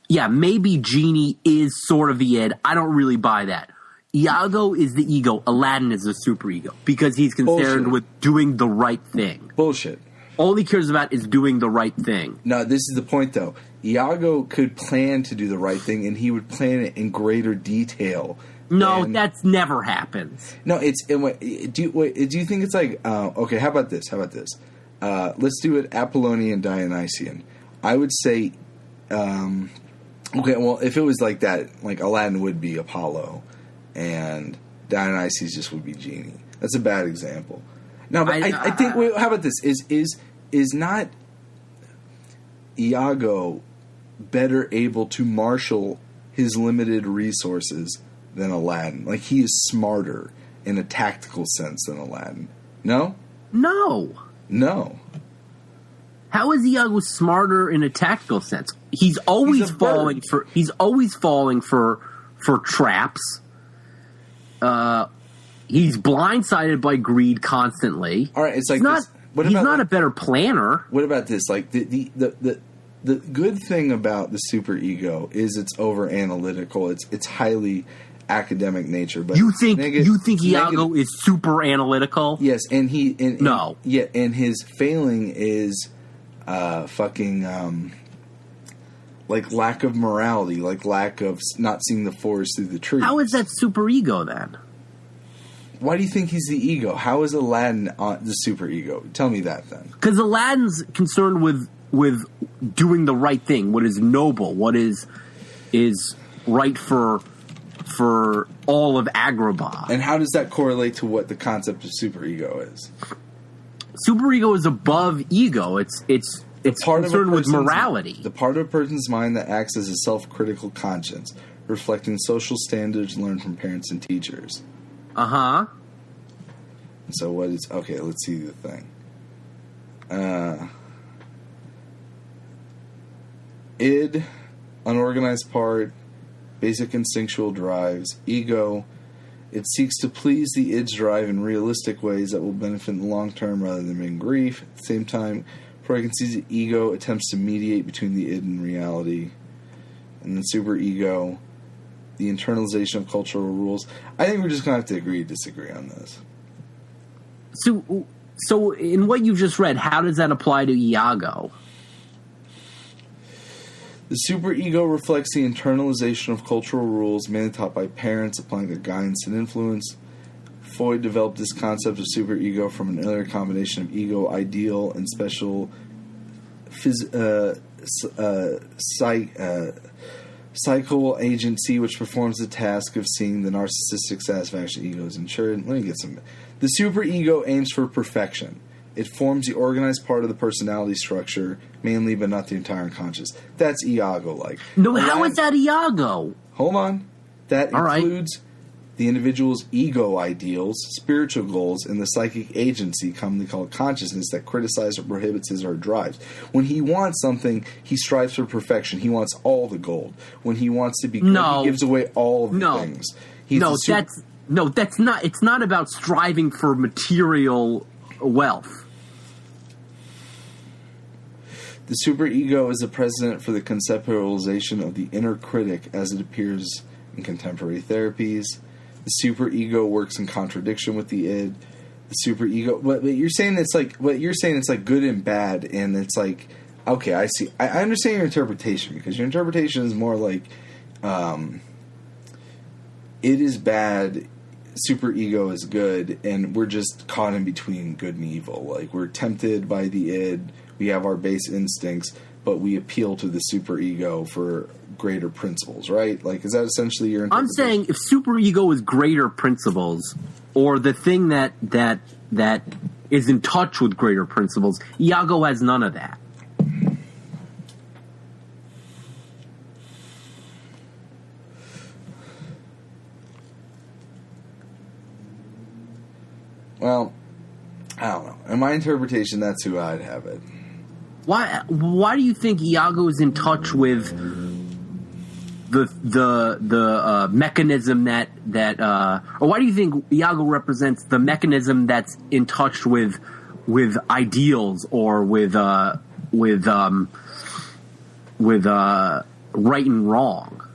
[SPEAKER 1] yeah, maybe Genie is sort of the id. I don't really buy that. Iago is the ego. Aladdin is the super ego because he's concerned with doing the right thing.
[SPEAKER 2] Bullshit.
[SPEAKER 1] All he cares about is doing the right thing.
[SPEAKER 2] No, this is the point, though. Iago could plan to do the right thing, and he would plan it in greater detail.
[SPEAKER 1] No, that's never happens.
[SPEAKER 2] No, it's. Do you think it's like? Okay, how about this? Let's do it Apollonian Dionysian. I would say. Okay, well, if it was like that, like Aladdin would be Apollo, and Dionysus just would be Genie. That's a bad example. No, but I think. Wait, how about this? Is not Iago better able to marshal his limited resources than Aladdin? Like, he is smarter in a tactical sense than Aladdin. No.
[SPEAKER 1] How is Iago smarter in a tactical sense? He's always falling for traps. He's blindsided by greed constantly.
[SPEAKER 2] All right, it's like
[SPEAKER 1] he's not a better planner.
[SPEAKER 2] What about this? Like the good thing about the super ego is it's over analytical. It's highly academic nature. But
[SPEAKER 1] you think Iago is super analytical?
[SPEAKER 2] Yes, and
[SPEAKER 1] no.
[SPEAKER 2] Yeah, and his failing is like lack of morality, like lack of not seeing the forest through the trees.
[SPEAKER 1] How is that super ego then?
[SPEAKER 2] Why do you think he's the ego? How is Aladdin the super ego? Tell me that then.
[SPEAKER 1] Because Aladdin's concerned with doing the right thing, what is noble, what is right for all of Agrabah.
[SPEAKER 2] And how does that correlate to what the concept of super ego is?
[SPEAKER 1] Super ego is above ego. It's concerned with morality.
[SPEAKER 2] The part of a person's mind that acts as a self-critical conscience, reflecting social standards learned from parents and teachers.
[SPEAKER 1] Uh-huh.
[SPEAKER 2] So what is... Okay, let's see the thing. Id, unorganized part, basic instinctual drives, ego. It seeks to please the id's drive in realistic ways that will benefit in the long term rather than bring grief. At the same time, preconceived the ego attempts to mediate between the id and reality. And then super ego, the internalization of cultural rules. I think we're just going to have to agree to disagree on this.
[SPEAKER 1] So in what you've just read, how does that apply to Iago?
[SPEAKER 2] The superego reflects the internalization of cultural rules mainly taught by parents, applying their guidance and influence. Freud developed this concept of superego from an earlier combination of ego, ideal, and special psychical agency, which performs the task of seeing the narcissistic satisfaction ego is ensured. Let me get some. The superego aims for perfection. It forms the organized part of the personality structure, mainly, but not the entire unconscious. That's Iago-like.
[SPEAKER 1] No, how is that Iago?
[SPEAKER 2] Hold on. That includes the individual's ego ideals, spiritual goals, and the psychic agency, commonly called consciousness, that criticizes or prohibits his or her drives. When he wants something, he strives for perfection. He wants all the gold. When he wants to be good, he gives away all of the things.
[SPEAKER 1] That's not. It's not about striving for material wealth.
[SPEAKER 2] The superego is the precedent for the conceptualization of the inner critic as it appears in contemporary therapies. The superego works in contradiction with the id. The superego, but you're saying it's like good and bad, and it's like, okay, I see. I understand your interpretation, because your interpretation is more like, it is bad, superego is good, and we're just caught in between good and evil. Like, we're tempted by the id, we have our base instincts, but we appeal to the superego for greater principles, right? Like, is that essentially your interpretation?
[SPEAKER 1] I'm saying if superego is greater principles, or the thing that is in touch with greater principles, Iago has none of that.
[SPEAKER 2] Well, I don't know. In my interpretation, that's who I'd have it.
[SPEAKER 1] Why do you think Iago is in touch with the mechanism that or why do you think Iago represents the mechanism that's in touch with ideals or with right and wrong?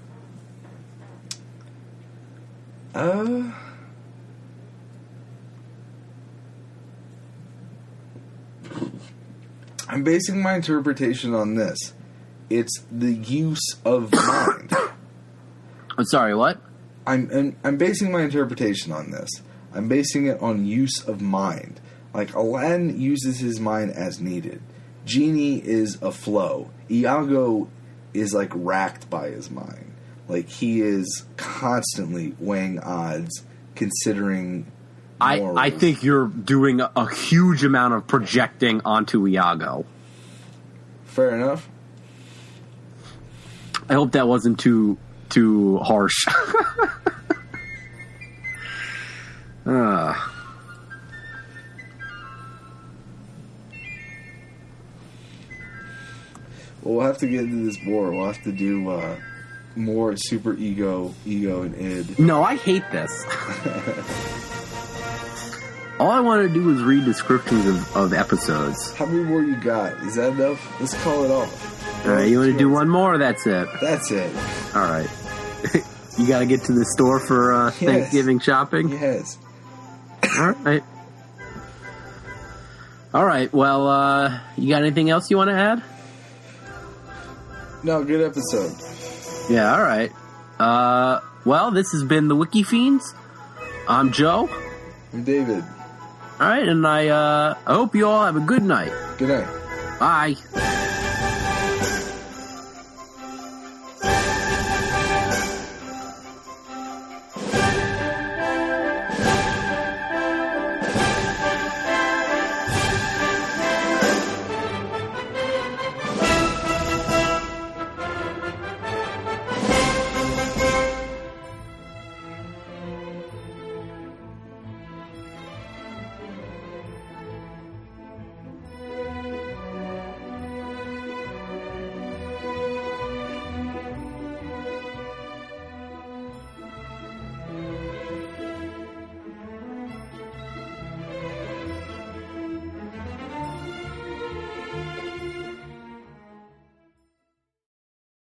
[SPEAKER 2] I'm basing my interpretation on this. It's the use of mind.
[SPEAKER 1] I'm sorry, what?
[SPEAKER 2] I'm basing my interpretation on this. I'm basing it on use of mind. Like, Aladdin uses his mind as needed. Genie is a flow. Iago is, like, racked by his mind. Like, he is constantly weighing odds, considering morals.
[SPEAKER 1] I think you're doing a huge amount of projecting onto Iago.
[SPEAKER 2] Fair enough.
[SPEAKER 1] I hope that wasn't too harsh.
[SPEAKER 2] Well, we'll have to get into this more. We'll have to do more super ego, and id.
[SPEAKER 1] No, I hate this. All I want to do is read descriptions of episodes.
[SPEAKER 2] How many more you got? Is that enough? Let's call it off.
[SPEAKER 1] All right, you want to do one more? That's it.
[SPEAKER 2] That's it.
[SPEAKER 1] All right. You got to get to the store for Thanksgiving shopping?
[SPEAKER 2] Yes.
[SPEAKER 1] All right. All right, well, you got anything else you want to add?
[SPEAKER 2] No, good episode.
[SPEAKER 1] Yeah, all right. Well, this has been the Wikifiends. I'm Joe.
[SPEAKER 2] I'm David.
[SPEAKER 1] All right, and I hope you all have a good night.
[SPEAKER 2] Good night.
[SPEAKER 1] Bye.